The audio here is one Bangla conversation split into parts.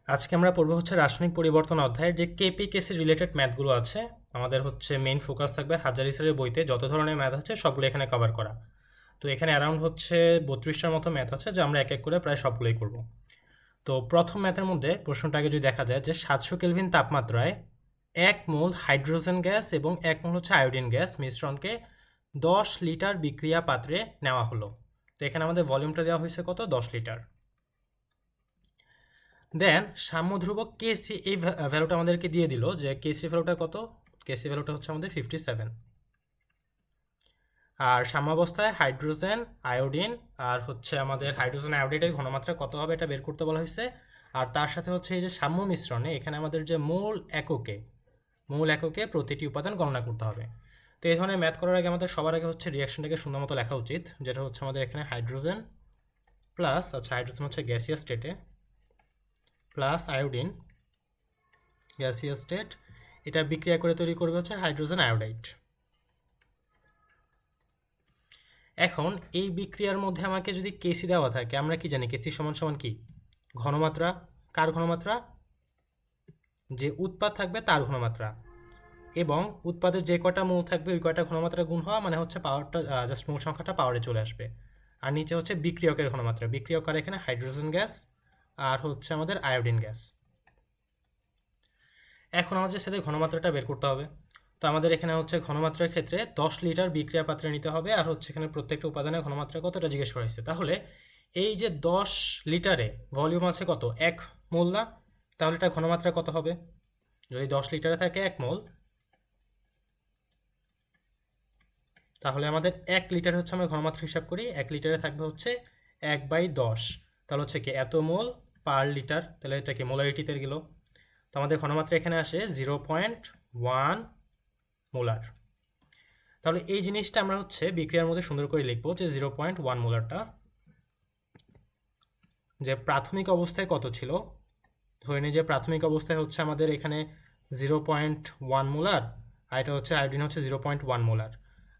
আজকে আমরা পড়বো হচ্ছে রাসায়নিক পরিবর্তন অধ্যায়ের যে কেপিকেসি রিলেটেড ম্যাথগুলো আছে। আমাদের হচ্ছে মেইন ফোকাস থাকবে হাজারি স্যারের বইতে যত ধরনের ম্যাথ আছে সবগুলো এখানে কভার করা। তো এখানে অ্যারাউন্ড হচ্ছে 32টার মতো ম্যাথ আছে, যা আমরা এক এক করে প্রায় সবগুলোই করব। তো প্রথম ম্যাথের মধ্যে প্রশ্নটাকে যদি দেখা যায় যে 700 কেলভিন তাপমাত্রায় 1 মোল হাইড্রোজেন গ্যাস এবং 1 মোল হচ্ছে আয়োডিন গ্যাস মিশ্রণকে 10 লিটার বিক্রিয়া পাত্রে নেওয়া হলো। তো এখানে আমাদের ভলিউমটা দেওয়া হয়েছে কত, 10 লিটার। দেন সাম্য ধ্রুবক কেসি এই ভ্যালুটা আমাদেরকে দিয়ে দিল যে কেসি ভ্যালুটা কত, কেসি ভ্যালুটা হচ্ছে আমাদের 57। আর সাম্যাবস্থায় হাইড্রোজেন আয়োডিন আর হচ্ছে আমাদের হাইড্রোজেন আয়োডাইডের ঘনমাত্রা কত হবে এটা বের করতে বলা হয়েছে। আর তার সাথে হচ্ছে এই যে সাম্য মিশ্রণে এখানে আমাদের যে মূল এককে প্রতিটি উপাদান গণনা করতে হবে। তো এই ধরনের ম্যাথ করার আগে আমাদের সবার আগে হচ্ছে রিয়াকশনটাকে সুন্দর মতো লেখা উচিত, যেটা হচ্ছে আমাদের এখানে হাইড্রোজেন প্লাস, আচ্ছা হাইড্রোজেন হচ্ছে গ্যাসিয়াস স্টেটে, প্লাস আয়োডিন গ্যাসিয়াস স্টেট, এটা বিক্রিয়া করে তৈরি করবে হচ্ছে হাইড্রোজেন আয়োডাইড। এখন এই বিক্রিয়ার মধ্যে আমাকে যদি কেসি দেওয়া থাকে, আমরা কি জানি কেসি সমান সমান কি, ঘনমাত্রা। কার ঘনমাত্রা? যে উৎপাদ থাকবে তার ঘনমাত্রা, এবং উৎপাদের যে কয়টা মোল থাকবে ওই কয়টা ঘনমাত্রা গুণ হওয়া মানে হচ্ছে পাওয়ারটা, জাস্ট মোল সংখ্যাটা পাওয়ারে চলে আসবে। আর নিচে হচ্ছে বিক্রিয়কের ঘনমাত্রা, বিক্রিয়ক আর এখানে হাইড্রোজেন গ্যাস আর হচ্ছে আমাদের আয়োডিন গ্যাস। এখন আমাদের সাথে ঘনমাত্রাটা বের করতে হবে। তো আমাদের এখানে হচ্ছে ঘনমাত্রার ক্ষেত্রে 10 লিটার বিক্রিয়া পাত্রে নিতে হবে, আর হচ্ছে এখানে প্রত্যেকটা উপাদানের ঘনমাত্রা কতটা জিজ্ঞেস করা হয়েছে। তাহলে এই যে 10 লিটারে ভলিউম আছে কত, 1 মোল না, তাহলে এটা ঘনমাত্রা কত হবে? যদি 10 লিটারে থাকে 1 মোল, তাহলে আমাদের 1 লিটার হচ্ছে আমরা ঘনমাত্রা হিসাব করি, 1 লিটারে থাকবে হচ্ছে 1/10, তাহলে হচ্ছে কি এত মোল পার লিটার, তাহলে এটা কি মোলারিটিতে গেল। তো আমাদের ঘনমাত্রা এখানে আসে 0.1 মোলার। তাহলে এই জিনিসটা আমরা হচ্ছে বিক্রিয়ার মধ্যে সুন্দর করে লিখবো যে 0.1 মোলারটা যে প্রাথমিক অবস্থায় কত ছিল, ধরে নিই যে প্রাথমিক অবস্থায় হচ্ছে আমাদের এখানে 0.1 মোলার, আর এটা হচ্ছে আয়োডিন হচ্ছে 0.1 মোলার,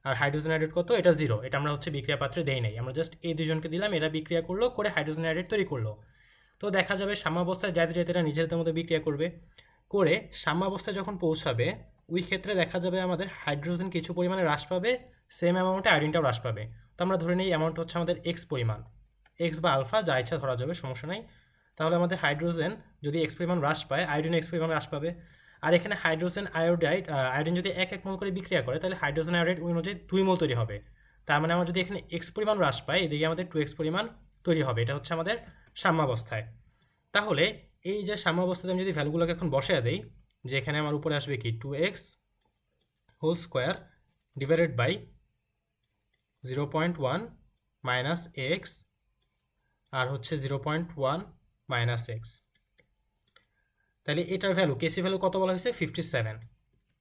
আর হাইড্রোজেন আয়োডাইড কত, এটা 0। এটা আমরা হচ্ছে বিক্রিয়া পাত্রে দেই নাই, আমরা জাস্ট এই দুজনকে দিলাম, এরা বিক্রিয়া করলো করে হাইড্রোজেন আয়োডাইড তৈরি করলো। তো দেখা যাবে সাম্যাবস্থায় যাইতে যাইতে এরা নিজেদের মধ্যে বিক্রিয়া করবে, করে সাম্যাবস্থায় যখন পৌঁছাবে ওই ক্ষেত্রে দেখা যাবে আমাদের হাইড্রোজেন কিছু পরিমাণে হ্রাস পাবে, সেম অ্যামাউন্টে আয়োডিনটাও হ্রাস পাবে। তো আমরা ধরে নিই অ্যামাউন্ট হচ্ছে আমাদের এক্স পরিমাণ, এক্স বা আলফা যা ইচ্ছা ধরা যাবে, সমস্যা নাই। তাহলে আমাদের হাইড্রোজেন যদি এক্স পরিমাণ হ্রাস পায়, আয়োডিন এক্স পরিমাণ হ্রাস পাবে। আর এখানে হাইড্রোজেন আয়োডাইড, আয়োডিন যদি 1 মোল করে বিক্রিয়া করে তাহলে হাইড্রোজেন আয়োডাইড ওই অনুযায়ী 2 মোল তৈরি হবে। তার মানে আমরা যদি এখানে এক্স পরিমাণ হ্রাস পাই, এদিকে আমাদের 2x পরিমাণ তৈরি হবে। এটা হচ্ছে আমাদের সাম্যাবস্থায়। তাহলে এই যে সাম্যাবস্থাতে আমি যদি ভ্যালুগুলোকে এখন বসিয়ে দেই, যে এখানে আমার উপরে আসবে কি 2x whole square divided by 0.1 minus x আর হচ্ছে 0.1 মাইনাস এক্স। তাহলে এটার ভ্যালু কেসি ভ্যালু কত বলা হয়েছে, 57।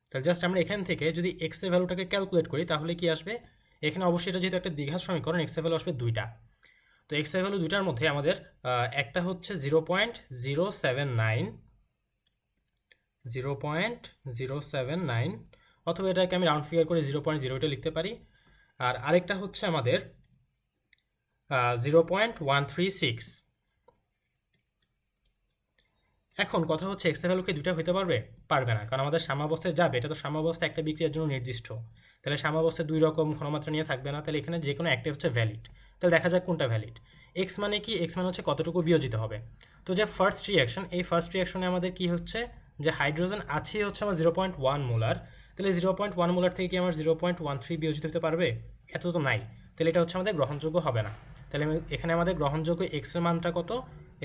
তাহলে জাস্ট আমরা এখান থেকে যদি এক্স এর ভ্যালুটাকে ক্যালকুলেট করি তাহলে কি আসবে, এখানে অবশ্যই এটা যেহেতু একটা দ্বিঘাত সমীকরণ, এক্স এর ভ্যালু আসবে 2টা। তো এক্স এর ভ্যালু 2টার মধ্যে আমাদের একটা হচ্ছে 0.079, অথবা এটাকে আমি রাউন্ড ফিগার করে 0.0টা লিখতে পারি। আর আরেকটা হচ্ছে আমাদের 0.136। এখন কথা হচ্ছে এক্স এর ভ্যালু কি 2টা হতে পারবে? পারবে না, কারণ আমাদের সাম্যাবস্থায় যাবে, এটা তো সাম্যাবস্থা একটা বিক্রিয়ার জন্য নির্দিষ্ট। তাহলে সাম্যাবস্থায় 2 রকম ঘনমাত্রা নিয়ে থাকবে না, তাহলে এখানে যে কোনো একটা হচ্ছে ভ্যালিড। তাহলে দেখা যাক কোনটা ভ্যালিড। এক্স মানে কি, এক্স মানে হচ্ছে কতটুকু বিয়োজিত হবে। তো যে ফার্স্ট রিয়াকশন, এই ফার্স্ট রিয়াকশনে আমাদের কি হচ্ছে, যে হাইড্রোজেন আছে হচ্ছে আমার 0.1 মোলার, তাহলে 0.1 মোলার থেকে কি আমার 0.13 বিয়োজিত হতে পারবে? এত তো নাই, তাহলে এটা হচ্ছে আমাদের গ্রহণযোগ্য হবে না। তাহলে এখানে আমাদের গ্রহণযোগ্য এক্স এর মানটা কত,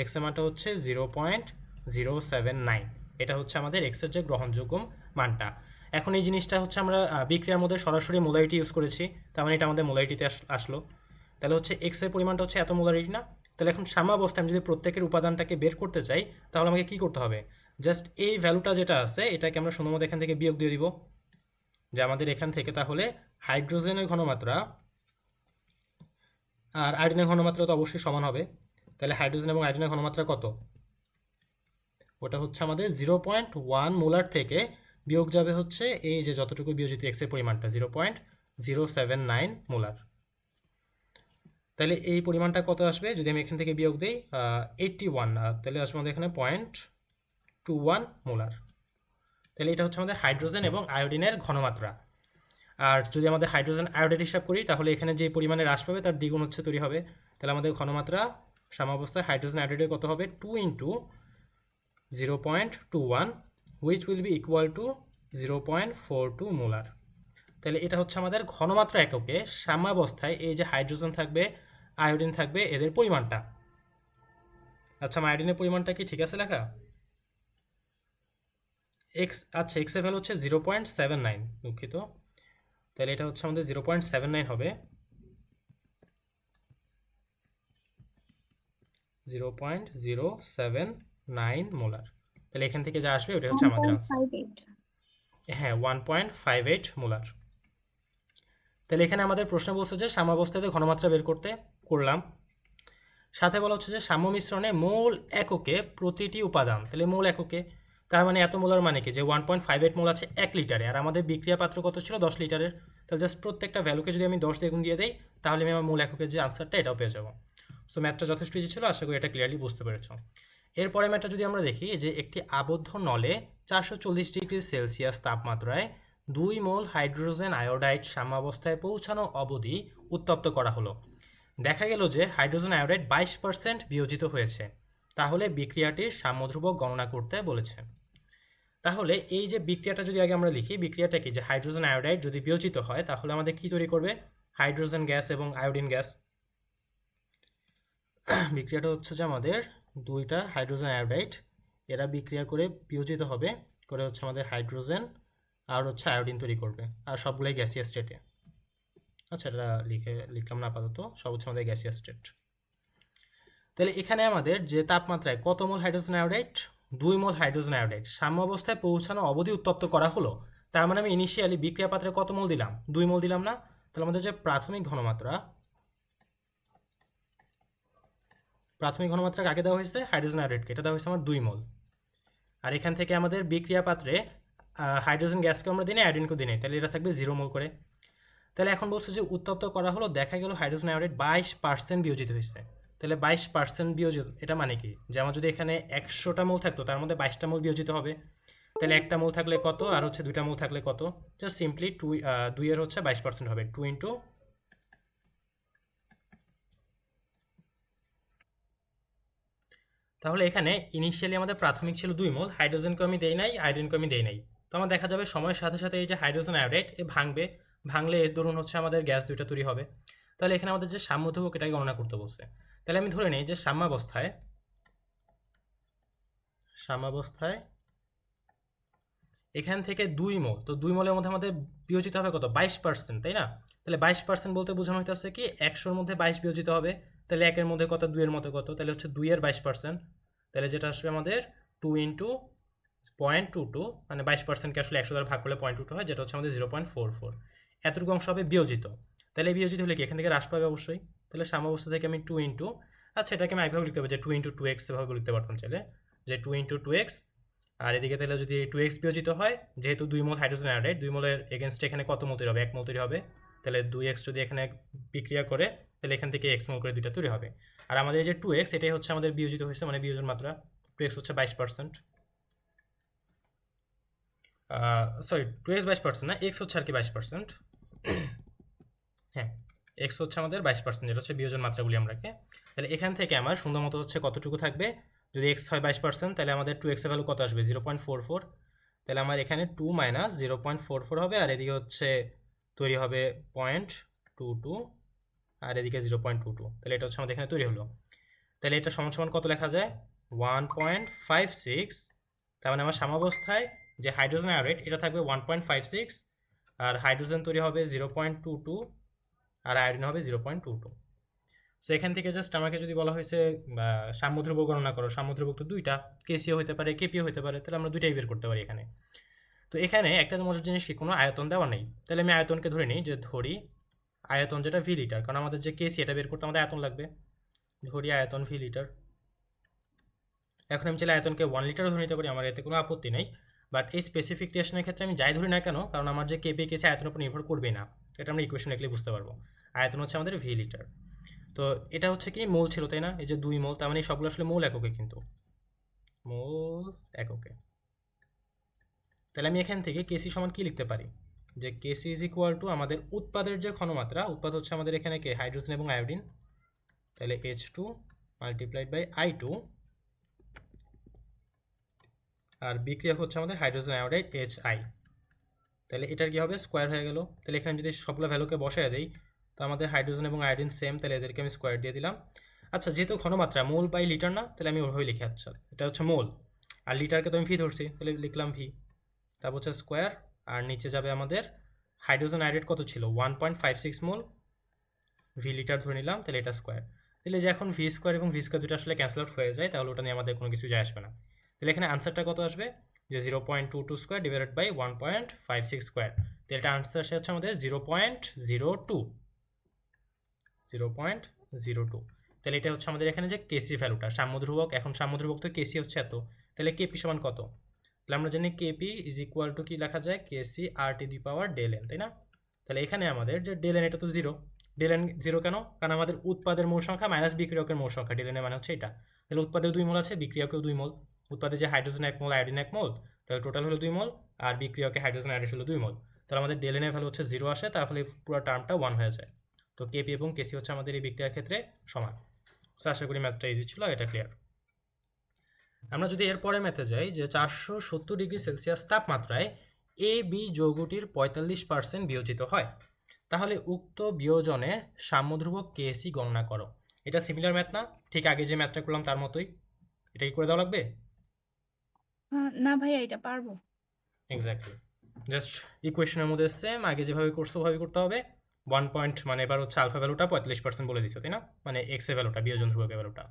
এক্স এর মানটা হচ্ছে 0.079, এটা হচ্ছে আমাদের এক্সের যে গ্রহণযোগ্য মানটা। এখন এই জিনিসটা হচ্ছে আমরা বিক্রিয়ার মধ্যে সরাসরি মোলারিটি ইউজ করেছি, তার মানে এটা আমাদের মোলারিটিতে আসলো। তাহলে হচ্ছে এক্সের পরিমাণটা হচ্ছে এত মোলারিটি না। তাহলে এখন সাম্যাবস্থায় আমি যদি প্রত্যেকের উপাদানটাকে বের করতে চাই তাহলে আমাকে কী করতে হবে, জাস্ট এই ভ্যালুটা যেটা আছে এটাকে আমরা শুধুমাত্র এখান থেকে বিয়োগ দিয়ে দিব, যে আমাদের এখান থেকে তাহলে হাইড্রোজেনের ঘনমাত্রা আর আয়োডিনের ঘনমাত্রা তো অবশ্যই সমান হবে। তাহলে হাইড্রোজেন এবং আয়োডিনের ঘনমাত্রা কত, ওটা হচ্ছে আমাদের 0.1 মোলার থেকে বিয়োগ যাবে হচ্ছে এই যে যতটুকু বিয়োজিত এক্সের পরিমাণটা 0.079 মোলার। তাহলে এই পরিমাণটা কত আসবে যদি আমি এখান থেকে বিয়োগ দিই, 81, তাহলে আসবে আমাদের এখানে 0.21 মোলার। তাহলে এটা হচ্ছে আমাদের হাইড্রোজেন এবং আয়োডিনের ঘনমাত্রা। আর যদি আমাদের হাইড্রোজেন আয়োডাইড হিসাব করি তাহলে এখানে যে পরিমাণে হ্রাস পাবে তার দ্বিগুণ হচ্ছে তৈরি হবে। তাহলে আমাদের ঘনমাত্রা সাম্যাবস্থায় হাইড্রোজেন আয়োডাইডের কত হবে 2 × 0.21 which will be equal to 0.42 molar. তাহলে এটা হচ্ছে আমাদের ঘনমাত্রা এককে সাম্যাবস্থায় এই যে হাইড্রোজেন থাকবে আয়োডিন থাকবে এদের পরিমাণটা। আচ্ছা, আয়োডিনের পরিমাণটা কি ঠিক আছে লেখা? এক্স, আচ্ছা এক্স এর ভ্যালু হচ্ছে 0.79, দুঃখিত। তাহলে এটা হচ্ছে আমাদের 0.79 হবে, 0.079 মোলার। তাহলে এখান থেকে যা আসবে ওটা হচ্ছে আমাদের আনসার। হ্যাঁ, 1.58 মোলার। তাহলে এখানে আমাদের প্রশ্ন বলছে যে সাম্যাবস্থাতে ঘনমাত্রা বের করতে করলাম, সাথে বলা হচ্ছে যে সাম্য মিশ্রণে মোল এককে প্রতিটি উপাদান। তাহলে মোল এককে, তার মানে এত মোলার মানে কি যে 1.58 মোল আছে 1 লিটারে, আর আমাদের বিক্রিয়া পাত্র কত ছিল 10 লিটারের। তাহলে জাস্ট প্রত্যেকটা ভ্যালুকে যদি আমি 10 দিয়ে গুণ দিয়ে দিই তাহলে আমি আমার মূল এককের যে আনসারটা এটাও পেয়ে যাবো। সো ম্যাথটা যথেষ্ট ইজি ছিল, আশা করি এটা ক্লিয়ারলি বুঝতে পেরেছ। এরপরে ম্যাথটা যদি আমরা দেখি যে একটি আবদ্ধ নলে 440 ডিগ্রি সেলসিয়াস তাপমাত্রায় 2 মোল হাইড্রোজেন আয়োডাইড সাম্যাবস্থায় পৌঁছানো অবধি উত্তপ্ত করা হলো। দেখা গেল যে হাইড্রোজেন আয়োডাইড 22% বিয়োজিত হয়েছে। তাহলে বিক্রিয়াটির সাম্যধ্রুবক গণনা করতে বলেছে। তাহলে এই যে বিক্রিয়াটা যদি আগে আমরা লিখি, বিক্রিয়াটা কি যে হাইড্রোজেন আয়োডাইড যদি বিয়োজিত হয় তাহলে আমাদের কি তৈরি করবে, হাইড্রোজেন গ্যাস এবং আয়োডিন গ্যাস। বিক্রিয়াটা হচ্ছে যে আমাদের দুইটা হাইড্রোজেন আয়োডাইড এরা বিক্রিয়া করে বিয়োজিত হবে, করে হচ্ছে আমাদের হাইড্রোজেন আর হচ্ছে আয়োডিন তৈরি করবে, আর সবগুলোই গ্যাসিয়াস স্টেটে। আচ্ছা, এটা লিখলাম না আপাতত, সব হচ্ছে আমাদের গ্যাসিয়াস স্টেট। তাহলে এখানে আমাদের যে তাপমাত্রায় কত মোল হাইড্রোজেন আয়োডাইড, 2 মোল হাইড্রোজেন আয়োডাইড সাম্য অবস্থায় পৌঁছানো অবধি উত্তপ্ত করা হলো। তার মানে আমি ইনিশিয়ালি বিক্রিয়া পাত্রে কত মোল দিলাম, 2 মোল দিলাম না। তাহলে আমাদের যে প্রাথমিক ঘনমাত্রা কাকে দেওয়া হয়েছে, হাইড্রোজেন আয়োডাইডকে, এটা দেওয়া হয়েছে আমার 2 মোল। আর এখান থেকে আমাদের বিক্রিয়া পাত্রে হাইড্রোজেন গ্যাসকে আমরা দিই না, আয়োডিনকে দিই না, তাহলে এটা থাকবে 0 মোল করে। তাহলে এখন বলছে যে উত্তপ্ত করা হলো, দেখা গেল হাইড্রোজেন আয়োডাইড 22% বিয়োজিত হয়েছে। তাহলে 22% বিয়োজিত, এটা মানে কি যে আমার যদি এখানে 100টা মোল থাকতো তার মধ্যে 22টা মোল বিয়োজিত হবে। তাহলে একটা মোল থাকলে কত, আর হচ্ছে 2টা মোল থাকলে কত, জাস্ট সিম্পলি 2 এর হচ্ছে 22% হবে, 2 × তাহলে এখানে ইনিশিয়ালি আমাদের প্রাথমিক ছিল 2 মোল, হাইড্রোজেনকে আমি দেই নাই, আয়োডিনকে আমি দেই নাই। তো আমার দেখা যাবে সময়ের সাথে সাথে এই যে হাইড্রোজেন আয়োডাইড এ ভাঙলে এর দরুন হচ্ছে আমাদের গ্যাস দুইটা তৈরি হবে। তাহলে এখানে আমাদের যে সাম্যধ্রুবক এটাই গণনা করতে বলছে। তাহলে আমি ধরে নিই যে সাম্যাবস্থায় এখান থেকে 2 মোল, তো 2 মোলের মধ্যে আমাদের বিয়োজিত হবে কত, 22%, তাই না? তাহলে 22% বলতে বোঝানো হইতেছে কি 100-র মধ্যে 22 বিয়োজিত হবে। তাহলে 1-এর মধ্যে কত, 2-এর মধ্যে কত, তাহলে হচ্ছে 2 এর 22%। তাহলে যেটা আসবে আমাদের 2 × 0.22, মানে 22%কে আসলে 100 দ্বারা ভাগ করলে 0.22 হয়, যেটা হচ্ছে আমাদের 0.44। এতটুকু অংশ হবে বিয়োজিত। তাহলে বিয়োজিত হলে কি এখান থেকে হ্রাস পাবে অবশ্যই। তাহলে সাম্যাবস্থা থেকে আমি 2 × আচ্ছা এটাকে আমি একভাবে লিখতে পারি যে 2 × 2x এভাবে লিখতে পারতাম চাইলে, যে 2 × 2x। আর এদিকে তাহলে যদি 2x বিয়োজিত হয়, যেহেতু 2 মোল হাইড্রোজেন আয়োডাইড, 2 মোলের এগেনস্টে এখানে কত মোল তৈরি হবে, 1 মোল তৈরি হবে। তাহলে 2x যদি এখানে বিক্রিয়া করে তাহলে এখান থেকে x মোল করে দুইটা তৈরি হবে। আর আমাদের এই যে 2x এটাই হচ্ছে আমাদের বিয়োজিত হয়েছে, মানে বিয়োজন মাত্রা। 2x হচ্ছে 22%, সরি 2x 22% না, x হচ্ছে আর কি 22%। হ্যাঁ, x হচ্ছে আমাদের 22%, যেটা হচ্ছে বিয়োজন মাত্রা বলি আমরাকে। তাহলে এখান থেকে আমার সুন্দর মতো হচ্ছে কতটুকু থাকবে, যদি x হয় 22% তাহলে আমাদের 2x এর ভ্যালু কত আসবে, 0.44। তাহলে আমার এখানে 2 - 0.44 হবে, আর এদিকে হচ্ছে তৈরি হবে 0.22, আর এদিকে 0.22। তাহলে এটা হচ্ছে আমাদের এখানে তৈরি হলো। তাহলে এটা সমান সমান কত লেখা যায়, 1.56। তার মানে আমার সাম্যাবস্থায় যে হাইড্রোজেন আয়োডাইড এটা থাকবে 1.56, আর হাইড্রোজেন তৈরি হবে 0.22, আর আয়োডিন হবে 0.22। সো এখান থেকে জাস্ট আমাকে যদি বলা হয়েছে সাম্যধ্রুবক গণনা করো, সাম্যধ্রুবক তো দুইটা, কেসিও হতে পারে, কেপিও হতে পারে, তাহলে আমরা দুইটাই বের করতে পারি এখানে। তো এখানে একটা মজার জিনিস কি, কোনো আয়তন দেওয়া নেই। তাহলে আমি আয়তনকে ধরে নিই, যে ধরি আয়তন যেটা ভি লিটার, কারণ আমাদের যে কেসি এটা বের করতে আমাদের আয়তন লাগবে। ধরি আয়তন ভি লিটার। এখন আমি চাইলে আয়তনকে 1 লিটারও ধরে নিতে পারি, আমার এতে কোনো আপত্তি নেই। বাট এই স্পেসিফিক টেশনের ক্ষেত্রে আমি যাই ধরি না কেন, কারণ আমার যে কেপি কেসি আয়তনের উপর নির্ভর করবে না, এটা আমরা ইকুয়েশন লিখলে বুঝতে পারবো। আয়তন হচ্ছে আমাদের ভি লিটার। তো এটা হচ্ছে কি মোল ছিল, তাই না? এই যে 2 মোল, তার মানে সবগুলো আসলে মোল এককে কিন্তু। মোল এককে। তাহলে আমি এখান থেকে কেসি সমান কি লিখতে পারি, যে কেসি ইজ ইকুয়াল টু আমাদের উৎপাদের যে ঘনমাত্রা, উৎপাদ হচ্ছে আমাদের এখানে কে হাইড্রোজেন এবং আয়োডিন, তাহলে H2 মাল্টিপ্লাইড বাই I2, আর বিক্রিয়া হচ্ছে আমাদের হাইড্রোজেন আয়োডাইড HI। তাহলে এটার কি হবে, স্কোয়ার হয়ে গেল। তাহলে এখানে যদি সবগুলো ভ্যালুকে বসায় দেই, তো আমাদের হাইড্রোজেন এবং আয়োডিন সেম, তাহলে এদেরকে আমি স্কোয়ার দিয়ে দিলাম। আচ্ছা, যেহেতু ঘনমাত্রা মোল বাই লিটার না, তাহলে আমি ওইভাবে লিখে, আচ্ছা এটা হচ্ছে মোল, আর লিটারকে তো আমি ভি ধরছি, তাহলে লিখলাম ভি, তারপর হচ্ছে স্কোয়ার, আর নিচে যাবে আমাদের হাইড্রোজেন আয়োডাইড কত ছিল 1.56 মোল, ভি লিটার ধরে নিলাম, তাহলে এটা স্কোয়ার। তাহলে যে এখন ভি স্কোয়ার এবং ভি স্কোয়ার দুটো আসলে ক্যান্সেল আউট হয়ে যায়, তাহলে ওটা নিয়ে আমাদের কোনো কিছু যায় আসবে না। তাহলে এখানে আনসারটা কত আসবে, যে 0.22 স্কোয়ার ডিভাইডেড বাই 1.56 স্কোয়ার, তাহলে এটা আনসার হচ্ছে আমাদের 0.02। তাহলে এটা হচ্ছে আমাদের এখানে যে কেসি ভ্যালুটা, সাম্যধ্রুবক, এখন সাম্যধ্রুবক তো কেসি হচ্ছে এত, তাহলে কেপি সমান কত, তাহলে আমরা জানি কেপি ইজ ইকুয়াল টু কি লেখা যায়, কেসি আর টি দি পাওয়ার ডেল এন, তাই না? তাহলে এখানে আমাদের যে ডেল এন, এটা তো জিরো, ডেল এন জিরো কেন, কারণ আমাদের উৎপাদের মোল সংখ্যা মাইনাস বিক্রিয়কের মোল সংখ্যা, ডেল এন মানে হচ্ছে এটা। তাহলে উৎপাদে 2 মোল আছে, বিক্রিয়কেও 2 মোল, উৎপাদে যে হাইড্রোজেন 1 মোল, আয়োডিন 1 মোল, তাহলে টোটাল হলো 2 মোল, আর বিক্রিয়কে হাইড্রোজেন আয়োডিন হলো 2 মোল, তাহলে আমাদের ডেল এন এর ভ্যালু হচ্ছে 0 আসে, তাহলে পুরো টার্মটা 1 হয়ে যায়। তো কেপি এবং কেসি হচ্ছে আমাদের এই বিক্রিয়ার ক্ষেত্রে সমান। সো আশা করি ম্যাথটা ইজি ছিল, এটা ক্লিয়ার। আমরা যদি এরপরে ম্যাথে যাই, যে 470 ডিগ্রি সেলসিয়াস তাপমাত্রায় এ বি যৌগটির 45% বিয়োজিত হয়, তাহলে উক্ত বিয়োজনে সাম্যধ্রুবক কেসি গণনা করো। এটা সিমিলার ম্যাথ না, ঠিক আগে যে ম্যাথটা করলাম তার মতোই, এটা কি করে দেওয়া লাগবে? না ভাইয়া, এটা পারবো। এক্স্যাক্টলি, জাস্ট ইকুয়েশনের মধ্যে সেম আগে যেভাবে করছো ওভাবে করতে হবে। 1 পয়েন্ট মানে এবার হচ্ছে আলফা ভ্যালুটা 45% বলে দিছো, তাই না? মানে এক্স এর ভ্যালুটা, বিয়োজন ধ্রুবকের ভ্যালুটা।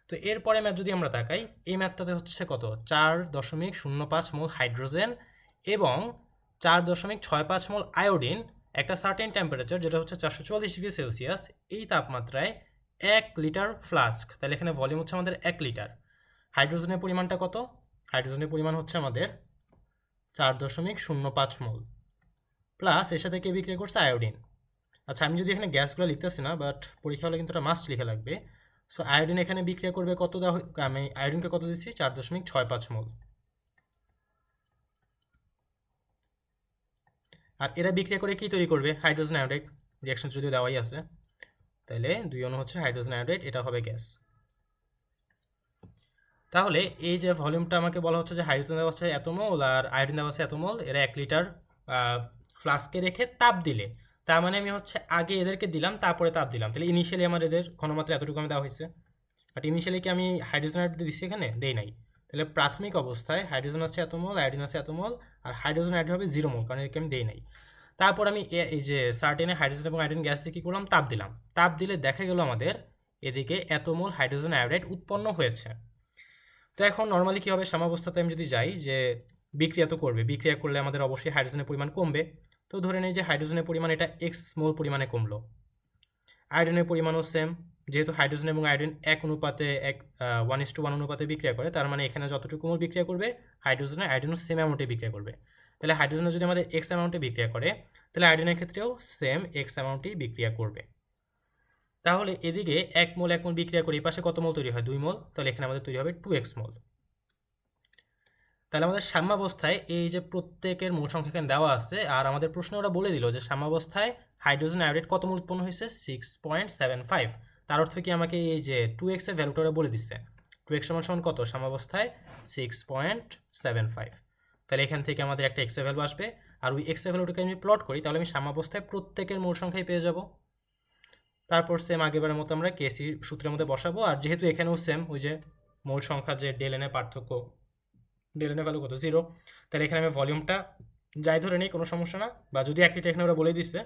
তো এরপরে ম্যাথ যদি আমরা তাকাই, এই ম্যাথটাতে হচ্ছে কত, 4.05 মোল হাইড্রোজেন এবং 4.65 মোল আয়োডিন, একটা সার্টেন টেম্পারেচার যেটা হচ্ছে 444 ডিগ্রি সেলসিয়াস, এই তাপমাত্রায় 1 লিটার ফ্লাস্ক, তাহলে এখানে ভলিউম হচ্ছে আমাদের 1 লিটার। হাইড্রোজেনের পরিমাণটা কত, হাইড্রোজেনের পরিমাণ হচ্ছে আমাদের 4.05 মোল, প্লাস এর সাথে কে বিক্রিয়া করছে, আয়োডিন। আচ্ছা, আমি যদি এখানে গ্যাসগুলো লিখতেছি না, বাট পরীক্ষা হলে কিন্তু এটা মাস্ট লিখে লাগবে। সো আয়োডিন এখানে বিক্রিয়া করবে কত, দেওয়া আমি আয়োডিনকে কত দিচ্ছি, 4.65 মোল, আর এরা বিক্রিয়া করে কি তৈরি করবে, হাইড্রোজেন আয়োডাইড। রিয়াকশন যদি দেওয়াই আছে, তাহলে 2 অণু হচ্ছে হাইড্রোজেন আয়োডাইড, এটা হবে গ্যাস। তাহলে এই যে ভলিউমটা আমাকে বলা হচ্ছে যে হাইড্রোজেন দেওয়া হচ্ছে এত মোল আর আয়োডিন দেওয়া হচ্ছে এত মোল, এরা 1 লিটার ফ্লাস্কে রেখে তাপ দিলে, তার মানে আমি হচ্ছে আগে এদেরকে দিলাম, তারপরে তাপ দিলাম, তাহলে ইনিশিয়ালি আমার এদের ঘনমাত্রা এতটুকু আমি দেওয়া হয়েছে। বাট ইনিশিয়ালি কি আমি হাইড্রোজেন আয়োডাইড দিচ্ছি এখানে, দেই নাই। তাহলে প্রাথমিক অবস্থায় হাইড্রোজেন আছে এত মোল, আয়োডিন আছে এত মোল, আর হাইড্রোজেন আয়োডাইড হবে 0 মোল, কারণ একে আমি দেই নাই। তারপর আমি এই যে সার্টেনে হাইড্রোজেন এবং আয়োডিন গ্যাস দিয়ে কী করলাম, তাপ দিলাম, তাপ দিলে দেখা গেল আমাদের এদিকে এত মোল হাইড্রোজেন আয়োডাইড উৎপন্ন হয়েছে। তো এখন নর্মালি কী হবে, সাম্যাবস্থাতে আমি যদি যাই, যে বিক্রিয়া তো করবে, বিক্রিয়া করলে আমাদের অবশ্যই হাইড্রোজেনের পরিমাণ কমবে। তো ধরে নেই যে হাইড্রোজেনের পরিমাণ এটা এক্স মোল পরিমাণে কমলো, আয়োডিনের পরিমাণও সেম, যেহেতু হাইড্রোজেন এবং আয়োডিন 1:1 অনুপাতে বিক্রিয়া করে, তার মানে এখানে যতটুকু মোল বিক্রিয়া করবে হাইড্রোজেনের আয়োডিনও সেম অ্যামাউন্টে বিক্রিয়া করবে। তাহলে হাইড্রোজেনের যদি আমাদের এক্স অ্যামাউন্টে বিক্রিয়া করে, তাহলে আয়োডিনের ক্ষেত্রেও সেম এক্স অ্যামাউন্টেই বিক্রিয়া করবে। তাহলে এদিকে 1 মোল 1 মোল বিক্রিয়া করে এই পাশে কত মোল তৈরি হয়, 2 মোল, তাহলে এখানে আমাদের তৈরি হবে 2x মোল। তাহলে আমাদের সাম্যাবস্থায় এই যে প্রত্যেকের মোল সংখ্যা এখানে দেওয়া আছে, আর আমাদের প্রশ্ন ওরা বলে দিল যে সাম্যাবস্থায় হাইড্রোজেন আয়োডাইড কত মোল উৎপন্ন হয়েছে, 6.75। তার অর্থ কি আমাকে এই যে 2x এর ভ্যালুটা ওরা বলে দিচ্ছে, 2x সমান কত সাম্যাবস্থায় 6.75। তাহলে এখান থেকে আমাদের একটা x এর ভ্যালু আসবে, আর ওই x এর ভ্যালুটাকে আমি প্লট করি, তাহলে আমি সাম্যাবস্থায় প্রত্যেকের মোল সংখ্যাই পেয়ে যাব। তারপর সেম আগেবারের মতো আমরা কেসি সূত্রের মধ্যে বসাবো, আর যেহেতু এখানেও সেম ওই যে মোল সংখ্যা যে ডেল এন এর পার্থক্য, ডেল এন এর ভ্যালু কত, 0, তাহলে এখানে আমি ভলিউমটা যাই ধরে নেই, কোনো সমস্যা না। বা যদি 1 লিটার এখানে ওরা বলে দিচ্ছে,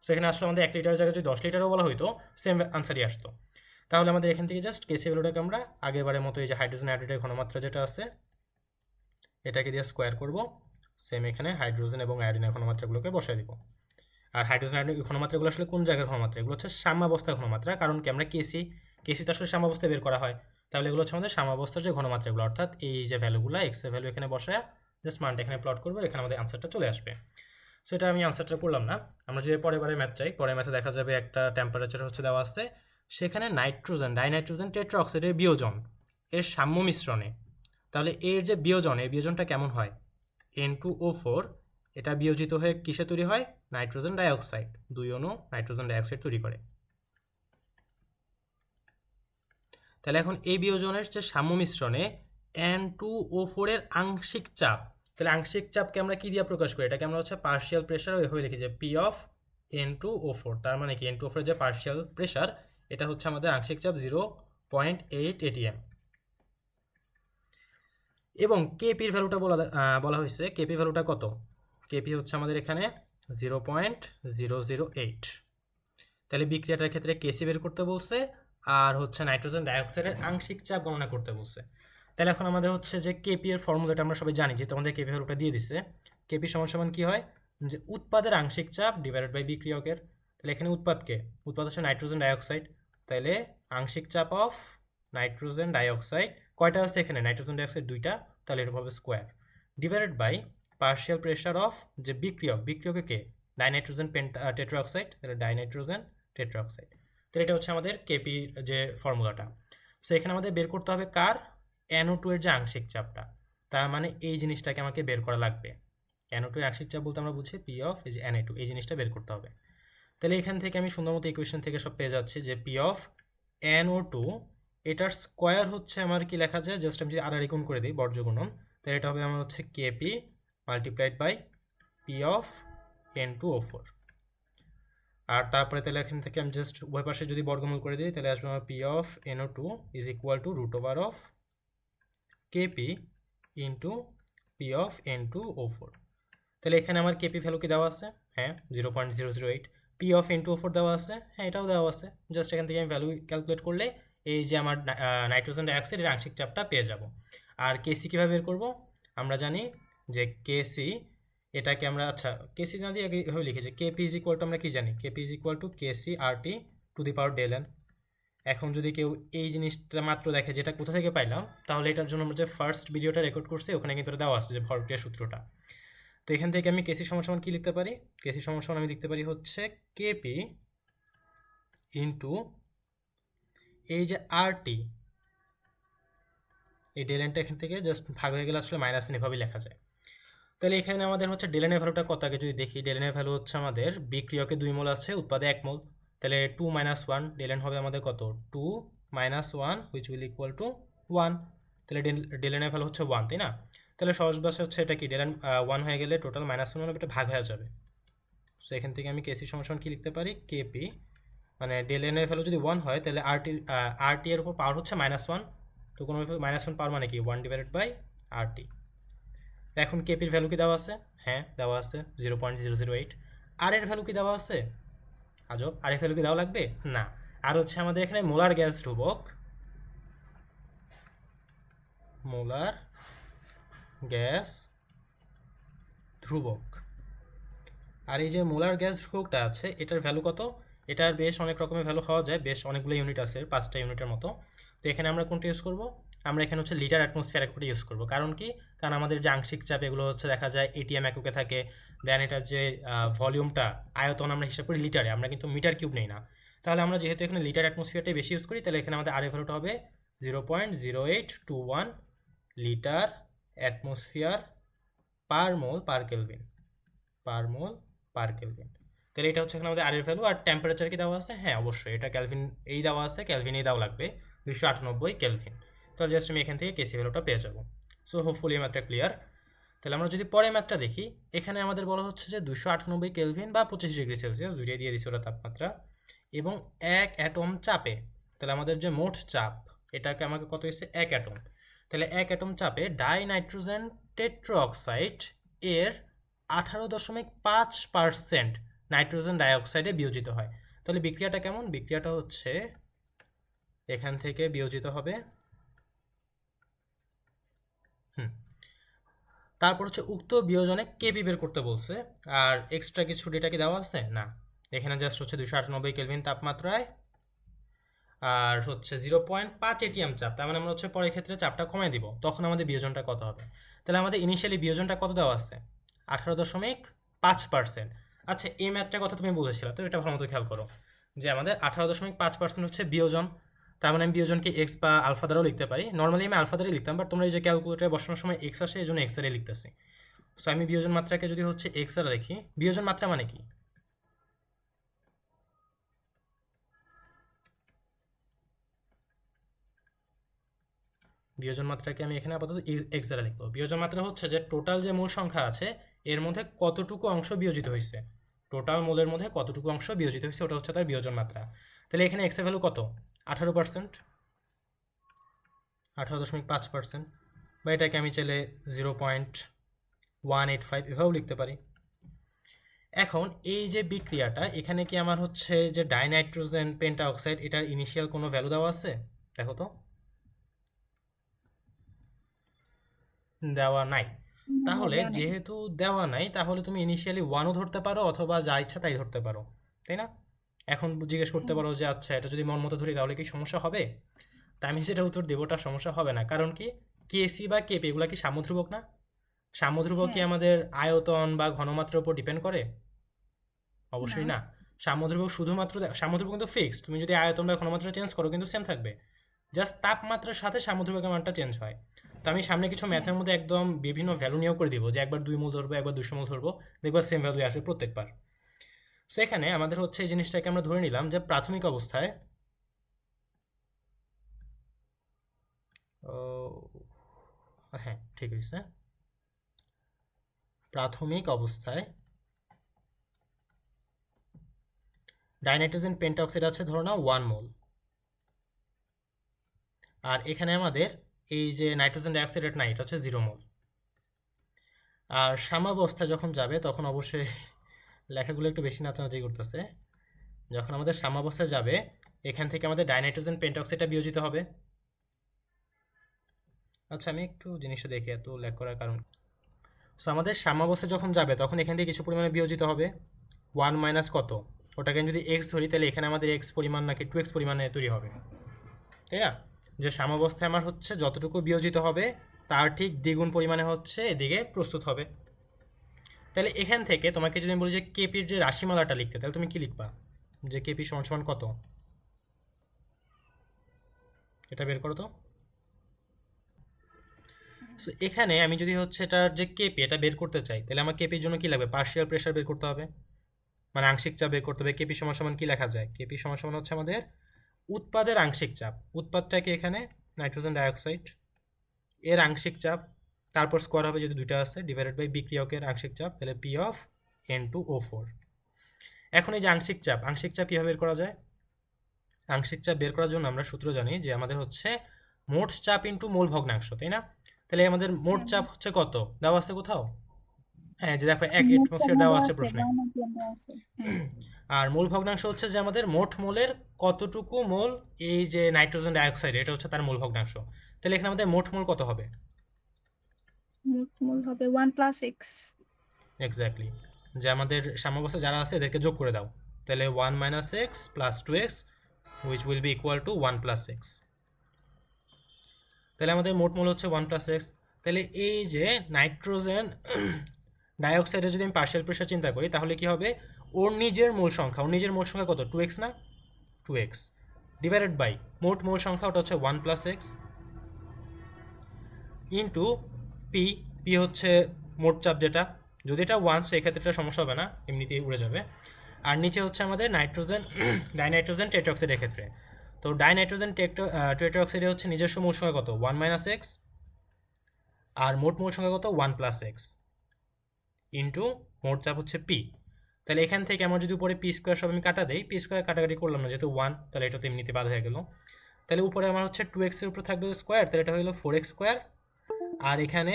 সেখানে আসলে আমাদের 1 লিটারের জায়গায় যদি 10 লিটারও বলা হইতো, সেম আনসারই আসতো। তাহলে আমাদের এখান থেকে জাস্ট কেসি ভ্যালুটাকে আমরা আগেরবারের মতো এই যে হাইড্রোজেন আয়োডাইডের ঘনমাত্রা যেটা আছে এটাকে দিয়ে স্কোয়ার করব, সেম এখানে হাইড্রোজেন এবং আয়োডিনের ঘনমাত্রাগুলোকে বসাই দিব। আর হাইড্রোজেন আয়োডিন ঘনমাত্রাগুলো আসলে কোন জায়গার ঘনমাত্রা, এগুলো হচ্ছে সাম্যাবস্থার ঘনমাত্রা, কারণ কি আমরা কেসি তো আসলে সাম্যাবস্থায় বের করা হয়, তাহলে এগুলো হচ্ছে আমাদের সাম্যাবস্থার যে ঘনমাত্রাগুলো, অর্থাৎ এই যে ভ্যালুগুলো এক্স এর ভ্যালু এখানে বসায় জাস্ট মানটা এখানে প্লট করবো, এখানে আমাদের আনসারটা চলে আসবে। সো এটা আমি আনসারটা করলাম না। আমরা যদি পরের ম্যাথ চাই, পরের ম্যাথে দেখা যাবে একটা টেম্পারেচার হচ্ছে দেওয়া আছে, সেখানে নাইট্রোজেন ডাইনাইট্রোজেন টেট্রাঅক্সাইডের বিয়োজন এর সাম্য মিশ্রণে তাহলে এর যে বিয়োজন, এই বিয়োজনটা কেমন হয়? N2O4 এটা বিয়োজিত হয়ে কিসে তৈরি হয়? নাইট্রোজেন ডাইঅক্সাইড, 2 অণু নাইট্রোজেন ডাইঅক্সাইড তৈরি করে। তাহলে এখন এই বিয়োজনের যে সাম্য মিশ্রণে N2O4 এর আংশিক চাপ, তাহলে আংশিক চাপকে আমরা কি দিয়ে প্রকাশ করি? এটাকে আমরা হচ্ছে পার্শিয়াল প্রেশার ওইভাবে লিখি যে P অফ N2O4, তার মানে কি N2O4 এর যে পার্শিয়াল প্রেশার এটা হচ্ছে আমাদের আংশিক চাপ 0.8 atm। এবং কেপির ভ্যালুটা বলা হয়েছে, কেপি ভ্যালুটা কত? কেপি হচ্ছে আমাদের এখানে 0.008। তাহলে বিক্রিয়াটার ক্ষেত্রে কেসি বের করতে বলছে, আর হচ্ছে নাইট্রোজেন ডাইঅক্সাইডের আংশিক চাপ গণনা করতে বলছে। তাহলে এখন আমাদের হচ্ছে যে কেপি এর ফর্মুলাটা আমরা সবাই জানি, যে তোমাদের কেপি ভ্যালুটা দিয়ে দিচ্ছে। কেপি সমান সমান কি হয়? যে উৎপাদের আংশিক চাপ ডিভাইডেড বাই বিক্রিয়কের। তাহলে এখানে উৎপাদকে, উৎপাদ হচ্ছে নাইট্রোজেন ডাইঅক্সাইড, তাহলে আংশিক চাপ অফ নাইট্রোজেন ডাইঅক্সাইড কয়টা আছে এখানে? নাইট্রোজেন ডাইঅক্সাইড 2টা, তাহলে এটা হবে square, divided by partial pressure of যে বিক্রিয়ক, বিক্রিয়কে কে? ডাইনাইট্রোজেন টেট্রাঅক্সাইড, তাহলে ডাইনাইট্রোজেন টেট্রাঅক্সাইড। তাহলে এটা হচ্ছে আমাদের কেপি যে ফর্মুলাটা। সো এখানে আমাদের বের করতে হবে কার? NO2 এর যে আংশিক চাপটা, তার মানে এই জিনিসটাকে আমাকে বের করা লাগবে। NO2 এর আংশিক চাপ বলতে আমরা বুঝি P অফ এই যে Na2, এই জিনিসটা বের করতে হবে। তাহলে এখান থেকে আমি সুন্দর মতো ইকুয়েশন থেকে সব পেয়ে যাচ্ছি যে P অফ NO2 এটার স্কোয়ার হচ্ছে আমার কি লেখা যায়? জাস্ট আমি যদি আর গুণ করে দিই, বর্জ্য গুণন, তাহলে এটা হবে আমার হচ্ছে KP multiplied by P of N2O4। আর তারপরে তাহলে এখান থেকে আমি জাস্ট উভয় পাশে যদি বর্গমূল করে দিই, তাহলে আসবে আমার P of NO2 is equal to root over of KP into P of N2O4। তাহলে এখানে আমার কেপি ভ্যালু কি দেওয়া আছে? হ্যাঁ, 0.008। পি অফ N2O4 দেওয়া আছে, হ্যাঁ এটাও দেওয়া আছে। জাস্ট এখান থেকে আমি ভ্যালু ক্যালকুলেট করলে এই যে আমার নাইট্রোজেন ডাইঅক্সাইডের আংশিক চাপটা পেয়ে যাব। আর কেসি কীভাবে বের করব? আমরা জানি যে কেসি, এটাকে আমরা, আচ্ছা কেসি না দিয়ে এভাবে লিখেছি, কেপি ইজ ইকুয়াল টু, আমরা কি জানি? KP is equal to KC R T to the power del n. এখন যদি কেউ এই জিনিসটা মাত্র দেখে যেটা কোথা থেকে পাইলাম, তাহলে এটার জন্য আমরা যে ফার্স্ট ভিডিওটা রেকর্ড করছি ওখানে কিন্তু দেওয়া আছে যে ভরক্রিয়া সূত্রটা। তো এখান থেকে আমি কেসি সমান সমান কি লিখতে পারি? কেসি সমান সমান আমি লিখতে পারি হচ্ছে কেপি ইন্টু এই যে আরটি, এই ডেলেনটা এখান থেকে জাস্ট ভাগ হয়ে গেলে আসলে মাইনাস এভাবে লেখা যায়। তাহলে এখানে আমাদের হচ্ছে ডেলেনের ভ্যালুটা কত আগে যদি দেখি, ডেলেনের ভ্যালু হচ্ছে আমাদের বিক্রিয়কে 2 মোল আছে, উৎপাদে 1 মোল, তাহলে 2 - 1 ডেলেন হবে আমাদের কত? 2 - 1 হুইচ উইল ইকুয়াল টু 1। তাহলে ডেলেনের ভ্যালু হচ্ছে 1, তাই না? তাহলে সহজ ভাষা হচ্ছে এটা কি, ডেলেন 1 হয়ে গেলে টোটাল -1 হবে, এটা ভাগ হয়ে যাবে। সো এখান থেকে আমি কেসি সমান সমান কি লিখতে পারি? কেপি মানে ডেলেনের ভ্যালু যদি 1 হয়, তাহলে আরটি এর উপর পাওয়ার হচ্ছে -1, তো কোনো -1 পাওয়ার মানে কি 1 ডিভাইডেড বাই আরটি। এখন কেপির ভ্যালু কি দেওয়া আছে? হ্যাঁ দেওয়া আছে 0.008। আর এর ভ্যালু কি দেওয়া আছে? আজব, আর এর ভ্যালু কি দেওয়া লাগবে না। আর হচ্ছে আমাদের এখানে মোলার গ্যাস ধ্রুবক, মোলার গ্যাস ধ্রুবক, আর এই যে মোলার গ্যাস ধ্রুবকটা আছে এটার ভ্যালু কত? এটার বেশ অনেক রকমের ভ্যালু হওয়া যায়, বেশ অনেকগুলো ইউনিট আছে, 5টা ইউনিটের মতো। তো এখানে আমরা কোনটা ইউজ করব? আমরা এখানে হচ্ছে লিটার অ্যাটমসফিয়ার একটি ইউজ করব। কারণ কি? কারণ আমাদের যে আংশিক চাপ এগুলো হচ্ছে দেখা যায় এটিএম এককে থাকে, দেন এটার যে ভলিউমটা, আয়তন আমরা হিসাব করি লিটারে, আমরা কিন্তু মিটার কিউব নেই না। তাহলে আমরা যেহেতু এখানে লিটার অ্যাটমসফিয়ারটাই বেশি ইউজ করি, তাহলে এখানে আমাদের আর এর ভ্যালুটা হবে 0.0821 লিটার অ্যাটমসফিয়ার পার মোল পার কেলভিন, পার মোল পার কেলভিন। তাহলে এটা হচ্ছে এখানে আমাদের আর এর ভ্যালু। আর টেম্পারেচার কি দেওয়া আছে? হ্যাঁ অবশ্যই, এটা ক্যালভিন এই দেওয়া আছে, ক্যালভিন এই দেওয়া লাগবে 298 কেলভিন। তাহলে জাস্ট আমি এখান থেকে কেসি ভ্যালুটা পেয়ে যাবো। সো হোপফুলি ম্যাথটা ক্লিয়ার। তাহলে আমরা যদি পরে ম্যাথটা দেখি, এখানে আমাদের বলা হচ্ছে যে 298 কেলভিন বা 25 ডিগ্রি সেলসিয়াস, দুইটাই দিয়ে দিচ্ছে ওরা তাপমাত্রা, এবং 1 অ্যাটম চাপে। তাহলে আমাদের যে মোট চাপ, এটাকে আমাকে কত হয়েছে? 1 অ্যাটম। তাহলে 1 অ্যাটম চাপে ডাইনাইট্রোজেন টেট্রাঅক্সাইড এর 18.5% নাইট্রোজেন ডাইঅক্সাইডে বিয়োজিত হয়। তাহলে বিক্রিয়াটা কেমন? বিক্রিয়াটা হচ্ছে এখান থেকে বিয়োজিত হবে, তারপর হচ্ছে উক্ত বিয়োজনে কেপি বের করতে বলছে। আর এক্সট্রা কিছু ডেটা কি দেওয়া আছে? না, এখানে জাস্ট হচ্ছে 298 কেলভিন তাপমাত্রায় আর হচ্ছে 0.5 এটিএম চাপ। তার মানে আমরা হচ্ছে পরের ক্ষেত্রে চাপটা কমাই দিব, তখন আমাদের বিয়োজনটা কত হবে? তাহলে আমাদের ইনিশিয়ালি বিয়োজনটা কত দেওয়া আছে? 18.5%। আচ্ছা এই ম্যাথটার কথা তুমি বলেছিলে, তো এটা ভালো মতো খেয়াল করো যে আমাদের 18.5% হচ্ছে বিয়োজন। তার মানে আমি বিয়োজনকে এক্স বা আলফা দ্বারাও লিখতে পারি। নর্মালি আমি আলফা দ্বারাই লিখতাম, বাট তোমরা এই যে ক্যালকুলেটারে বসানোর সময় এক্স আসে, এই জন্য এক্স দ্বারাই লিখতেছি। সো আমি বিয়োজন মাত্রাকে যদি হচ্ছে এক্স দ্বারা লিখি, বিয়োজন মাত্রা মানে কি? বিয়োজন মাত্রাকে আমি এখানে আপাতত এক্স দ্বারা লিখবো। বিয়োজন মাত্রা হচ্ছে যে টোটাল যে মূল সংখ্যা আছে এর মধ্যে কতটুকু অংশ বিয়োজিত হয়েছে, টোটাল মূলের মধ্যে কতটুকু অংশ বিয়োজিত হয়েছে, ওটা হচ্ছে তার বিয়োজন মাত্রা। তাহলে এখানে এক্স এর ভ্যালু কত? 18%, 18.5%, বা এটাকে আমি চাইলে 0.185 এভাবেও লিখতে পারি। এখন এই যে বিক্রিয়াটা, এখানে কি আমার হচ্ছে যে ডাইনাইট্রোজেন পেন্টাঅক্সাইড, এটার ইনিশিয়াল কোনো ভ্যালু দেওয়া আছে? দেখো তো, দেওয়া নাই। তাহলে দেওয়া নেই। যেহেতু দেওয়া নাই, তাহলে তুমি ইনিশিয়ালি ওয়ানও ধরতে পারো অথবা যা ইচ্ছা তাই ধরতে পারো, তাই না? এখন জিজ্ঞেস করতে পারো যে আচ্ছা এটা যদি মন মতো ধরি তাহলে কি সমস্যা হবে? তা আমি সেটা উত্তর দেবো, ওটা সমস্যা হবে না। কারণ কি, কেসি বা কেপি এগুলা কি সাম্যধ্রুবক না? সাম্যধ্রুবক কি হ্যাঁ আমাদের আয়তন বা ঘনমাত্রার উপর ডিপেন্ড করে? না অবশ্যই না। সাম্যধ্রুবক শুধুমাত্র সাম্যধ্রুবক কিন্তু ফিক্সড, তুমি যদি আয়তন বা ঘনমাত্রা চেঞ্জ করো কিন্তু সেম থাকবে, জাস্ট তাপমাত্রার সাথে সাম্যধ্রুবকের মানটা চেঞ্জ হয়। তো আমি সামনে কিছু হ্যাঁ ম্যাথের মধ্যে একদম বিভিন্ন ভ্যালু নিয়োগ করে দিব, যে একবার 2 মোল ধরবো, একবার 200 মোল ধরবো, দেখবার সেম ভ্যালু আসবে প্রত্যেকবার। সো এখানে আমাদের হচ্ছে এই জিনিসটাকে আমরা ধরে নিলাম যে প্রাথমিক অবস্থায় হ্যাঁ ঠিক আছে, প্রাথমিক অবস্থায় ডাইনাইট্রোজেন পেন্টাঅক্সাইড আছে ধরো না 1 মোল, আর এখানে আমাদের এই যে নাইট্রোজেন ডাইঅক্সাইড নাই, এটা হচ্ছে 0 মোল। আর সাম্যাবস্থায় যখন যাবে তখন অবশ্যই লেখাগুলো একটু বেশি নাচানাচি করতেছে। যখন আমাদের সাম্যাবস্থায় যাবে, এখান থেকে আমাদের ডাইনাইট্রোজেন পেন্টঅক্সাইডটা বিয়োজিত হবে। আচ্ছা আমি একটু জিনিসটা দেখি, এত ল্যাগ করার কারণ। সো আমাদের সাম্যাবস্থায় যখন যাবে তখন এখান থেকে কিছু পরিমাণে বিয়োজিত হবে, 1 মাইনাস কত, ওটাকে যদি এক্স ধরি তাহলে এখানে আমাদের এক্স পরিমাণ নাকি 2x পরিমাণে তৈরি হবে, তাই না? যে সাম্যাবস্থায় আমার হচ্ছে যতটুকু বিয়োজিত হবে তার ঠিক দ্বিগুণ পরিমাণে হচ্ছে এদিকে প্রস্তুত হবে। তাহলে এখান থেকে তোমাকে যদি আমি বলি যে কেপির যে রাশিমালাটা লিখতে, তাহলে তুমি কি লিখবা? যে কেপি সমান সমান কত, এটা বের করো তো। সো এখানে আমি যদি হচ্ছে এটার যে কেপি এটা বের করতে চাই, তাহলে আমার কেপির জন্য কি লাগবে? পার্শিয়াল প্রেশার বের করতে হবে, মানে আংশিক চাপ বের করতে হবে। কেপি সমান সমান কি লেখা যায়? কেপি সমান সমান হচ্ছে আমাদের উৎপাদের আংশিক চাপ। উৎপাদটাকে এখানে নাইট্রোজেন ডাইঅক্সাইড এর আংশিক চাপ, তারপর স্কোয়ার হবে যেহেতু দুইটা আছে, ডিভাইডেড বাই বিক্রিয়কের আংশিক চাপ, তাহলে পি অফ N2O4। এখন এই যে আংশিক চাপ, আংশিক চাপ কীভাবে বের করা যায়? আংশিক চাপ বের করার জন্য আমরা সূত্র জানি যে আমাদের হচ্ছে মোট চাপ ইন্টু মোল ভগ্নাংশ, তাই না? তাহলে আমাদের মোট হ্যাঁ চাপ হচ্ছে কত, দেওয়া আছে কোথাও? হ্যাঁ, যে দেখো 1 মোট অ্যাটমসফিয়ার চাপ দেওয়া দেওয়া আছে আছে, প্রশ্নে। বায়োমেট্রিক দেওয়া আছে। হ্যাঁ আর মোল ভগ্নাংশ হচ্ছে যে আমাদের মোট মোলের কতটুকু মোল এই যে নাইট্রোজেন ডাইঅক্সাইড, এটা হচ্ছে তার মোল ভগ্নাংশ। তাহলে এখানে আমাদের মোট মোল কত হবে? মোট মোল হবে 1 প্লাস এক্স। এক্স্যাক্টলি, যে আমাদের সাম্যাবস্থা যারা আছে এদেরকে যোগ করে দাও, তাহলে 1 minus x plus 2x which will be equal to 1 plus x. তাহলে আমাদের মোট মোল হচ্ছে 1 প্লাস এক্স। তাহলে এই যে নাইট্রোজেন ডাইঅক্সাইডের যদি আমি পার্শিয়াল প্রেশার চিন্তা করি, তাহলে কি হবে? ওর নিজের মোল সংখ্যা, ওর নিজের মোল সংখ্যা কত? 2x না? 2x ডিভাইডেড বাই মোট মোল সংখ্যা, ওটা হচ্ছে 1 plus x into P. P হচ্ছে মোট চাপ যেটা, যদি এটা 1 সেক্ষেত্রে এটা সমস্যা হবে না, এমনিতেই উড়ে যাবে। আর নিচে হচ্ছে আমাদের নাইট্রোজেন ডাইনাইট্রোজেন টেট্রাঅক্সাইডের ক্ষেত্রে, তো ডাইনাইট্রোজেন টেট্রাঅক্সাইডের হচ্ছে নিজস্ব মূল সংখ্যা কত? 1 মাইনাস এক্স, আর মোট মূল সংখ্যা কত? 1 প্লাস এক্স ইন্টু মোট চাপ হচ্ছে পি। তাহলে এখান থেকে আমার যদি উপরে পি স্কোয়ার সব আমি কাটা দেই, পি স্কোয়ার কাটাকাটি করলাম না যেহেতু 1, তাহলে এটা তো এমনিতে বাদ হয়ে গেল। তাহলে উপরে আমার হচ্ছে 2x এর উপর থাকবে স্কোয়ার, তাহলে এটা হলো 4x স্কোয়ার, আর এখানে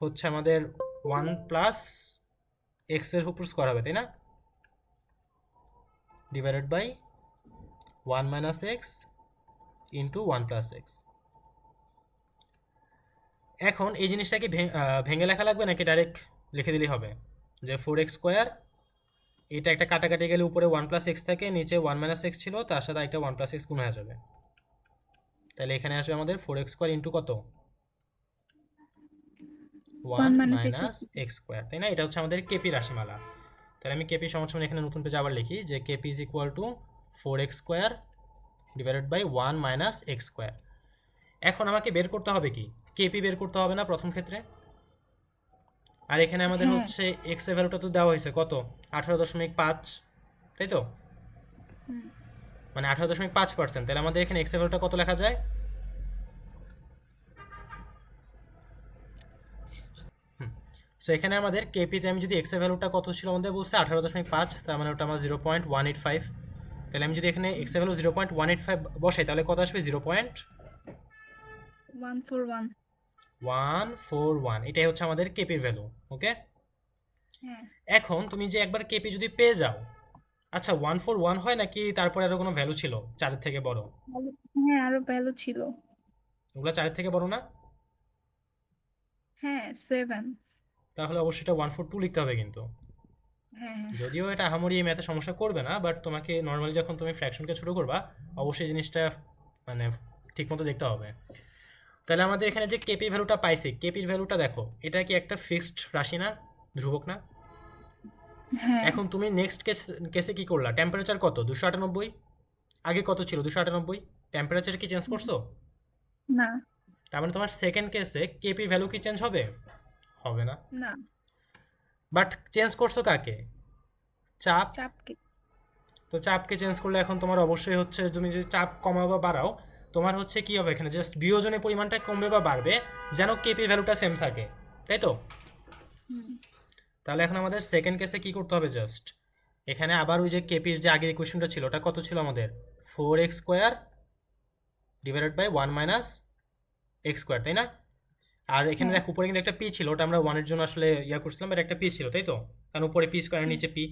হচ্ছে আমাদের 1 প্লাস এক্স এর উপর স্কোয়ার হবে, তাই না? Divided by 1 minus x into 1 plus x. এখন এই জিনিসটাকে ভেঙে লেখা লাগবে নাকি ডাইরেক্ট লিখে দিলেই হবে? যে 4x স্কোয়ার, এটা একটা কাটাকাটি গেলে উপরে 1 প্লাস এক্স থাকে, নিচে 1 মাইনাস এক্স ছিল, তার সাথে একটা 1 প্লাস এক্স গুণ হয়ে যাবে। তাহলে এখানে আসবে আমাদের 4x স্কোয়ার ইন্টু কত? 1 মাইনাস এক্স স্কোয়ার, তাই না? এটা হচ্ছে আমাদের কেপি রাশিমালা। তাহলে আমি কেপি সমান সমান এখানে নতুন পেজে আবার লিখি যে KP is equal to 4x square divided by 1 minus x square. এখন আমাকে বের করতে হবে কি, কেপি বের করতে হবে না প্রথম ক্ষেত্রে। আর এখানে আমাদের হ্যাঁ হচ্ছে এক্স এর ভ্যালুটা তো দেওয়া হয়েছে কত, 18.5, তাই তো, হুম, মানে 18.5%। তাহলে আমাদের এখানে এক্স এর ভ্যালুটা কত লেখা যায়? সো এখানে আমাদের কেপিতে আমি যদি এক্স এর ভ্যালুটা কত ছিল আমাদের বলছে 18.5, তার মানে ওটা আমার 0.185। তাহলে আমি যদি এখানে এক্স এর ভ্যালু 0.185 বসাই তাহলে কত আসবে? 0.141। 141। এটাই হচ্ছে আমাদের কেপির ভ্যালু। ওকে, হ্যাঁ এখন তুমি যে একবার কেপি যদি পেয়ে যাও, আচ্ছা 141 হয় নাকি তারপরে আরো কোনো ভ্যালু ছিল 4 থেকে বড়? হ্যাঁ আরো ভ্যালু ছিল। ওগুলো 4 থেকে বড় না? হ্যাঁ 7। তাহলে অবশ্যই এটা 142 লিখতে হবে কিন্তু। হ্যাঁ হ্যাঁ যদিও এটা আহামরি এই ম্যাথে সমস্যা করবে না, বাট তোমাকে নর্মালি যখন তুমি ফ্র্যাকশনকে ছোট করবা অবশ্যই জিনিসটা মানে ঠিকমতো দেখতে হবে। তাহলে আমাদের এখানে যে কেপি ভ্যালুটা পাইছি, কেপির ভ্যালুটা দেখো, এটা কি একটা ফিক্সড রাশি না, ধ্রুবক না? হ্যাঁ এখন তুমি নেক্সট কেসে কি করলা, টেম্পারেচার কত 298, আগে কত ছিল 298, টেম্পারেচার কি চেঞ্জ করছো? না তার মানে তোমার সেকেন্ড কেসে কেপি ভ্যালু কি চেঞ্জ হবে? হবে না। না বাট চেঞ্জ করছো কাকে? চাপ। চাপকে। তো চাপকে চেঞ্জ করলে এখন তোমার অবশ্যই হচ্ছে তুমি যদি চাপ কমাও বা বাড়াও, তোমার হচ্ছে কি হবে এখানে, জাস্ট বিয়োজনের পরিমাণটা কমবে বা বাড়বে যেন কেপি ভ্যালুটা সেম থাকে, তাই তো? হুম তাহলে এখন আমাদের সেকেন্ড কেসে কি করতে হবে, জাস্ট এখানে আবার ওই যে কেপির যে আগের ইকুয়েশনটা ছিল ওটা কত ছিল আমাদের, 4x² divided by 1 minus x square, তাই না? আর এখানে হ্যাঁ দেখ উপরে কিন্তু একটা পি ছিল, ওটা আমরা ওয়ানের জন্য আসলে ইয়া করছিলাম, বাট একটা পি ছিল, তাই তো? কারণ উপরে পি স্কোয়ারের নিচে পি,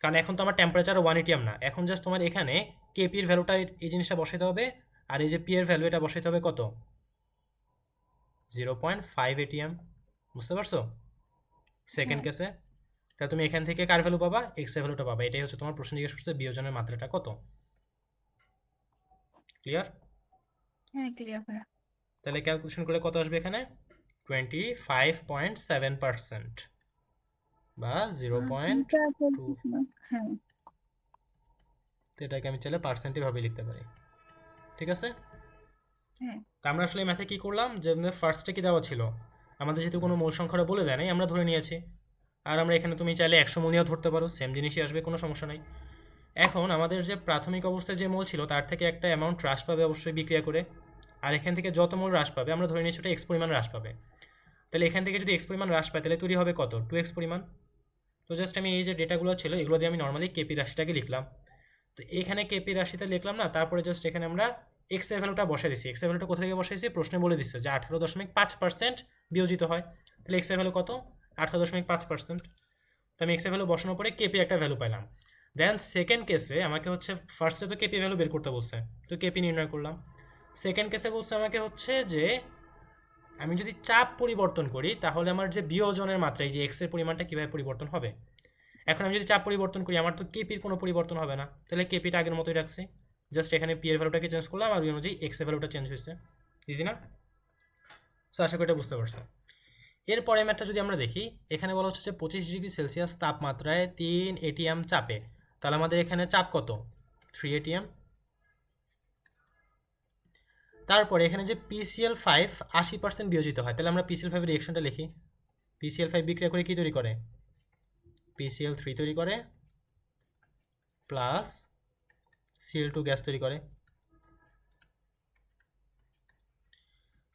কারণ এখন তো আমার টেম্পারেচার 1 ATM না, এখন জাস্ট তোমার এখানে কেপির ভ্যালুটা এই জিনিসটা বসাইতে হবে, আর এই যে পি এর ভ্যালু এটা বসাইতে হবে কত, 0.5 ATM। বুঝতে পারছো সেকেন্ড হ্যাঁ কেসে? তাহলে তুমি এখান থেকে কার ভ্যালু পাবা, এক্স এর ভ্যালুটা পাবা। এটাই হচ্ছে তোমার প্রশ্ন জিজ্ঞেস করছে বিয়োজনের মাত্রাটা কত। ক্লিয়ার? হ্যাঁ ক্লিয়ার ভাইয়া। তাহলে ক্যালকুলেশন করলে কত আসবে এখানে, 25.7% বা 0.2। হ্যাঁ তো এটাকে আমি চাইলে পার্সেন্টে ভাবে লিখতে পারি, ঠিক আছে? হ্যাঁ তা আমরা আসলে ম্যাথে কি করলাম, যে ফার্স্টে কি দেওয়া ছিল আমাদের, যেহেতু কোনো মূল সংখ্যাটা বলে দেয় নাই আমরা ধরে নিয়েছি। আর আমরা এখানে তুমি চাইলে 100 মূল নিয়েও ধরতে পারো, সেম জিনিসই আসবে, কোনো সমস্যা নাই। এখন আমাদের যে প্রাথমিক অবস্থায় যে মূল ছিল তার থেকে একটা অ্যামাউন্ট হ্রাস পাবে অবশ্যই বিক্রিয়া করে, আর এখান থেকে যত মূল হ্রাস পাবে আমরা ধরে নিয়েছি ওটা এক্স পরিমাণ হ্রাস পাবে। তাহলে এখান থেকে যদি এক্স পরিমাণ হ্রাস পায় তাহলে তৈরি হবে কত, 2x পরিমাণ। তো জাস্ট আমি এই যে ডেটাগুলো ছিল এগুলো দিয়ে আমি নর্মালি কেপি রাশিটাকে লিখলাম। তো এখানে কেপি রাশিতে লিখলাম না, তারপরে জাস্ট এখানে আমরা এক্স এর ভ্যালুটা বসে দিচ্ছি। এক্স এর ভ্যালুটা কোথা থেকে বসাইছি, প্রশ্নে বলে দিচ্ছে যে 18.5% বিয়োজিত হয়। তাহলে এক্স এর ভ্যালু কত, 18.5%। তো আমি এক্স এর ভ্যালু বসানোর পরে কেপি একটা ভ্যালু পেলাম। দেন সেকেন্ড কেসে আমাকে হচ্ছে, ফার্স্টে তো কেপি ভ্যালু বের করতে বলছে, তো কেপি নির্ণয় করলাম। সেকেন্ড কেসে বলছে আমাকে হচ্ছে যে আমি যদি চাপ পরিবর্তন করি তাহলে আমার যে বিয়োজনের মাত্রা, এই যে এক্স এর পরিমাণটা কীভাবে পরিবর্তন হবে। এখন আমি যদি চাপ পরিবর্তন করি আমার তো কেপির কোনো পরিবর্তন হবে না, তাহলে কেপিটা আগের মতোই রাখছি, জাস্ট এখানে পি এর ভ্যালুটাকে চেঞ্জ করলাম আর ওই অনুযায়ী এক্স এর ভ্যালুটা চেঞ্জ হয়েছে। ইজি না? সো আশা করি এটা বুঝতে পারছো। এরপরে ম্যাথটা যদি আমরা দেখি, এখানে বলা হচ্ছে যে 25°C তাপমাত্রায় 3 ATM চাপে, তাহলে আমাদের এখানে চাপ কত, 3 ATM। তারপরে এখানে যে PCl5 80% বিয়োজিত হয়, তাহলে আমরা PCl5 এর রিঅ্যাকশনটা লিখি। PCl5 বিক্রিয়া করে কি তৈরি করে, PCl3 তৈরি করে প্লাস Cl2 গ্যাস তৈরি করে।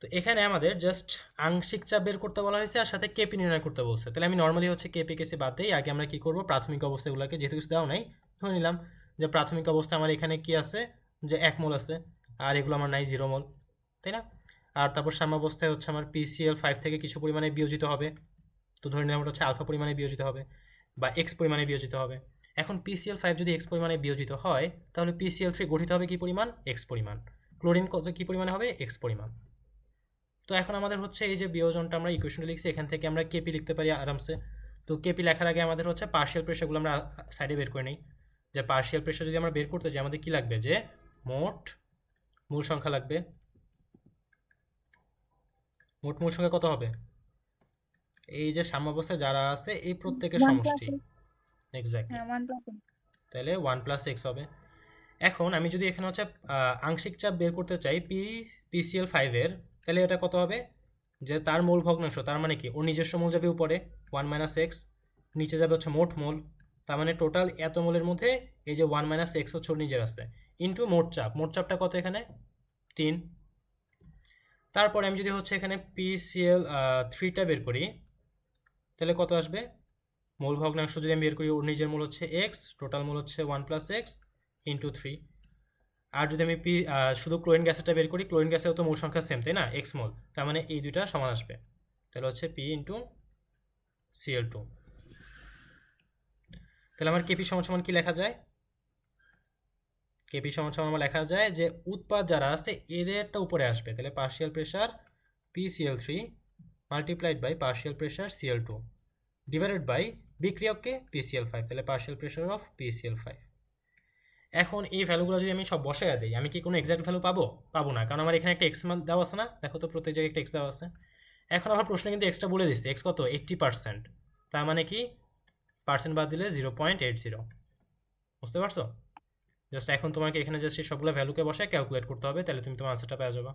তো এখানে আমাদের জাস্ট আংশিক চাপ বের করতে বলা হয়েছে আর সাথে কেপি নির্ণয় করতে বলছে। তাহলে আমি নর্মালি হচ্ছে কেপি কেসি বাদ দিই, আগে আমরা কি করব, প্রাথমিক অবস্থাগুলোকে যেহেতু কিছু দেওয়া নাই ধরে নিলাম যে প্রাথমিক অবস্থা আমার এখানে কি আছে, যে 1 মোল আছে, আর এগুলো আমার নাই 0 মোল, তাই না? আর তারপর সাম্যাবস্থায় হচ্ছে আমার PCl5 থেকে কিছু পরিমাণে বিয়োজিত হবে, তো ধরে নিলাম ওটা হচ্ছে আলফা পরিমাণে বিয়োজিত হবে বা এক্স পরিমাণে বিয়োজিত হবে। এখন PCl5 যদি এক্স পরিমাণে বিয়োজিত হয় তাহলে PCl3 গঠিত হবে কি পরিমাণ, এক্স পরিমাণ। ক্লোরিন কত কি পরিমাণে হবে, এক্স পরিমাণ। তো এখন আমাদের হচ্ছে এই যে বিয়োজনটা আমরা ইকুয়েশনে লিখছি, এখান থেকে আমরা কেপি লিখতে পারি আরামসে। তো কেপি লেখার আগে আমাদের হচ্ছে পার্শিয়াল প্রেশারগুলো আমরা সাইডে বের করে নিই। যে পার্শিয়াল প্রেশার যদি আমরা বের করতে যাই আমাদের কি লাগবে, যে মোট মূল সংখ্যা লাগবে। মোট মূল সংখ্যা কত হবে, এই যে সাম্যাবস্থায় যারা আছে এই প্রত্যেকের 1 সমষ্টি। + এক্স্যাক্টলি। হ্যাঁ 1 + তাহলে 1 + x হবে। এখন আমি যদি এখানে হচ্ছে আংশিক চাপ বের করতে চাই PCl5 এর, তাহলে এটা কত হবে, যে তার মোল ভগ্নাংশ, তার মানে কি ওর নিজস্ব মোল যাবে উপরে 1 - x, নিচে যাবে হচ্ছে মোট মোল, তার মানে টোটাল এত মোলের মধ্যে এই যে 1 - x হচ্ছে ওর নিজের আছে, ইন্টু মোট চাপ, মোট চাপটা কত এখানে 3। তারপরে আমি যদি হচ্ছে এখানে PCl3টা বের করি, তাহলে কত আসবে, মোল ভগ্নাংশ যদি আমি বের করি, ওর নিজের মোল হচ্ছে x, টোটাল মোল হচ্ছে 1 + x ইন্টু 3। আর যদি আমি শুধু ক্লোরিন গ্যাসেরটা বের করি, ক্লোরিন গ্যাসেও তো মোল সংখ্যা সেম, তাই না, x মোল, তার মানে এই দুইটা সমান আসবে, তাহলে হচ্ছে P ইন্টু Cl2। তাহলে আমার কেপি সমান সমান কি লেখা যায়, কেপি সমান সমান আমার লেখা যায় যে উৎপাদ যারা আছে এদেরটা উপরে আসবে, তাহলে partial pressure PCl3 multiplied by partial pressure Cl2 divided by বিক্রিয়ককে PCl5, তাহলে পার্শিয়াল প্রেশার অফ PCl5। এখন এই ভ্যালুগুলো যদি আমি সব বসায় দিই, আমি কি কোনো এক্সাক্ট ভ্যালু পাবো, পাবো না, কারণ আমার এখানে একটা এক্স মান দেওয়া আছে না, দেখো তো প্রত্যেক জায়গায় একটা এক্স দেওয়া আছে। এখন আমার প্রশ্নে কিন্তু এক্সটা বলে দিচ্ছে, এক্স কত 80%, তার মানে কি পার্সেন্ট বাদ দিলে 0.80, বুঝতে পারছো? জাস্ট এখন তোমাকে এখানে জাস্ট এই সবগুলো ভ্যালুকে বসায় ক্যালকুলেট করতে হবে, তাহলে তুমি তোমার আনসারটা পেয়ে যাবে।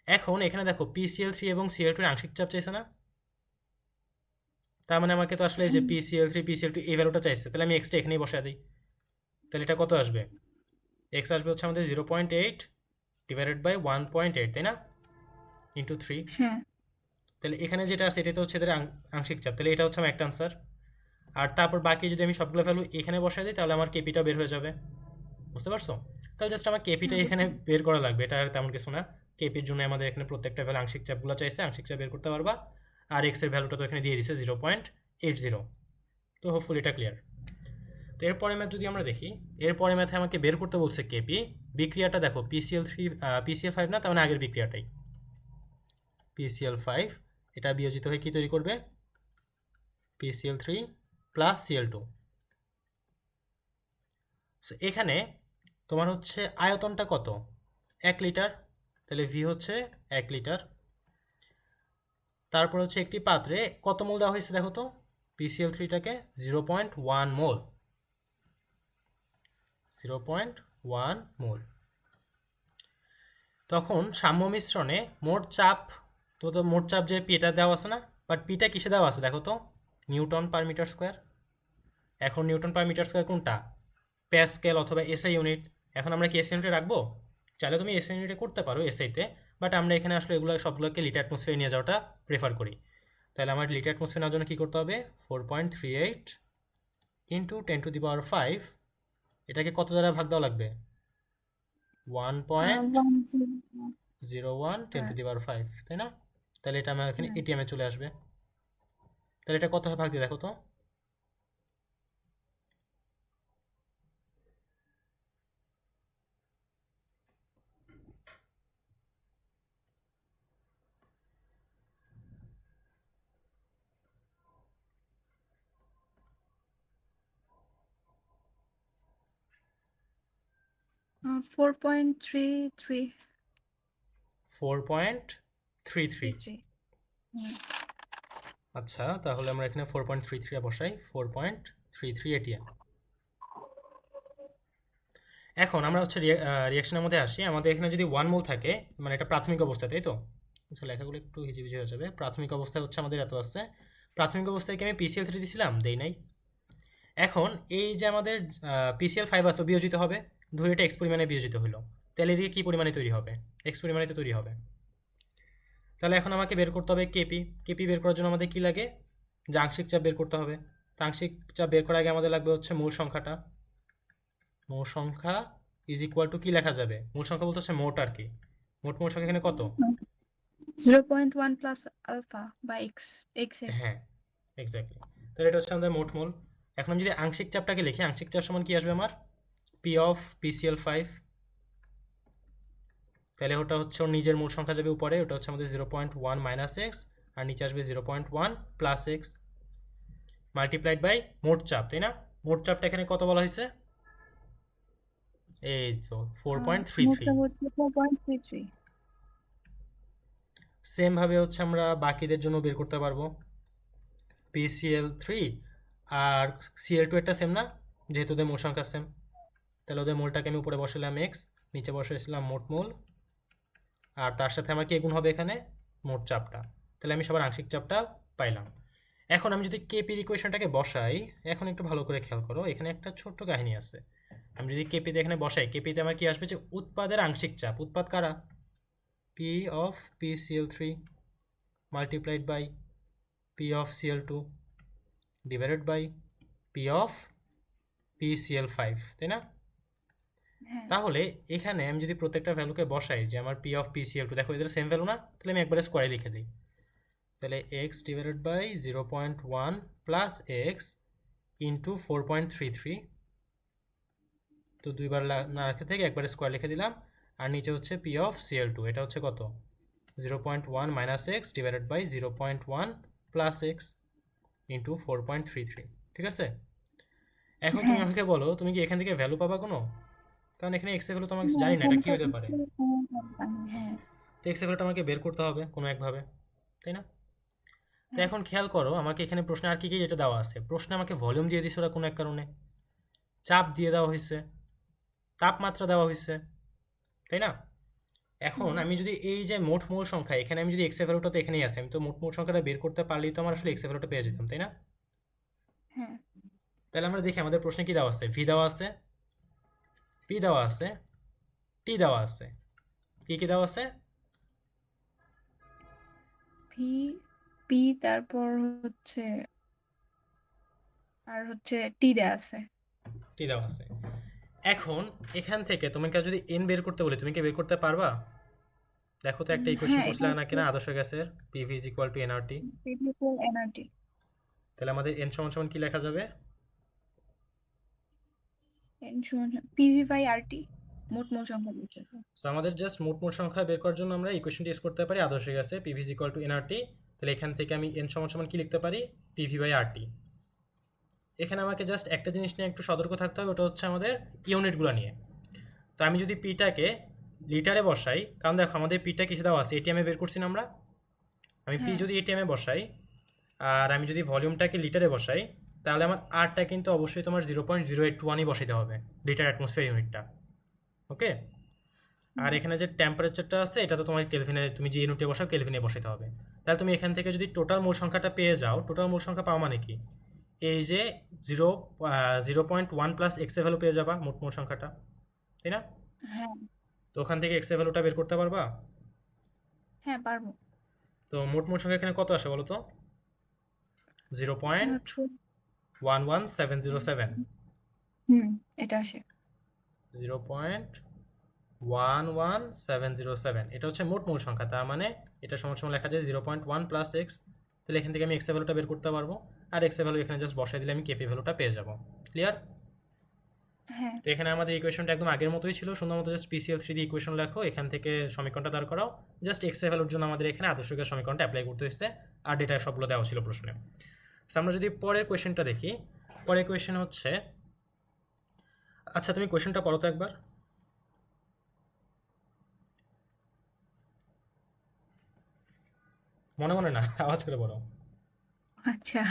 এখন এখানে দেখো PCl3 এবং Cl2 এর আংশিক চাপ চাইছে না, তার মানে আমাকে তো আসলে এই যে PCl3 PCl2 এই ভ্যালুটা চাইছে, তাহলে আমি এক্সটা এখানেই বসায় দিই, তাহলে এটা কত আসবে, এক্স আসবে হচ্ছে আমাদের 0.8 ডিভাইডেড বাই 1.8, তাই না, ইন্টু 3। হ্যাঁ। তাহলে এখানে যেটা আছে এটা তো হচ্ছে এদের আংশিক চাপ, তাহলে এটা হচ্ছে আমার একটা আনসার। আর তারপর বাকি যদি আমি সবগুলো ভ্যালু এখানে বসাই দিই, তাহলে আমার কেপিটা বের হয়ে যাবে, বুঝতে পারছো? তাহলে জাস্ট আমার কেপিটা এখানে বের করা লাগবে, এটা আর তেমন কিছু না। কেপির জন্য আমাদের এখানে প্রত্যেকটা ভ্যালু আংশিক চাপগুলো চাইছে, আংশিক চাপ বের করতে পারবা, আর এক্স এর ভ্যালুটা তো এখানে দিয়ে দিছে 0.80। তো হোপফুলি এটা ক্লিয়ার। তো এরপরে ম্যাথ যদি আমরা দেখি, এরপরে ম্যাথে আমাকে বের করতে বলছে কেপি, বিক্রিয়াটা দেখো PCl5 না, তার মানে আগের বিক্রিয়াটাই PCl5, এটা বিয়োজিত হয়ে কি তৈরি করবে, PCl3 প্লাস Cl2। এখানে তোমার হচ্ছে আয়তনটা কত, 1 লিটার, তাহলে ভি হচ্ছে 1 লিটার। তারপর হচ্ছে একটি পাত্রে কত মোল দেওয়া হয়েছে দেখো তো, PCl3টাকে 0.1 মোল, 0.1 মোল। তখন সাম্য মিশ্রণে মোট চাপ, তো মোট চাপ যে পিটা দেওয়া আছে না, বাট পিটা কিসে দেওয়া আছে দেখো তো, নিউটন পার মিটার স্কোয়ার। এখন নিউটন পার মিটার স্কোয়ার কোনটা, প্যাসকেল অথবা এসআই ইউনিট। এখন আমরা কি এসআই ইউনিটে রাখবো, চাইলে তুমি এসআই ইউনিটে করতে পারো এসআইতে, বাট আমরা এখানে আসলে এগুলো সবগুলোকে লিটার অ্যাটমসফিয়ার নিয়ে যাওয়াটা প্রেফার করি। তাহলে আমার লিটার অ্যাটমসফিয়ার নেওয়ার জন্য কী করতে হবে, 4.38 ইন্টু 10⁵, এটাকে কত দ্বারা ভাগ দেওয়া লাগবে, 1.01 10⁵, তাই না? তাহলে এটা আমার এখানে এটিএমে চলে আসবে। তাহলে এটা কত ভাগ দিয়ে দেখো তো, 4.33. 4.33। আচ্ছা, তাহলে আমরা এখানে 4.33 বসাই, 4.33 এটিএম। এখন আমরা হচ্ছে রিয়াকশনের মধ্যে আসি, আমাদের এখানে যদি 1 মোল থাকে, মানে এটা প্রাথমিক অবস্থা, তাই তো? আচ্ছা, লেখাগুলো একটু হিজিবিজি হয়ে যাবে। প্রাথমিক অবস্থায় হচ্ছে আমাদের এত আসছে, প্রাথমিক অবস্থায় কি আমি PCl3 দিছিলাম, দেই নাই। এখন এই যে আমাদের PCl5 আছে বিয়োজিত হবে, ধরে এটা এক্স পরিমাণে বিয়োজিত হলো, তাহলে এদিকে কী পরিমাণে তৈরি হবে, এক্স পরিমাণে তো তৈরি হবে। তাহলে এখন আমাকে বের করতে হবে কেপি। কেপি বের করার জন্য আমাদের কী লাগে, যে আংশিক চাপ বের করতে হবে। তো আংশিক চাপ বের করার আগে আমাদের লাগবে হচ্ছে মূল সংখ্যাটা, মূল সংখ্যা ইজ ইকুয়াল টু কী লেখা যাবে, মূল সংখ্যা বলতে হচ্ছে মোট আর কি, মোট মূল সংখ্যা এখানে কত, 0.1 plus alpha by x. হ্যাঁ এক্স্যাক্টলি। তাহলে এটা হচ্ছে আমাদের মোট মোল। এখন আমি যদি আংশিক চাপটাকে লিখি, আংশিক চাপ সমান কি আসবে আমার, পি অফ PCl5, তাহলে ওটা হচ্ছে ওর নিজের মূল সংখ্যা যাবে উপরে, ওটা হচ্ছে আমাদের 0.1 মাইনাস এক্স, আর নিচে আসবে 0.1 প্লাস এক্স, মাল্টিপ্লাইড বাই মোট চাপ, তাই না? মোট চাপটা এখানে কত বলা হয়েছে, এই তো 4.33। সেম ভাবে হচ্ছে আমরা বাকিদের জন্য বের করতে পারবো, PCl3 আর Cl2 একটা সেম না, যেহেতু ওদের মূল সংখ্যা সেম, তাহলে ওদের মোলটাকে আমি উপরে বসালাম এক্স, নিচে বসেছিলাম মোট মোল, আর তার সাথে আমার কি গুণ হবে এখানে মোট চাপটা। তাহলে আমি সবার আংশিক চাপটা পাইলাম। এখন আমি যদি কেপির ইকুয়েশনটাকে বসাই, এখন একটু ভালো করে খেয়াল করো, এখানে একটা ছোট্ট কাহিনী আছে। আমি যদি কেপিতে এখানে বসাই, কেপিতে আমার কি আসবে যে উৎপাদের আংশিক চাপ। উৎপাদ কারা? P of PCl3 multiplied by P of Cl2 divided by P of PCl5, তাই না? হ্যাঁ তাহলে এখানে আমি যদি প্রত্যেকটা ভ্যালুকে বসাই যে আমার পি অফ PCl2, দেখো এদের সেম ভ্যালু না, তাহলে আমি একবারে স্কোয়ারে লিখে দিই। তাহলে x divided by 0.1 plus x into 4.33, তো দুইবার না রাখা থেকে একবারে স্কোয়ার লিখে দিলাম। আর নিচে হচ্ছে পি অফ Cl2, এটা হচ্ছে কত 0.1 minus x divided by 0.1 plus x into 4.33, ঠিক আছে? এখন তুমি হ্যাঁ আমাকে বলো, তুমি কি এখান থেকে ভ্যালু পাবা কোনো? কারণ এখানে এক্স এর ভ্যালু তো আমাকে না, জানি না, এটা কি এখানকার হতে পারে। এক্সেল কোনো পাইনি। হ্যাঁ তো এক্স এর ভ্যালুটা আমাকে বের করতে হবে কোনো একভাবে, তাই না? তো হ্যাঁ এখন খেয়াল করো, আমাকে এখানে প্রশ্নে আর কি কি যেটা দেওয়া আছে, প্রশ্নে আমাকে ভলিউম দিয়ে দিছে ওরা কোনো এক কারণে, চাপ দিয়ে দেওয়া হয়েছে, তাপমাত্রা দেওয়া হয়েছে, তাই না? এখন হুম, আমি যদি এই যে মোট মূল সংখ্যা, এখানে আমি যদি এক্স এর ভ্যালুটা তো এখানেই আছে, আমি তো মোট মূল সংখ্যাটা বের করতে পারলেই তো আমার আসলে এক্স এর ভ্যালুটা পেয়ে যেতাম, তাই না? হ্যাঁ তাহলে আমরা দেখি আমাদের প্রশ্নে কি দেওয়া আছে। ভি দেওয়া আছে, পি দেওয়া আছে, টি দেওয়া আছে, কি কি দেওয়া আছে? ভি পি তারপর হচ্ছে আর হচ্ছে টি দেয়া আছে। টি দেওয়া আছে। এখন এখান থেকে তোমাকে যদি এন বের করতে বলি, তুমি কি বের করতে পারবা? দেখো তো একটা ইকুয়েশন হ্যাঁ এটা পড়ছিলা না হচ্ছে কিনা আদর্শ গ্যাসের, PV is equal two nRT. Equal nRT. তাহলে আমাদের এন সমান সমান কি লেখা যাবে? এন সমান পিভি বাই আরটি, মোট মোল সংখ্যা দিতে হবে। সো আমাদের জাস্ট মোট মোট সংখ্যা বের করার জন্য আমরা ইকুয়েশনটি ইউজ করতে পারি আদর্শ গ্যাসে PV is equal two nRT. তাহলে এখান থেকে আমি এন সমান সমান কি লিখতে পারি? PV by RT. এখানে আমাকে জাস্ট একটা জিনিস নিয়ে একটু সতর্ক থাকতে হবে, ওটা হচ্ছে আমাদের ইউনিটগুলো নিয়ে। তো আমি যদি পিটাকে লিটারে বসাই, কারণ দেখো আমাদের পিটা কিসে দেওয়া আছে, এটিএমে বের করছি না আমরা। আমি পি হ্যাঁ যদি এটিএমে বসাই আর আমি যদি ভলিউমটাকে লিটারে বসাই, তাহলে আমার আরটা কিন্তু অবশ্যই তোমার 0.0821ই বসাইতে হবে, লিটার অ্যাটমসফিয়ার ইউনিটটা। ওকে। আর হুম, এখানে যে টেম্পারেচারটা আছে এটা তো তোমার কেলভিনে, তুমি যে ইউনিটে বসাও কেলভিনে বসাইতে হবে। তাহলে তুমি এখান থেকে যদি টোটাল মোল সংখ্যাটা পেয়ে যাও, টোটাল মোল সংখ্যা পাওয়া মানে কি, এই যে 0.1 প্লাস এক্স এর ভ্যালু পেয়ে যাবা মোট মোল সংখ্যাটা, তাই না? হ্যাঁ তো ওখান থেকে এক্স এর ভ্যালুটা বের করতে পারবা। হ্যাঁ পারবো। তো মোট মোল সংখ্যা এখানে কত আসে বলো তো? জিরো এখানে পয়েন্ট হচ্ছে one one seven zero seven হুম, এটা আসে। 0.11707, এটা হচ্ছে মোট মূল সংখ্যা। তার মানে এটা সমান সমান লেখা যায় 0.1 প্লাস এক্স। তাহলে এখান থেকে আমি এক্স এর ভ্যালুটা বের করতে পারবো, আর এক্স এর ভ্যালু এখানে জাস্ট বসাই দিলে আমি কেপি ভ্যালুটা পেয়ে যাবো। ক্লিয়ার? হ্যাঁ তো এখানে আমাদের ইকুয়েশনটা একদম আগের মতোই ছিল, সুন্দর মতো জাস্ট PCl3 দিয়ে ইকুয়েশন লেখো, এখান থেকে সমীকরণটা দাঁড় করাও। জাস্ট এক্স এর ভ্যালুর জন্য আমাদের এখানে আদর্শ গ্যাস সমীকরণটা অ্যাপ্লাই করতে হয়েছে, আর ডেটা সবগুলো দেওয়া ছিল প্রশ্নে। So, আমরা যদি পরের কোয়েশ্চেনটা দেখি, পরের কোয়েশ্চেন হচ্ছে, আচ্ছা তুমি কোয়েশ্চেনটা পড়ো তো একবার। মনে মনে না, আওয়াজ করে পড়ো। আচ্ছা,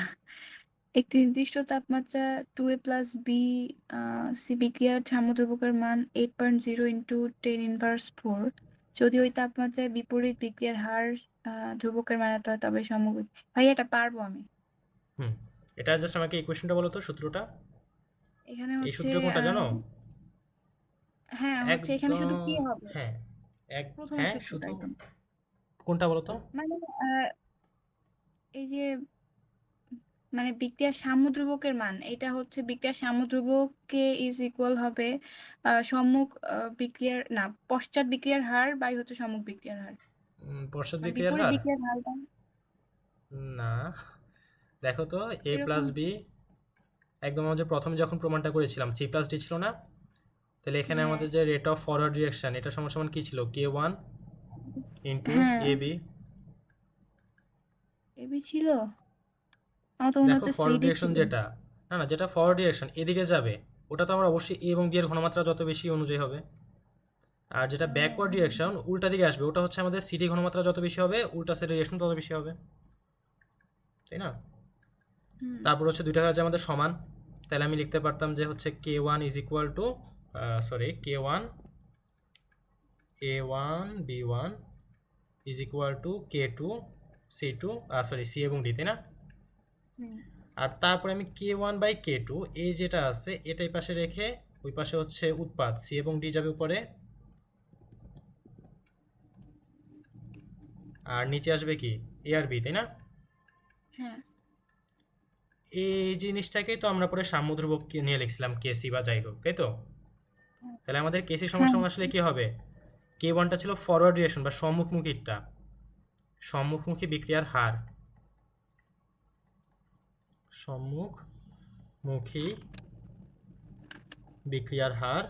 একটি নির্দিষ্ট তাপমাত্রা 2a প্লাস বি সি বিক্রিয়ার সাম্যদ্রব্যকের মান 8.0 ইন্টু 10^4। যদি ওই তাপমাত্রায় বিপরীত বিক্রিয়ার হার ধ্রুবকের মান এত হয় তবে সমবেগ। ভাই এটা পারবো আমি। হুম, এটা জাস্ট আমাকে ইকুয়েশনটা বলো তো, সূত্রটা। এখানে এই হচ্ছে সূত্র কোনটা জানো? হ্যাঁ হচ্ছে এখানে শুধু একদম। কি হবে, হ্যাঁ, এক, প্রথম হ্যাঁ সূত্রটা শুধু একদম কোনটা বলো তো? মানে এই যে মানে বিক্রিয়ার সাম্যদ্রব্যকের মান, এটা হচ্ছে বিক্রিয়ার সাম্যদ্রব্যকে ইজ ইকুয়াল হবে সম্মুখ বিক্রিয়ার না পশ্চাৎ বিক্রিয়ার হার বাই হচ্ছে সম্মুখ বিক্রিয়ার হার, পশ্চাৎ মানে বিক্রিয়ার বিপরীত হার? বিক্রিয়ার হারটা না, দেখো তো এ এরকম। প্লাস বি, একদম আমাদের প্রথমে যখন প্রমাণটা করেছিলাম সি প্লাস ডি ছিল না? তাহলে এখানে হ্যাঁ আমাদের যে রেট অফ ফরওয়ার্ড রিয়াকশন, এটা সমান সমান কি ছিল? K1 ইন্টু হ্যাঁ এ বি। এবি ছিল, আমার তো মনে দেখো হচ্ছে ফরওয়ার্ড সিডি রিয়াকশন ছিল। যেটা, না না, যেটা ফরওয়ার্ড রিয়াকশন এদিকে যাবে, ওটা তো আমরা অবশ্যই এ এবং বি এর ঘনমাত্রা যত বেশি অনুযায়ী হবে। আর যেটা ব্যাকওয়ার্ড রিয়াকশন উল্টা দিকে আসবে, ওটা হচ্ছে আমাদের সিডি ঘনমাত্রা যত বেশি হবে উল্টা সাইডের রিয়াকশন তত বেশি হবে, তাই না? হুম তারপর হচ্ছে দুইটা কাজ আমাদের সমান, তাহলে আমি লিখতে পারতাম যে হচ্ছে K1 is equal two sorry K1 A1 B1 is equal two K2 C2 sorry C এবং D, তাই না? আর তারপরে আমি K1/K2 এই যেটা আছে এটাই পাশে রেখে ওই পাশে হচ্ছে উৎপাদ C এবং D যাবে উপরে, আর নিচে আসবে কি A আর B, তাই না? হ্যাঁ এই জিনিসটাকেই তো আমরা পরে সাম্য ধ্রুবক নিয়ে লিখছিলাম কেসি বা যাই হোক, তাই তো? তাহলে আমাদের কেসি হ্যাঁ সমান আসলে কি হবে? K1টা ছিল ফরওয়ার্ড রিঅ্যাকশন বা সম্মুখমুখীটা, সম্মুখমুখী বিক্রিয়ার হার, সম্মুখমুখী বিক্রিয়ার হার,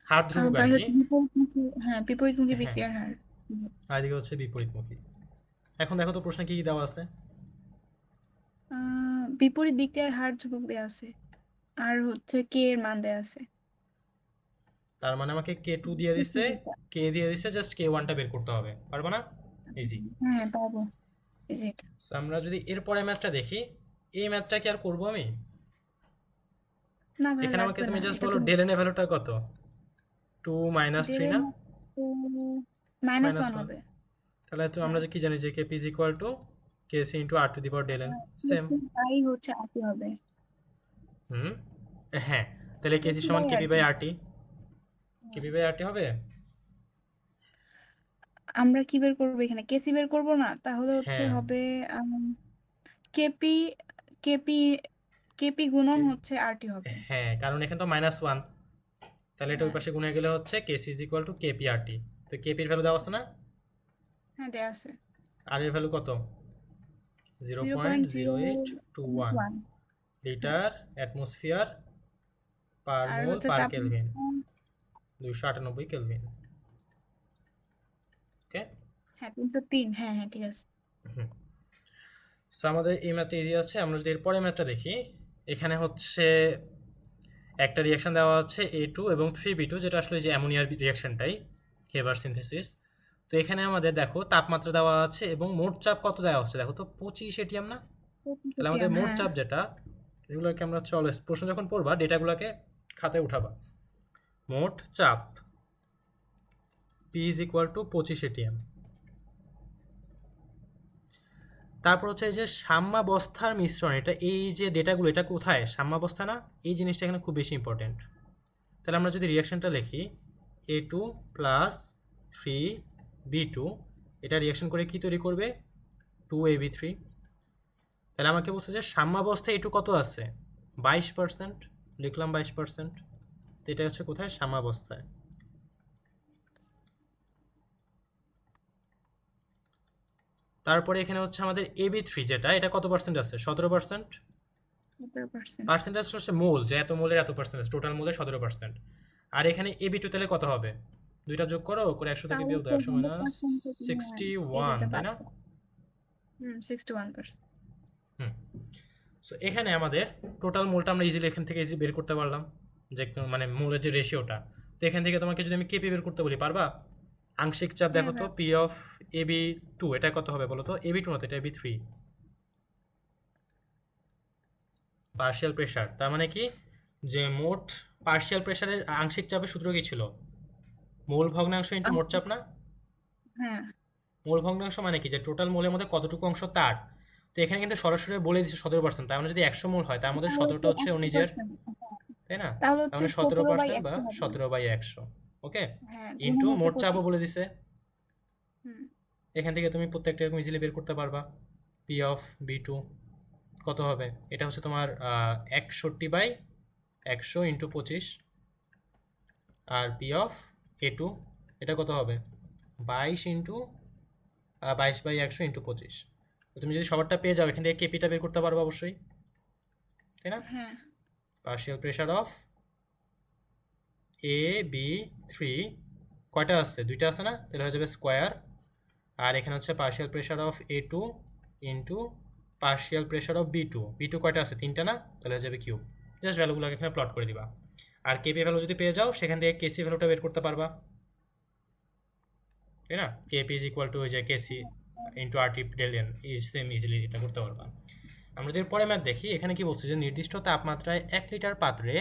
হার ধ্রুবক আর বাই কি। হচ্ছে বিপরীতমুখী, হ্যাঁ বিপরীতমুখী হ্যাঁ, বিক্রিয়ার হার। আর এদিকে হচ্ছে বিপরীতমুখী। এখন দেখো তো প্রশ্নে কি কি দেওয়া আছে। বিপরীত বিক্রিয়ার হার ধ্রুবক দেয়া আছে, আর হচ্ছে কে এর মান দেয়া আছে। তার মানে আমাকে K2 দিয়ে দিচ্ছে, K দিয়ে দিচ্ছে, জাস্ট K1টা বের করতে হবে, পারবো না? ইজি। হ্যাঁ পাবো, এই যে এটা। সো আমরা যদি এরপরে ম্যাথটা দেখি, এই ম্যাথটা কি আর করবো আমি? না ভাই এখানে আমাকে লাগবে তুমি না, জাস্ট এটা বলো তো ডেল এন এর ভ্যালুটা কত? 2 - 3 ডেলের না? Minus one -1। হবে। তাহলে তো আমরা হ্যাঁ যে কি জানি যে KP is equal to KC into R to the power del n, same. তাই হচ্ছে আটি হবে। হুম, হ্যাঁ, তাহলে KC কেসি সমান by KP R by T. RT, KP by RT হবে। আমরা কি বের করবো এখানে, কেসি বের করবো না, তাহলে হচ্ছে হ্যাঁ, হবে কেপি, কেপি কেপি গুণন কি- হচ্ছে আরটি হবে। হ্যাঁ, কারণ এখানে তো -1, তাহলে এটা ওই হ্যাঁ পাশে গুণে গেলে হচ্ছে KC is equal to KP RT। তো KP এর ভ্যালু দেওয়া আছে না? হ্যাঁ দেয়া আছে আর এর ভ্যালু কত? 0.0821 0.021। হ্যাঁ লিটার অ্যাটমসফিয়ার পার আর মোল হচ্ছে পার কেলভিন, তাপমাত্রা, 298 কেলভিন। ওকে। হ্যাঁ 303, হ্যাঁ হ্যাঁ ঠিক আছে। সো আমাদের এই ম্যাথটা ইজি আছে। আমরা যদি এর পরের ম্যাথটা দেখি, এখানে হচ্ছে একটা রিয়াকশন দেওয়া আছে A2 এবং 3B2, যেটা আসলে যে অ্যামোনিয়ার রিয়াকশনটাই, হেভার সিনথেসিস। তো এখানে আমাদের দেখো তাপমাত্রা দেওয়া আছে এবং মোট চাপ কত দেওয়া হচ্ছে দেখো তো, 25 এটিএম না? তাহলে আমাদের মোট হ্যাঁ চাপ যেটা, এগুলোকে আমরা চলো প্রশ্ন যখন পড়বা ডেটাগুলোকে খাতায় উঠাবা। মোট চাপ P is equal to 25 ATM. তারপর হচ্ছে এই যে সাম্যাবস্থার মিশ্রণ, এটা এই যে ডেটাগুলো এটা কোথায়? সাম্যাবস্থা না? এই জিনিসটা এখানে খুব বেশি ইম্পর্টেন্ট। তাহলে আমরা যদি রিয়াকশনটা লিখি A2 প্লাস 3B2, এটা রিয়াকশন করে কি তৈরি করবে? 2AB3। তাহলে আমাকে বলছে যে সাম্যাবস্থায় A2 কত আছে? 22%, লিখলাম 22%। তো এটা হচ্ছে কোথায়? সাম্যাবস্থায়। তারপরে এখানে হচ্ছে আমাদের AB3 যেটা, এটা কত পার্সেন্ট আছে? 17%। 17%। পার্সেন্টেজ হচ্ছে মোল, যে এত মোলের এত পার্সেন্টেজ, টোটাল মোলের 17%। আর এখানে AB2 তাহলে কত হবে? দুইটা যোগ করো, করে 100 থেকে তাহলে বিয়োগ দাও, তো 100 মাইনাস 100% থেকে, হ্যাঁ, এই 61, যেটা তাই না? পাচ্ছে। 61%। হুম। সো এখানে আমাদের টোটাল মোলটা আমরা ইজিলি এখান থেকে ইজি বের করতে পারলাম, যে মানে মোলের যে রেশিওটা। তো এখান থেকে তোমাকে যদি আমি কেপি বের করতে বলি, পারবা? আংশিক চাপ দেখো হ্যাঁ তো, ভাই পি অফ AB2 এটা কত হবে বলো তো? AB2 না তো, এটা AB3। পার্শিয়াল প্রেশার, তার মানে কি যে মোট পার্শিয়াল প্রেশারের আংশিক চাপের সূত্র কি ছিল? মোল ভগ্নাংশ ইন্টু মোট চাপ না? হ্যাঁ মোল ভগ্নাংশ মানে কি, যে টোটাল মোলের মধ্যে কতটুকু অংশ তার। তো এখানে কিন্তু সরাসরি বলে দিচ্ছে 17%, তার মানে যদি 100 মোল হয় তার মধ্যে তাহলে 17টা তো হচ্ছে ও নিজের, 100%। তাই না? তাহলে তার হচ্ছে মানে 17/100 17% বা হবে। 17/100। ওকে, হ্যাঁ ইন্টু গুণন হচ্ছে মোট চাপও 25। বলে দিছে। হুম এখান থেকে তুমি প্রত্যেকটা এরকম ইজিলি বের করতে পারবা। পি অফ B2 কত হবে? এটা হচ্ছে তোমার 61/100 into 25। R P of A2 এটা কত হবে? 22 ইন্টু 22/100 ইন্টু 25। তো তুমি যদি সবারটা পেয়ে যাও, এখান থেকে কেপিটা বের করতে পারবো অবশ্যই, তাই না? হ্যাঁ পার্শিয়াল প্রেশার অফ AB3 কয়টা আছে? দুইটা আছে না? তাহলে হয়ে যাবে স্কোয়ার। আর এখানে হচ্ছে partial pressure of A2 into partial pressure of B2 কয়টা আছে? তিনটা না? তাহলে হয়ে যাবে কিউব। জাস্ট ভ্যালুগুলোকে এখানে প্লট করে দিবা। আর কেপি ভ্যালু যদি পেয়ে যাও, সেখান থেকে কেসি ভ্যালুটা বের করতে পারবা, তাই না? কেপি ইজ ইকুয়াল টু ওই যে KC into RT del N, is same, easily এটা করতে পারবা। আমরা যদি পরে ম্যাথ দেখি, এখানে কি বলছে যে নির্দিষ্ট তাপমাত্রায় 1 লিটার পাত্রে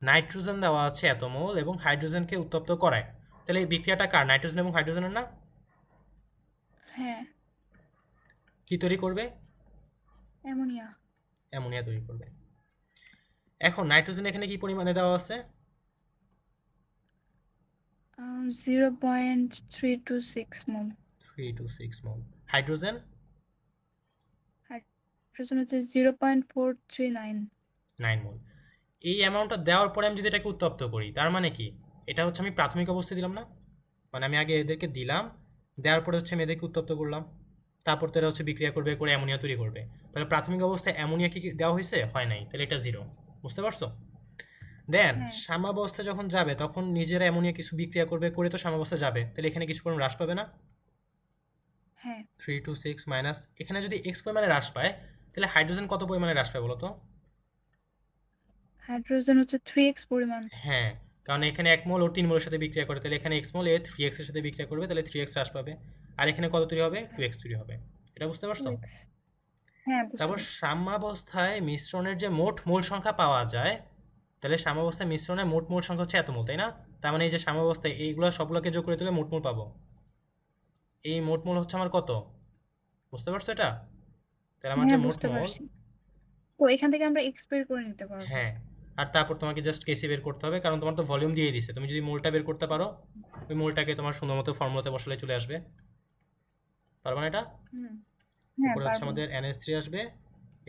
নাইট্রোজেন দেওয়া আছে এত মোল এবং হাইড্রোজেনকে উত্তপ্ত করায়, তাহলে এই বিক্রিয়াটা কার? নাইট্রোজেন এবং হাইড্রোজেনের না? হ্যাঁ, কি তৈরি করবে? অ্যামোনিয়া। অ্যামোনিয়া তৈরি করবে। এখন নাইট্রোজেন এখানে কি পরিমাণে দেওয়া আছে? 0.326 মোল। 3 to 6 মোল। হাইড্রোজেন? হাইড্রোজেন হচ্ছে 0.439। 9 মোল। এই অ্যামাউন্টটা দেওয়ার পরে আমি যদি এটাকে উত্তপ্ত করি, তার মানে কি? এটা হচ্ছে আমি প্রাথমিক অবস্থায় দিলাম না? মানে আমি আগে এদেরকে দিলাম, দেওয়ার পরে হচ্ছে আমি এদেরকে উত্তপ্ত করলাম, তারপর তো এরা হচ্ছে বিক্রিয়া করবে, করে অ্যামোনিয়া তৈরি করবে। তাহলে প্রাথমিক অবস্থায় অ্যামোনিয়া কি দেওয়া হয়েছে? হয় নাই, তাহলে এটা জিরো। বুঝতে পারছো? দেন হ্যাঁ, সাম্যাবস্থায় যখন যাবে তখন নিজেরা অ্যামোনিয়া কিছু বিক্রিয়া করবে, করে তো সাম্যাবস্থায় যাবে, তাহলে এখানে কিছু পরিমাণ হ্রাস পাবে না? হ্যাঁ। 3 to 6 মাইনাস, এখানে যদি এক্স পরিমাণে হ্রাস পায়, তাহলে হাইড্রোজেন কত পরিমাণে হ্রাস পায় বলো তো? হাইড্রোজেন হচ্ছে 3x পরিমাণ। হ্যাঁ, কারণ এখানে 1 মোল ওর 3 মোলের সাথে বিক্রিয়া করে, তাহলে এখানে x মোল এ 3x এর সাথে বিক্রিয়া করবে, তাহলে 3x হ্রাস পাবে। আর এখানে কত তৈরি হবে? 2x তৈরি হবে। এটা বুঝতে পারছো? 2x। হ্যাঁ, বুঝতে তারপর পারছি। সাম্যাবস্থায় মিশ্রণের যে মোট মোল সংখ্যা পাওয়া যায়, তাহলে সাম্যাবস্থায় মিশ্রণের মোট মোল সংখ্যা হচ্ছে এত মোল, তাই না? তার মানে এই যে সাম্যাবস্থায় এইগুলো সবগুলোকে যোগ করে দিলে মোট মোল পাবো। এই মোট মোল হচ্ছে আমার কত? বুঝতে পারছো এটা? তাহলে আমার যে হ্যাঁ, মোট বুঝতে মোল, পারছি। তো এখান থেকে আমরা x বের করে নিতে পারবো। হ্যাঁ, আর তারপর তোমাকে জাস্ট কেসি বের করতে হবে, কারণ তোমার তো ভলিউম দিয়ে দিছে। তুমি যদি মোলটা বের করতে পারো, ওই মোলটাকে তোমার সুন্দর মতো ফর্মুলাতে বসালে চলে আসবে। পারবে না এটা? হুম। হ্যাঁ, উপরে হচ্ছে পারবো। আমাদের NH3 আসবে,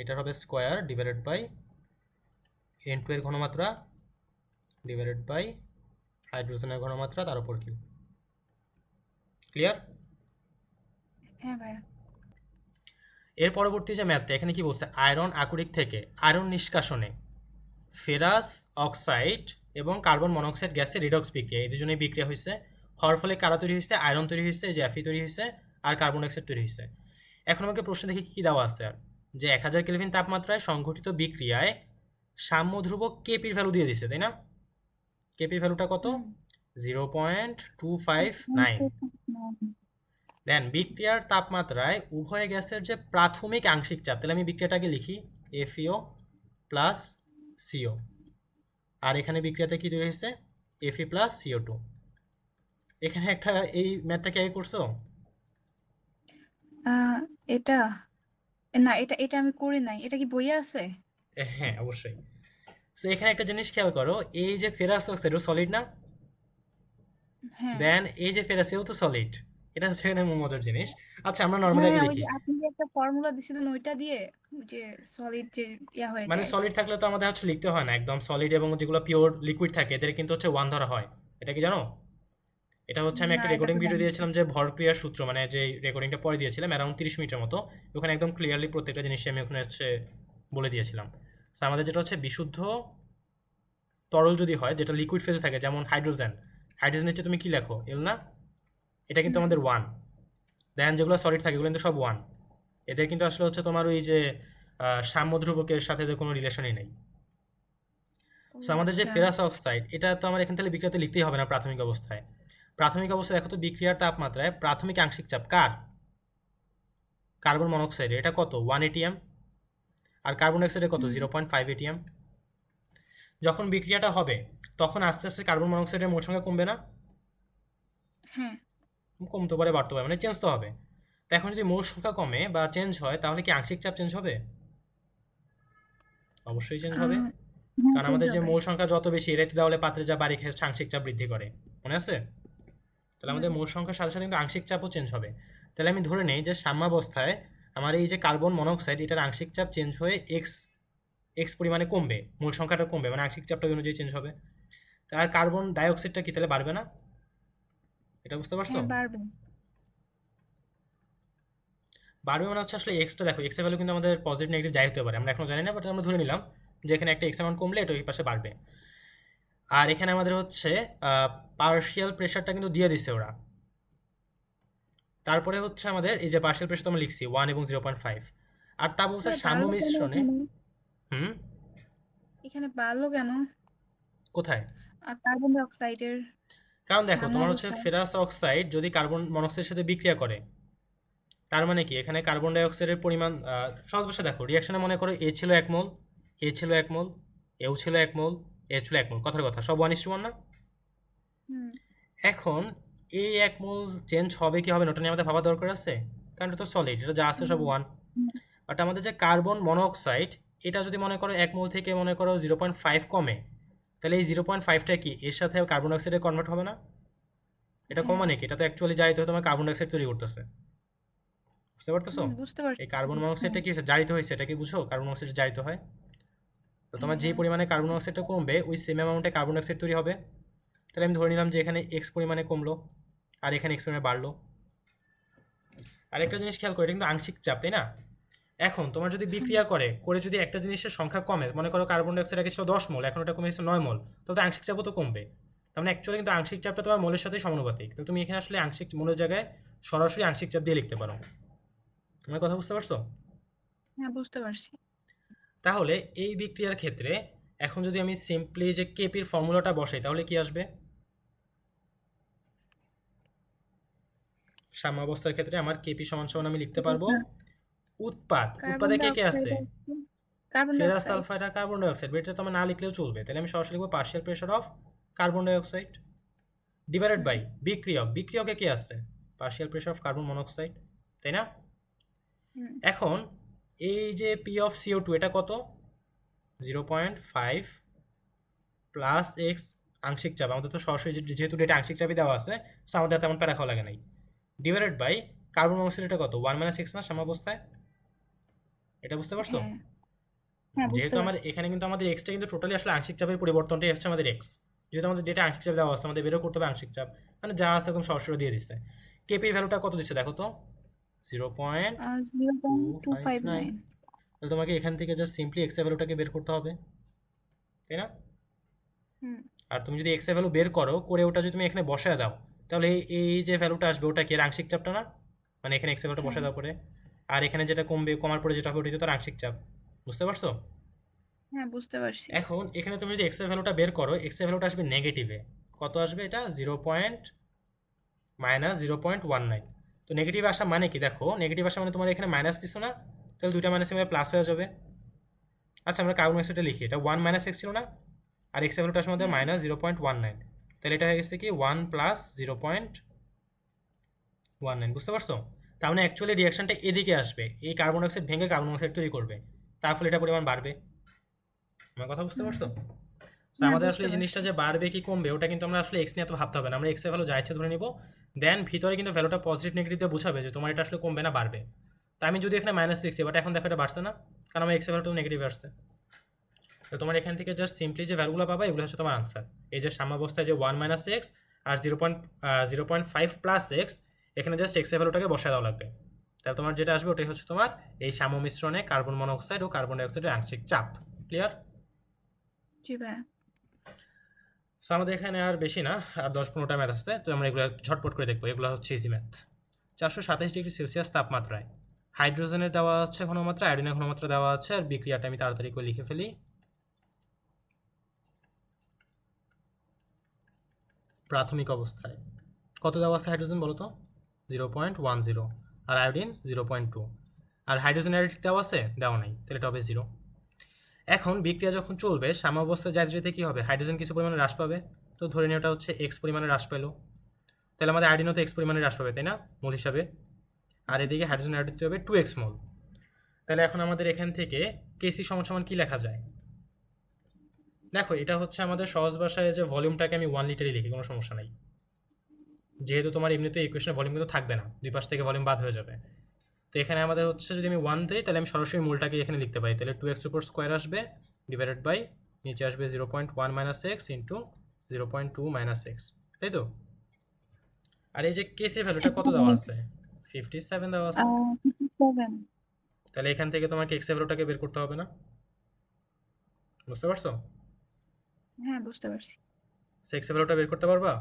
এটার হবে স্কোয়ার ডিভাইডেড বাই N2 এর ঘনমাত্রা ডিভাইডেড বাই হাইড্রোজেনের ঘনমাত্রা, তার উপর কিউ। ক্লিয়ার? হ্যাঁ ভাইয়া। এর পরবর্তী যে ম্যাথটা এখানে কি বলছে, আয়রন আকরিক থেকে আয়রন নিষ্কাশনে ফেরাস অক্সাইড এবং কার্বন মনোক্সাইড গ্যাসের রিডক্স বিক্রিয়া, এই দুজনেই বিক্রিয়া হয়েছে। হওয়ার ফলে কারা তৈরি হয়েছে? আয়রন তৈরি হয়েছে, যে Fe তৈরি হয়েছে, আর কার্বন ডাইঅক্সাইড তৈরি হয়েছে। এখন আমাকে প্রশ্ন দেখি কী দেওয়া আছে, আর যে 1000 কেলভিন তাপমাত্রায় সংঘটিত বিক্রিয়ায় সাম্য ধ্রুবক কেপির ভ্যালু দিয়ে দিছে, তাই না? কেপির ভ্যালুটা কত? হুম। 0.259। দেন বিক্রিয়ার তাপমাত্রায় উভয় গ্যাসের যে প্রাথমিক আংশিক চাপ, তাহলে আমি বিক্রিয়াটাকে লিখি FeO প্লাস CO, আর এখানে বিক্রিয়াতে কি তৈরি হয়েছে? Fe plus CO2। এখানে একটা এই ম্যাথটা কি আগে করছো? আহ, এটা না, এটা এটা আমি করি নাই। এটা কি বইয়ে আছে? হ্যাঁ, অবশ্যই। সো এখানে একটা জিনিস খেয়াল করো, এই যে ফেরাস অক্সাইড সলিড না? হ্যাঁ। দেন এই যে ফেরাস এও তো সলিড। এটা হচ্ছে এখানে মজার জিনিস। আচ্ছা, আমরা নর্মালি হ্যাঁ, আগে ওই লিখি। যে আপনি যে একটা ফর্মুলা দিছিলেন ওইটা দিয়ে, ওই যে সলিড যে ইয়া হয়ে মানে যায়। সলিড থাকলে তো আমাদের হচ্ছে লিখতে হয় না, একদম সলিড এবং যেগুলো পিওর লিকুইড থাকে এদের কিন্তু হচ্ছে ওয়ান ধরা হয়। এটা কি জানো? এটা হচ্ছে আমি না, একটা এটা রেকর্ডিং তো ভিডিও জানি না। দিয়েছিলাম যে ভরক্রিয়ার সূত্র, মানে যে রেকর্ডিংটা পরে দিয়েছিলাম অ্যারাউন্ড 30 মিনিটের মতো। ওখানে একদম ক্লিয়ারলি প্রত্যেকটা জিনিসই আমি ওখানে হচ্ছে বলে দিয়েছিলাম। সো আমাদের যেটা হচ্ছে বিশুদ্ধ তরল যদি হয়, যেটা লিকুইড ফেজে থাকে, যেমন হাইড্রোজেন, হাইড্রোজেন হচ্ছে তুমি কি লেখো? এল না? এটা কিন্তু হুম। আমাদের ওয়ান। দেন যেগুলো সলিড থাকে এগুলো কিন্তু সব ওয়ান। এদের কিন্তু আসলে হচ্ছে তোমার ওই যে সাম্য ধ্রুবকের সাথে এদের কোনো রিলেশনই নেই। ও সো আমাদের যে আচ্ছা। ফেরাস অক্সাইড, এটা তো আমার এখান থেকে বিক্রিয়াতে লিখতেই হবে না প্রাথমিক অবস্থায়। প্রাথমিক অবস্থায় দেখো তো বিক্রিয়ার তাপমাত্রায় প্রাথমিক আংশিক চাপ কার? কার্বন মনোক্সাইডের, এটা কত? 1 atm। আর কার্বন ডাইঅক্সাইডের কত? হুম। 0.5 atm। যখন বিক্রিয়াটা হবে তখন আস্তে আস্তে কার্বন মনোক্সাইডের মোল সংখ্যা কমবে না? হ্যাঁ। কমতে পারে, বাড়তে পারে, মানে চেঞ্জ তো হবে। তো এখন যদি মোল সংখ্যা কমে বা চেঞ্জ হয়, তাহলে কি আংশিক চাপ চেঞ্জ হবে? অবশ্যই চেঞ্জ হবে। আহ, হ্যাঁ, কারণ চেঞ্জ আমাদের যে হবে। মোল সংখ্যা যত বেশি, এরাই তো তাহলে পাত্রে যা বাড়ি খেয়ে আংশিক চাপ বৃদ্ধি করে। মনে আছে? তাহলে হুম। আমাদের মোল সংখ্যার সাথে সাথে কিন্তু আংশিক চাপও চেঞ্জ হবে। তাহলে আমি ধরে নেই যে সাম্যাবস্থায় আমার এই যে কার্বন মনোক্সাইড, এটার আংশিক চাপ চেঞ্জ হয়ে এক্স এক্স পরিমাণে কমবে, মূল সংখ্যাটা কমবে, মানে আংশিক চাপটা অনুযায়ী চেঞ্জ হবে। আর কার্বন ডাইঅক্সাইডটা কি তাহলে বাড়বে না? এটা বুঝতে পারছো? হ্যাঁ, বাড়বে। বাড়বে মানে হচ্ছে আসলে এক্সটা দেখো, এক্স এর ভ্যালু কিন্তু আমাদের পজিটিভ নেগেটিভ যাই হতে পারে, আমরা এখনো জানি না, বাট আমরা ধরে নিলাম যে এখানে একটা এক্স অ্যামাউন্ট কমলে এটা ওই পাশে বাড়বে। আর এখানে আমাদের হচ্ছে পার্শিয়াল প্রেশারটা কিন্তু দিয়ে দিচ্ছে ওরা। তারপরে হচ্ছে আমাদের এই যে পার্শিয়াল প্রেশার তো আমরা লিখছি 1 এবং 0.5। আর তা বলছে স্যার, সাম্য বাড়লো কেন মিশ্রণে। এখানে? হুম। এখানে বাড়লো কেন? কোথায়? আর কার্বন ডাই অক্সাইডের কারণ দেখো তোমার হচ্ছে সাম্যাবস্থায়। ফেরাস অক্সাইড যদি কার্বন মনোক্সাইডের সাথে বিক্রিয়া করে, তার মানে কি এখানে কার্বন ডাই অক্সাইডের পরিমাণ সহজ ভাষায় দেখো, রিয়াকশনে মনে করো এ ছিল 1 মোল, এ ছিল 1 মোল, এও ছিল 1 মোল, এ ছিল 1 মোল, কথার কথা, সব 1:1 না? হুম এখন এই 1 মোল চেঞ্জ হবে কি হবে না ওটা নিয়ে আমাদের ভাবা দরকার আছে, কারণ এটা তো সলিড, এটা যা আছে সব হুম 1। হুম, বাট আমাদের যে কার্বন মনোক্সাইড, এটা যদি মনে করো 1 মোল থেকে মনে করো 0.5 কমে, তাহলে এই 0.5টা কি এর সাথে কার্বন ডাইঅক্সাইডে কনভার্ট হবে না? এটা হ্যাঁ কমা নাকি? এটা তো অ্যাকচুয়ালি জারিত হয়ে তোমার কার্বন ডাইঅক্সাইড তৈরি করতেছে, বুঝতে পারতেছো? বুঝতে পারছি। এই কার্বন হ্যাঁ মনোক্সাইডটা কি হয়েছে, জারিত হয়েছে, এটা কি বুঝো? কার্বন মনোক্সাইড জারিত হয়, তো তোমার যে হ্যাঁ পরিমাণে কার্বন মনোক্সাইডটা কমবে ওই সেম অ্যামাউন্টে কার্বন ডাইঅক্সাইড তৈরি হবে। তাহলে আমি ধরে নিলাম যে এখানে এক্স পরিমাণে কমলো আর এখানে এক্স পরিমাণে বাড়লো। আরেকটা জিনিস খেয়াল করো, এটা কিন্তু আংশিক চাপ, তাই না? এখন তোমার যদি বিক্রিয়া করে করে যদি একটা জিনিসের সংখ্যা কমে, মনে করো কার্বন ডাইঅক্সাইড আগে ছিল 10 মোল, এখন ওটা কমে গেছে 9 মোল, তাহলে তো আংশিক চাপও তো কমবে। তার মানে অ্যাকচুয়ালি কিন্তু আংশিক চাপটা তোমার মোলের সাথে সমানুপাতিক, তো তুমি এখানে আসলে আংশিক মোলের জায়গায় সরাসরি আংশিক চাপ দিয়ে লিখতে পারো। তোমার কথা বুঝতে পারছো? হ্যাঁ বুঝতে পারছি। তাহলে এই বিক্রিয়ার ক্ষেত্রে এখন যদি আমি সিম্পলি যে কেপির ফর্মুলাটা বসাই তাহলে কি আসবে? সাম্যাবস্থার ক্ষেত্রে আমার কেপি সমান সমান আমি লিখতে পারবো উৎপাদ, কার্বন উৎপাদে কে কে ডাইঅক্সাইড আছে? আছে, কার্বন ফেরাস ডাইঅক্সাইড। সালফাইড আর কার্বন ডাইঅক্সাইড, এটা তো আমার না লিখলেও চলবে, তাহলে আমি সরাসরি লিখবো partial pressure of carbon dioxide divided hmm by বিক্রিয়ক, বিক্রিয়কে কে আছে? Partial pressure of carbon monoxide, তাই না? হুম এখন এই যে পি অফ CO2 এটা কত? 0.5 প্লাস এক্স, আংশিক চাপ আমাদের তো সরাসরি যেহেতু এটা আংশিক চাপই দেওয়া আছে, তো আমাদের তেমন প্যারা খাওয়া লাগে নাই, ডিভাইডেড বাই কার্বন মনোক্সাইড এটা কত? 1 - x না সাম্যাবস্থায়, এটা বুঝতে পারছো? হ্যাঁ হ্যাঁ বুঝতে যেহেতু আমার পারছি। এখানে কিন্তু আমাদের এক্সটা কিন্তু টোটালি আসলে আংশিক চাপের পরিবর্তনটাই হচ্ছে আমাদের এক্স, যেহেতু আমাদের ডেটা আংশিক চাপ দেওয়া আছে আমাদের বেরো করতে হবে আংশিক চাপ, মানে যা আছে একদম সরাসরি দিয়ে দিচ্ছে। কেপির ভ্যালুটা কত দিচ্ছে দেখো তো, 0.259। 0.259। তাহলে তোমাকে এখান থেকে জাস্ট সিম্পলি এক্স এর ভ্যালুটাকে বের করতে হবে, তাই না? হুম আর তুমি যদি এক্স এর ভ্যালু বের করো করে ওটা যদি তুমি এখানে বসায় দাও, তাহলে এই যে ভ্যালুটা আসবে ওটা কি এর আংশিক চাপটা না? মানে এখানে এক্স এর ভ্যালুটা হ্যাঁ বসায় দাও করে, আর এখানে যেটা কমবে কমার পরে যেটা হবে ওটাই তো তার আংশিক চাপ, বুঝতে পারছো? হ্যাঁ বুঝতে পারছি। এখন এখানে তুমি যদি এক্স এর ভ্যালুটা বের করো, এক্স এর ভ্যালুটা আসবে নেগেটিভে, কত আসবে এটা? 0.-0.19। তো নেগেটিভ আসা মানে কি দেখো, নেগেটিভ আসা মানে তোমার এখানে মাইনাস দিছো না, তাহলে দুইটা মাইনাস মিলে প্লাস হয়ে যাবে। আচ্ছা আমরা কার্বন ডাইঅক্সাইডটা লিখি, এটা 1 - x ছিল না, আর এক্স এর ভ্যালুটা আসবে আমাদের হ্যাঁ -0.19, তাহলে এটা হয়ে গেছে কি 1 + 0.19, বুঝতে পারছো? তার মানে অ্যাকচুয়ালি রিয়াকশনটা এদিকে আসবে, এই কার্বন ডাইঅক্সাইড ভেঙে কার্বন মনোক্সাইড তৈরি করবে, তার ফলে এটা পরিমাণ বাড়বে। আমার কথা বুঝতে হুম পারছো? তো হ্যাঁ আমাদের আসলে বুঝতে এই পারছি। জিনিসটা যে বাড়বে কি কমবে ওটা কিন্তু আমরা আসলে এক্স নিয়ে এত ভাবতে হবে না, আমরা এক্স এর ভ্যালু যা ইচ্ছে ধরে নিব, দেন ভিতরে কিন্তু ভ্যালুটা পজিটিভ নেগেটিভ দিয়ে বোঝাবে যে তোমার এটা আসলে কমবে না বাড়বে। তা আমি যদি এখানে মাইনাস লিখছি বাট এখন দেখো এটা বাড়ছে না, কারণ আমার এক্স এর ভ্যালুটা নেগেটিভ আসছে। তো তোমার এখান থেকে জাস্ট সিম্পলি যে ভ্যালুগুলো পাবা এগুলো হচ্ছে তোমার আনসার। এই যে সাম্যাবস্থায় যে 1 - x আর 0.5 প্লাস এক্স, এখানে জাস্ট এক্স এর ভ্যালুটাকে বসায় দেওয়া লাগবে, তাহলে তোমার যেটা আসবে ওটাই হচ্ছে তোমার এই সাম্য মিশ্রণে কার্বন মনোক্সাইড ও কার্বন ডাইঅক্সাইডের আংশিক চাপ। ক্লিয়ার? জি ভাইয়া। সো আমাদের এখানে আর বেশি না, আর 10-15টা ম্যাথ আসছে, তো আমরা এগুলো ঝটপট করে দেখবো, এগুলো হচ্ছে ইজি ম্যাথ। 427 ডিগ্রি সেলসিয়াস তাপমাত্রায় হাইড্রোজেনের দেওয়া আছে ঘনমাত্রা, আয়োডিনের ঘনমাত্রা দেওয়া আছে, আর বিক্রিয়াটা আমি তাড়াতাড়ি করে লিখে ফেলি। প্রাথমিক অবস্থায় কত দেওয়া আছে হাইড্রোজেন বলো তো? 0.10, আর আয়োডিন 0.2, আর হাইড্রোজেন অ্যাডিটিভ দেওয়া আছে? দেওয়া নাই, তাহলে এটা হবে 0। এখন বিক্রিয়া যখন চলবে সাম্যাবস্থায় যাইতে যেতে কী হবে, হাইড্রোজেন কিছু পরিমাণে হ্রাস পাবে, তো ধরে নিয়ে ওটা হচ্ছে এক্স পরিমাণে হ্রাস পেলো, তাহলে আমাদের আয়োডিনও তো এক্স পরিমাণে হ্রাস পাবে, তাই না, মোল হিসাবে, আর এদিকে হাইড্রোজেন অ্যাডিটিভ হবে 2x মোল। তাহলে এখন আমাদের এখান থেকে কেসি সমান সমান কী লেখা যায়? দেখো এটা হচ্ছে আমাদের সহজ ভাষায় যে ভলিউমটাকে আমি 1 লিটারই লিখি, কোনো সমস্যা নাই, যেহেতু তোমার এমনিতে ইকুয়েশনে ভলিউম কিন্তু থাকবে না, দুই পাশ থেকে ভলিউম বাদ হয়ে যাবে। তো এখানে আমাদের হচ্ছে যদি আমি 1 দিই তাহলে আমি সরাসরি মূলটাকে এখানে লিখতে পারি, তাহলে 2x উপর স্কোয়ার আসবে ডিভাইডেড বাই নিচে আসবে 0.1 - x ইন্টু 0.2 - x, তাই তো? আর এই যে কেসি ভ্যালুটা কত দেওয়া আছে? 57 দেওয়া আছে। 57। তাহলে এখান থেকে তোমাকে এক্স এর ভ্যালুটাকে বের করতে হবে না, বুঝতে পারছো? হ্যাঁ বুঝতে পারছি। এক্স এর ভ্যালুটা বের করতে পারবা?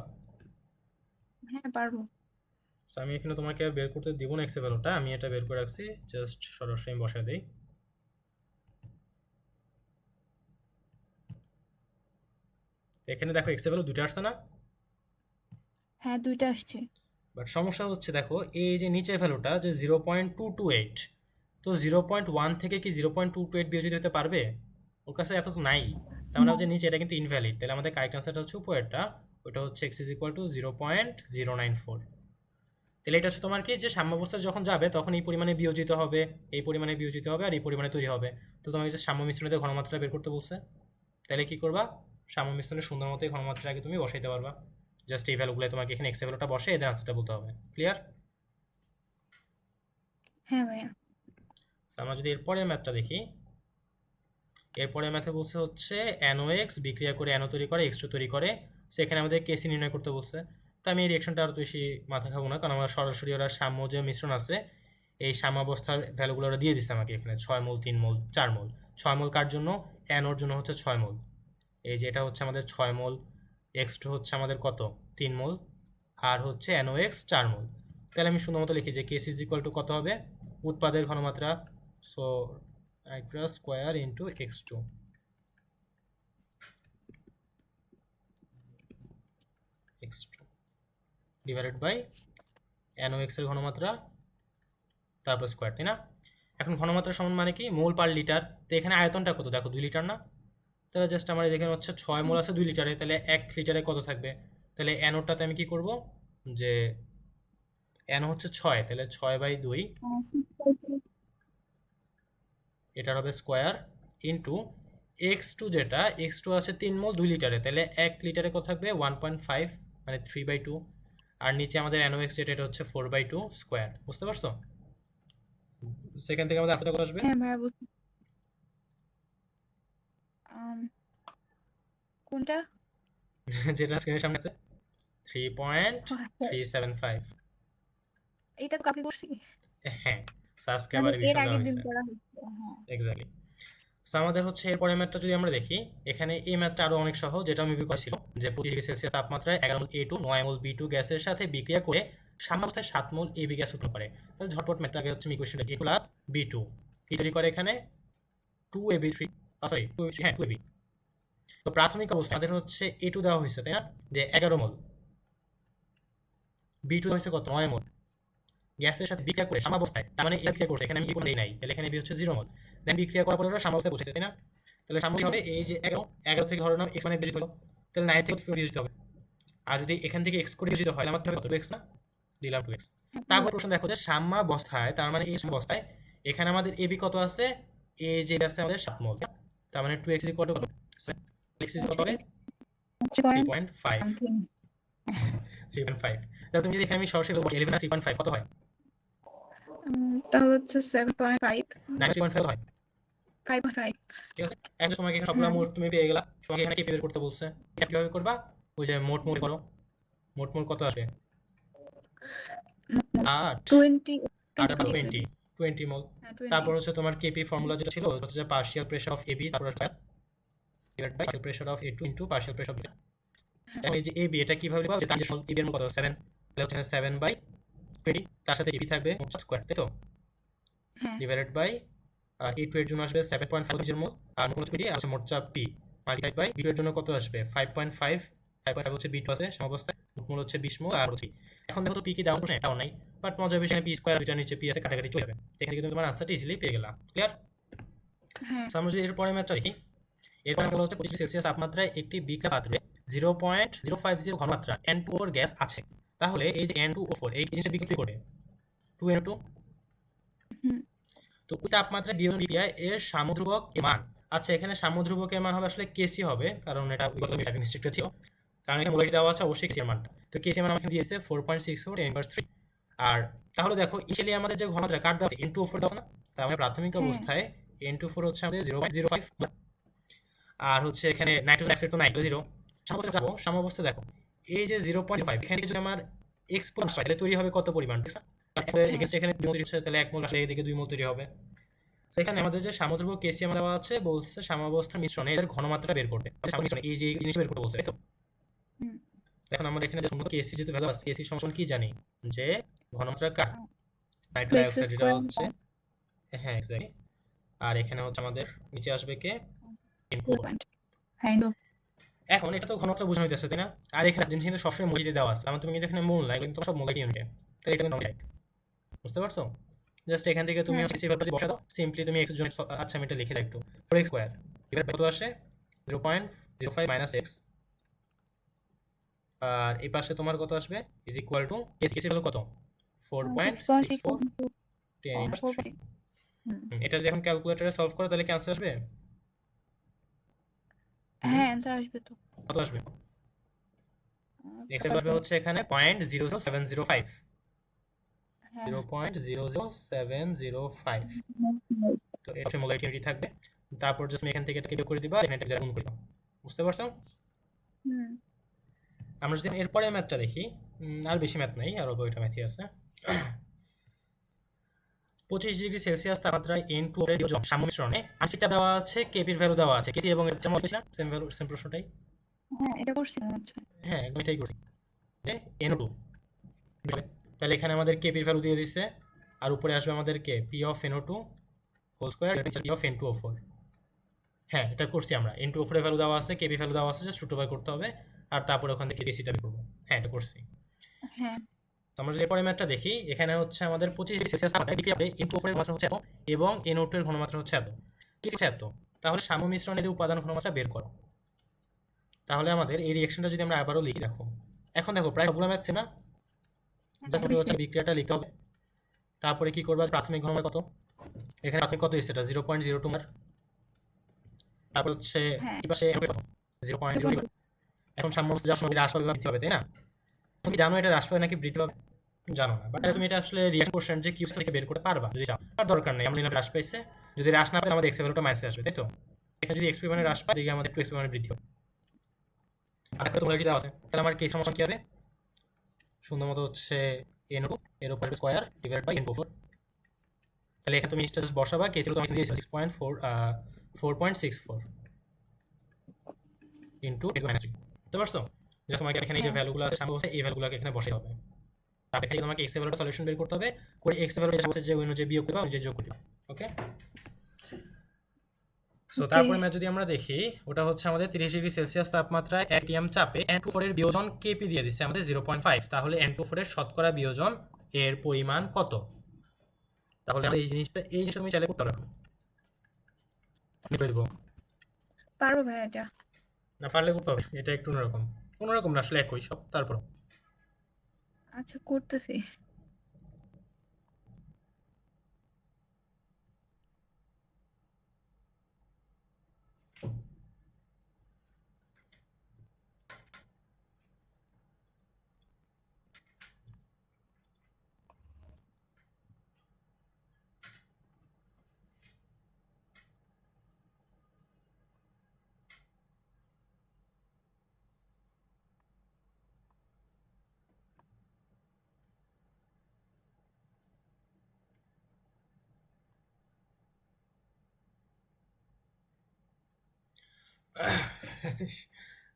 হ্যাঁ পারবো। তো আমি এখানে তোমাকে আর বের করতে দিব না এক্স এর ভ্যালুটা, আমি এটা বের করে রাখছি, জাস্ট সরাসরি আমি বসায় দিই। এখানে দেখো এক্স এর ভ্যালু দুটো আসছে না, হ্যাঁ দুইটা আসছে। বাট সমস্যা হচ্ছে দেখো এই যে নিচের ভ্যালুটা যে 0.228, তো 0.1 থেকে কি 0.228 বিয়োজিত হতে পারবে? ওর কাছে এত তো নাই, তার মানে হচ্ছে নিচে এটা কিন্তু ইনভ্যালিড, তাহলে আমাদের কারেক্ট আনসারটা হচ্ছে উপরেরটা, ওটা হচ্ছে x = 0.094। তাহলে এটা হচ্ছে তোমার কি যে সাম্যাবস্থায় যখন যাবে তখন এই পরিমাণে বিয়োজিত হবে, এই পরিমাণে বিয়োজিত হবে, আর এই পরিমাণে তৈরি হবে। তো তোমাকে যে সাম্য মিশ্রণের ঘনমাত্রা বের করতে বলছে, তাহলে কি করবা, সাম্য মিশ্রণের সুন্দর মতো এই ঘনমাত্রাটাকে তুমি বসাইতে পারবা। জাস্ট এই ভ্যালুগুলো তোমাকে এখানে এক্স এর ভ্যালুটা বসে এদের আনসারটা বলতে হবে। ক্লিয়ার? হ্যাঁ ভাইয়া। আমরা যদি এরপরে ম্যাথটা দেখি, এরপরে ম্যাথে বলছে হচ্ছে NOx বিক্রিয়া করে NO তৈরি করে X2 তৈরি করে, সেখানে আমাদের কেসি নির্ণয় করতে বলছে। তো আমি এই রিয়েকশনটা আরও বেশি মাথা খাবো না, কারণ আমরা সরাসরি ওরা সাম্য যে মিশ্রণ আছে এই সাম্যাবস্থার ভ্যালুগুলো ওরা দিয়ে দিচ্ছে আমাকে এখানে 6 মোল, 3 মোল, 4 মোল। 6 মোল কার জন্য? NOর জন্য হচ্ছে 6 মোল। এই যে এটা হচ্ছে আমাদের 6 মোল, X2 হচ্ছে আমাদের কত? 3 মোল, আর হচ্ছে NOx 4 মোল। তাহলে আমি সুন্দর মতো লিখি যে কেসি = কত হবে, উৎপাদের ঘনমাত্রা, সো আইগ্রা square into X2 divided by NOx এর ঘনমাত্রা তারপর স্কোয়ার, তাই না? এখন ঘনমাত্রা সমান মানে কি, মোল পার লিটার। তো এখানে আয়তনটা কত দেখো, 2 লিটার না? তাহলে জাস্ট আমার এখানে হচ্ছে 6 মোল আছে 2 লিটারে, তাহলে 1 লিটারে কত থাকবে? তাহলে NOটাতে আমি কি করব, যে NO হচ্ছে 6, তাহলে 6/2 এটার হবে স্কোয়ার ইন্টু X2, যেটা X2 আছে 3 মোল 2 লিটারে, তাহলে 1 লিটারে কত থাকবে? 1.5, মানে 3/2। আর নিচে আমাদের NOx যেটা, এটা হচ্ছে 4/2 স্কোয়ার। বুঝতে পারছো? সেখান থেকে আমাদের আনসারটা কত আসবে? হ্যাঁ ভাইয়া বুঝছি। কোনটা? যেটা স্ক্রিনের সামনে আছে 3.375। এটা তো কপি করছি, হ্যাঁ, আজকে মানে আবার এর রিভিশন দেওয়া আগের দিন হয়েছে। করা হচ্ছে। হ্যাঁ। এক্স্যাক্টলি। সো আমাদের হচ্ছে এরপরের ম্যাথটা যদি আমরা দেখি, এখানে এই ম্যাথটা আরো অনেক সহজ, যেটা আমি ছিল যে 25 ডিগ্রি সেলসিয়াস তাপমাত্রায় 11 মোল A2 9 মোল B2 গ্যাসের সাথে বিক্রিয়া করে সাম্যাবস্থায় 7 মোল AB গ্যাস উৎপন্ন করে। তাহলে ঝটপট ম্যাথটা আগে হচ্ছে ইকুয়েশনটা A প্লাস B2 কি তৈরি করে এখানে 2AB3, সরি 2AB3, হ্যাঁ 2AB। তো প্রাথমিক অবস্থায় আমাদের হচ্ছে A2 দেওয়া হয়েছে, তাই না, যে 11 মোল, B2 দেওয়া হয়েছে কত, 9 মোল। গ্যাসের সাথে বিক্রিয়া করে সাম্যাবস্থায়, তার মানে বিক্রিয়া করছে, এখানে আমি কোনো দেই নাই, তাহলে এখানে বি হচ্ছে 0 মোল। দেন বিক্রিয়া করার পরে ওরা সাম্যাবস্থায় বসেছে, তাই না? তাহলে সাম্যাবস্থায় হবে এই যে 11 থেকে ধরে নাও x মানে বিয়োজিত হলো, তাহলে 9 থেকে বিয়োজিত হবে। আর যদি এখান থেকে x করে বিয়োজিত হয়, আমার হবে কত, 2x না? দিলাম 2x। তারপর প্রশ্ন দেখো যে সাম্যাবস্থায়, তার মানে এই সাম্যাবস্থায় এখানে আমাদের AB কত আছে, এই যে আছে আমাদের 7 মোল, তার মানে 2x কত, x কত হবে 3.5। 3.5। তাহলে তুমি যদি এখানে আমি সরাসরি 11 আর 3.5 কত হয়? তাহলে হচ্ছে 7.5, 9.5 হয়। 5.5। ঠিক আছে, এখন তোমাকে এখানে সবগুলো মোট তুমি পেয়ে গেলা, তোমাকে এখানে কি বের করতে বলছে, এটা কিভাবে করবা, ওই যে মোট মোল করো, মোট মোল কত আসবে, 8 20 মোল। তারপর হচ্ছে তোমার কেপি ফর্মুলা যেটা ছিল হচ্ছে যে পার্শিয়াল প্রেসার অফ এবি, তারপর divide by pressure of A2 into partial pressure of B। এখন এই যে এবি এটা কিভাবে লিখবা, যে তার এবি এর মান কত 7, তাহলে হচ্ছে 7/20, তার সাথে এবি থাকবে স্কয়ার, তাই তো, ডিভাইডেড বাই A2 এর জন্য আসবে 7.5 নিজের মোল, আর মোল হচ্ছে আর মোট চাপ P মাল্টিপ্লাই বাই B2 এর জন্য কত আসবে 5.5 হচ্ছে B2 আছে সাম্যাবস্থায়, মোল হচ্ছে 20 মোল। আর হচ্ছে এখন দেখো তো P কি দেওয়া প্রশ্নে তাও নাই, বাট মজা হবে সেখানে P স্কয়ার, দুইটার নিচে P আছে, কাটাকাটি চলে যাবে, এখান থেকে তুমি তোমার আনসারটা ইজিলি পেয়ে গেলা। ক্লিয়ার? হ্যাঁ। আমরা যদি এর পরের ম্যাথটা দেখি, এরপর আমরা হচ্ছে 25 ডিগ্রি সেলসিয়াস তাপমাত্রায় একটি বিক্রিয়া পাত্রে 0.050 ঘনমাত্রা N2O4 গ্যাস আছে, তাহলে এই যে N2O4 এই জিনিসটা বিক্রিয়া করবে 2NO2। তো ওই তাপমাত্রায় বিয়োজন বিক্রিয়া এর সাম্যধ্রুবক মান, আচ্ছা এখানে সাম্যধ্রুবকের মান হবে আসলে কেসি হবে, কারণ এটা গত টাইপিং মিস্টেকটা ছিল, কারণ এখানে মোলারিটি দেওয়া আছে, অবশ্যই কেসি এর মানটা, তো কেসি এর মান আমাকে দিয়েছে 4.64 10^3। আর তাহলে দেখো ইনিশিয়ালি আমাদের যে ঘনমাত্রা কাট দেওয়া আছে N2O4 দেওয়া না, তার মানে প্রাথমিক অবস্থায় N2O4 হচ্ছে আমাদের 0.05, আর হচ্ছে এখানে নাইট্রোজেন অক্সাইড তো নাই, 0। সাম্যাবস্থায় যাবো, সাম্যাবস্থায় দেখো এই যে 0.5, এখানে যদি আমার এক্সপোনেন্স হয় তাহলে তৈরি হবে কত পরিমাণ, ঠিক আছে, এগেইনস্ট এখানে 2 মোল তৈরি হচ্ছে, তাহলে 1 মোল আসলে এদিকে 2 মোল তৈরি হবে। সেখানে আমাদের যে সাম্যধ্রুবক কেসি দেওয়া আছে, বলছে সাম্যাবস্থার মিশ্রণে এদের ঘনমাত্রা বের করতে, এই যে জিনিস বের করতে বলছে, তাই তো। এখন আমরা এখানে যে কেসি যেহেতু ভ্যালু আছে, কেসি সমান কি জানি, যে ঘনমাত্রা কার নাইট্রোজেন অক্সাইড, এটা হচ্ছে, হ্যাঁ এক্স্যাক্টলি। আর এখানে হচ্ছে আমাদের নিচে আসবে কে, এখন এটা তো ঘনত্ব বোঝানো হইতেছে, তাই না? আর এখানে জিনিস কিন্তু সবসময় মোলারিটি দেওয়া আছে, আমার তুমি কিন্তু এখানে মোল নাই, কিন্তু সব মোলারিটি ইউনিটে, তাহলে এটা কিন্তু মোলারিটি, বুঝতে পারছো? জাস্ট এখান থেকে তুমি হচ্ছে সিম্পলি বসা দাও, সিম্পলি তুমি x এর জন্য, আচ্ছা আমি এটা লিখে দাও একটু, 4x স্কয়ার এবার কত আসে 0.05 মাইনাস এক্স, আর এই পাশে তোমার কত আসবে ইজ ইকুয়াল টু কেসি হলো কত 4.64 10 ইনভার্স 3। এটা যদি এখন ক্যালকুলেটরে সলভ করো তাহলে কি আনসার আসবে? হ্যাঁ অ্যান্সার আসবে তো। কত আসবে? এক্স এর আসবে হচ্ছে এখানে 0.00705, 0.00705। তো এটা হচ্ছে মোলারিটি ইউনিট থাকবে। তারপর জাস্ট তুমি এখান থেকে এটাকে বিয়োগ করে দিবা, এখানে এটা গুণ করে দিবা। বুঝতে পারছো? আমরা যদি এরপরে ম্যাথটা দেখি, আর বেশি ম্যাথ নাই, আর অল্প একটা ম্যাথই আছে। 25 ডিগ্রি সেলসিয়াস তাপমাত্রায় N2 এর বিয়োজন সাম্য মিশ্রণে আংশিকটা দেওয়া আছে, কেপির ভ্যালু দেওয়া আছে, কেসি এবং এটা মনে না সেম ভ্যালু সেম প্রশ্নটাই। হ্যাঁ এটা করছিলাম। আচ্ছা হ্যাঁ একদম এটাই করছি, যে NO2। তাহলে এখানে আমাদের কেপির ভ্যালু দিয়ে দিচ্ছে, আর উপরে আসবে আমাদের কে P of NO2 whole square P of N2O4। হ্যাঁ এটা করছি আমরা, N2O4 এর ভ্যালু দেওয়া আছে, কেপি ভ্যালু দেওয়া আছে, জাস্ট রুট ওভার করতে হবে, আর তারপরে ওখান থেকে কেসিটা বের করব। হ্যাঁ এটা করছি। হ্যাঁ তো আমরা যদি এরপরে ম্যাথটা দেখি, এখানে হচ্ছে আমাদের 25 ডিগ্রি সেলসিয়াস তাপমাত্রায় বিক্রিয়াতে N2O4 এর মাত্রা হচ্ছে এত এবং NO2 এর ঘনমাত্রা হচ্ছে এত, কেসি হচ্ছে এত। তাহলে সাম্য মিশ্রণে যদি উপাদান ঘনমাত্রা বের করো, তাহলে আমাদের এই রিঅ্যাকশনটা যদি আমরা আবারও লিখি, দেখো এখন দেখো প্রায় সবগুলো ম্যাথ না, জাস্ট হচ্ছে বিক্রিয়াটা লিখতে হবে। তারপরে কি করবা, প্রাথমিক ঘনমাত্রা কত, এখানে প্রাথমিক কত এসেছে, এটা 0.02 মার। তারপর হচ্ছে এই পাশে 0.0। এখন সাম্য যাওয়ার সময় হ্রাস পাবে বা বৃদ্ধি পাবে, তাই না? তুমি জানো এটা হ্রাস পাবে নাকি বৃদ্ধি পাবে? জানো না, বাট তুমি এটা আসলে রিঅ্যাকশন কোশ্চেন যে কিউব থেকে বের করতে পারবা যদি চাও, আর দরকার নেই। আমরা হ্রাস পাইছে, যদি হ্রাস না পায় আমাদের এক্স ভ্যালুটা মাইনাসে আসবে, তাই তো? এখানে যদি এক্স পরিমাণে হ্রাস পায়, দিকে আমাদের 2x পরিমাণে বৃদ্ধি হবে। আর একটা তোমরা যদি দেওয়া আছে, তাহলে আমার কেস সমান কি হবে, সুন্দর মতো হচ্ছে NO2 এর উপর স্কয়ার ডিভাইডেড বাই N4। তাহলে এখানে তুমি জাস্ট বসাবা, কেস তো আমি দিয়েছি 4.64 ইনটু 8 - 3। বুঝতে পারছো? জাস্ট তোমাকে এখানে এই যে ভ্যালুগুলো আছে সামনে বসে, এই ভ্যালুগুলোকে এখানে বসাতে হবে। তারপরে এখানে তোমাকে এক্স এর ভ্যালুটা সলিউশন বের করতে হবে, করে এক্স এর ভ্যালু যেটা বসে যে অনুযায়ী বিয়োগ করবে অনুযায়ী যোগ করতে হবে। ওকে, সো তারপরে ম্যাথ যদি আমরা দেখি, ওটা হচ্ছে আমাদের 30 ডিগ্রি সেলসিয়াস তাপমাত্রায় অ্যাটিয়াম চাপে N2O4 এর বিয়োজন কেপি দিয়ে দিচ্ছে আমাদের 0.5। তাহলে N2O4 এর শতকরা বিয়োজন এর পরিমাণ কত? তাহলে আমরা এই জিনিসটা তুমি চাইলে করতে পারো। আমি করে দেবো, পারবো ভাই এটা। না পারলে করতে হবে, এটা একটু অন্যরকম না আসলে একই সব। তারপর আচ্ছা করতেছি।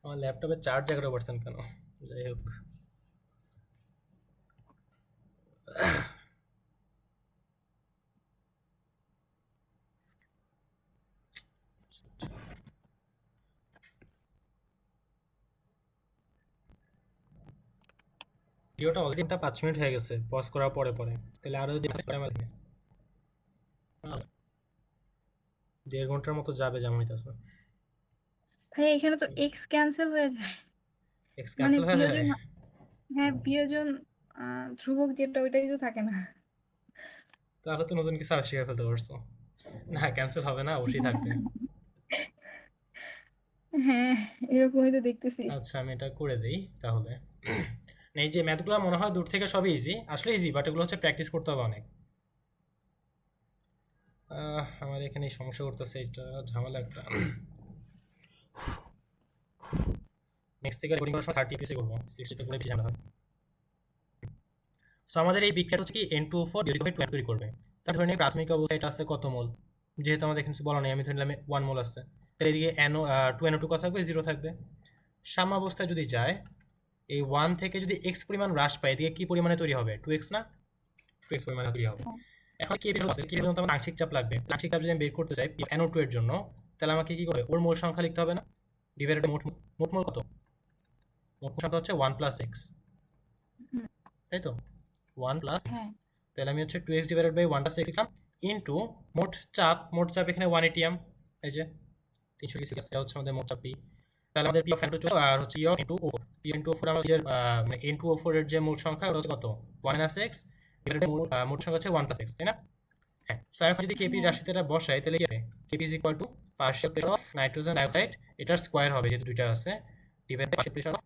আমার ল্যাপটপে চার্জ 11% কেন? যাই হোক, ভিডিওটা অলরেডি 5 মিনিট হয়ে গেছে পজ করার পরে তাহলে আরো যদি 1.5 ঘন্টার মতো যাবে যেমন হইতেছে। ভাই এখানে তো এক্স ক্যান্সেল হয়ে যায়, এক্স মানে ক্যান্সেল হয়ে যায়? বিয়োজন। হ্যাঁ বিয়োজন ধ্রুবক যেটা ওইটা কিছু থাকে না। তাহলে তো নতুন কিছু আবিষ্কার ফেলতে পারছো। না ক্যান্সেল হবে না, অবশ্যই থাকবে। হ্যাঁ এরকমই তো দেখতেছি। আচ্ছা আমি এটা করে দিই তাহলে। এই যে ম্যাথগুলো মনে হয় দূর থেকে সবই ইজি, আসলে ইজি, বাট এগুলো হচ্ছে প্র্যাকটিস করতে হবে অনেক। আমার এখানে সমস্যা করতেছে, এটা ঝামেলা একটা। নেক্সট থেকে রেকর্ডিং করার সময় 30 এফপিএসে করবো, 60 তে করে বেশি ঝামেলা হয়। সো আমাদের এই বিক্রিয়া হচ্ছে কি N2O4 বিয়োজিত হয়ে 2 তৈরি করবে। তার ধরে নিই প্রাথমিক অবস্থায় এটা আছে কত মোল, যেহেতু আমাদের এখানে বলা নেই, আমি ধরে নিলাম 1 মোল আছে, তাহলে এদিকে NO2 কত থাকবে, 0 থাকবে। সাম্যাবস্থায় যদি যায়, এই 1 থেকে যদি x পরিমাণ হ্রাস পায়, এদিকে কি পরিমাণে তৈরি হবে, 2x না, 2x পরিমাণে তৈরি হবে। এখন কি বের হচ্ছে, কি বের হতে আমার আংশিক চাপ লাগবে। আংশিক চাপ যদি আমি বের করতে চাই NO2 এর জন্য, তাহলে আমাকে কি করে ওর মোল সংখ্যা লিখতে হবে না, ডিভাইডেড মোট মোল কত, মোট সংখ্যা হচ্ছে 1 + x, তাই তো, 1 + x। তাহলে আমি হচ্ছে 2x ডিভাইডেড বাই 1 + x লিখলাম ইনটু মোট চাপ এখানে 1 atm, এই যে 320 এটা হচ্ছে আমাদের মোট চাপ পি। তাহলে আমাদের পি অফ N2 আর হচ্ছে ই অফ N2O4, পি N2O4 আমরা নিজের মানে N2O4 এর যে মূল সংখ্যা ওটা হচ্ছে কত 1 - x, এটার মোট সংখ্যা হচ্ছে 1 + x, তাই না? হ্যাঁ, সো এখন যদি কেপি হ্যাঁ রাশিতে এটা বসাই তাহলে কি হবে? KP is equal to partial pressure of nitrogen dioxide, এটার স্কয়ার হবে যেহেতু দুইটা আছে, divide by partial pressure of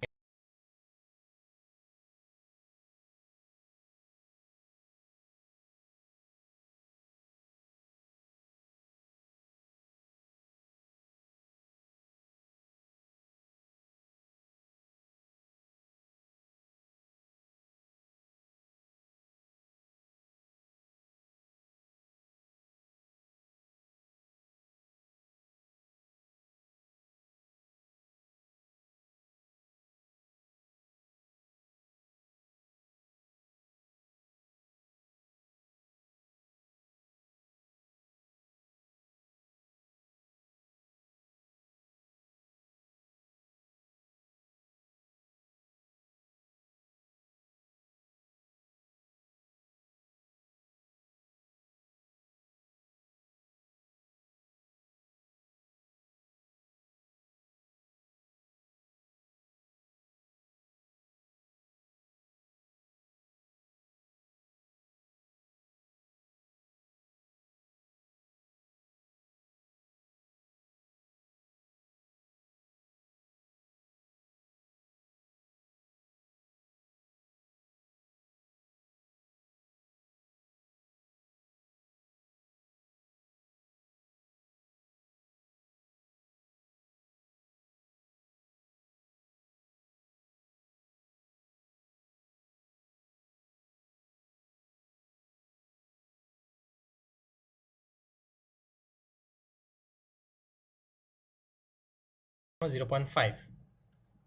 = 0.5।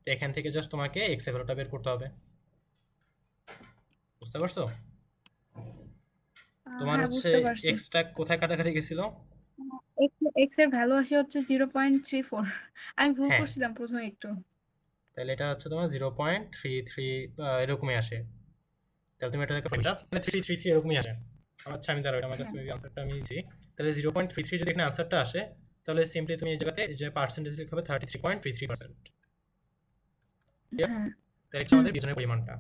তো এখান থেকে জাস্ট তোমাকে এক্স এর ভ্যালুটা বের করতে হবে, বুঝতে পারছো? তোমার হ্যাঁ হচ্ছে বুঝতে পারছি। এক্সটা কোথায় কাটাকাটি গেছিল? এক্স এর ভ্যালু আসে হচ্ছে 0.34। আমি ভুল হ্যাঁ, করছিলাম প্রথমে একটু। তাহলে এটা হচ্ছে তোমার 0.33 এরকমই আসে। তাহলে তুমি এটাকে ফাইন্ড আউট, মানে 3333 এরকমই আসে। আচ্ছা আমি দাঁড়াও, আমার কাছে হ্যাঁ মেবি আনসারটা আমি দিচ্ছি। তাহলে 0.33 যদি এখানে আনসারটা আসে, তাহলে সিম্পলি তুমি এই জায়গাতে যে পার্সেন্টেজ লিখতে হবে 33.33%। হ্যাঁ। তাহলে এটা হুম। আমাদের বিজনের পরিমাণটা।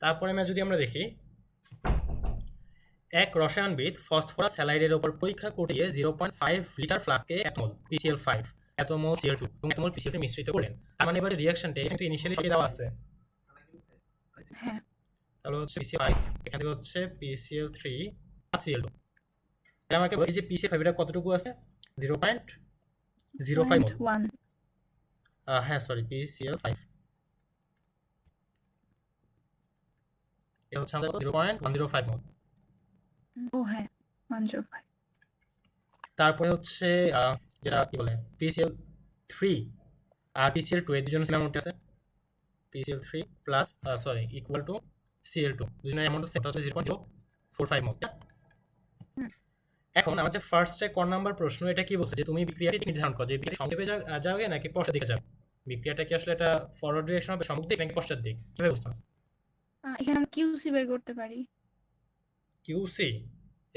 তারপরে যদি আমরা দেখি, এক রসায়নবিদ ফসফরাস হ্যালাইডের উপর পরীক্ষা করিয়ে 0.5 লিটার ফ্লাস্কে এতমোল PCl5, এতমোল Cl2 এবং এতমোল PCl3 মিশ্রিত করলেন। তার মানে এবারে রিঅ্যাকশনটা কিন্তু ইনিশিয়ালি সবই দেওয়া আছে। হ্যাঁ তাহলে হচ্ছে PCl5, এখান থেকে হচ্ছে PCl3 প্লাস Cl2। এটা আমাকে বলে এই যে PCl5 এটা কতটুকু আছে? 0.05 মোল। 0.1। হ্যাঁ সরি, PCl5 এটা হচ্ছে আমাদের 0.105 মোল। ও হ্যাঁ 105। তারপরে হচ্ছে যেটা কি বলে PCl3 আর PCl2 এর দুজনের সেম অ্যামাউন্ট আছে। PCl3 plus sorry equal to Cl2, দুজনের অ্যামাউন্ট সেট হচ্ছে 0.045 মোল। হুম। এখন আমার যে ফার্স্টে ক নাম্বার প্রশ্ন, এটা কি বলছে যে তুমি বিক্রিয়াটি নির্ধারণ করো যে বিক্রিয়া সংক্ষেপে যাবে নাকি পশ্চাৎ দিকে যাবে। বিক্রিয়াটা কি আসলে এটা ফরওয়ার্ড ডিরেকশন হবে, সম্মুখ দিক নাকি পশ্চাৎ দিক, কিভাবে বুঝতে হবে? এখানে আমরা কিউসি বের করতে পারি। কিউসি,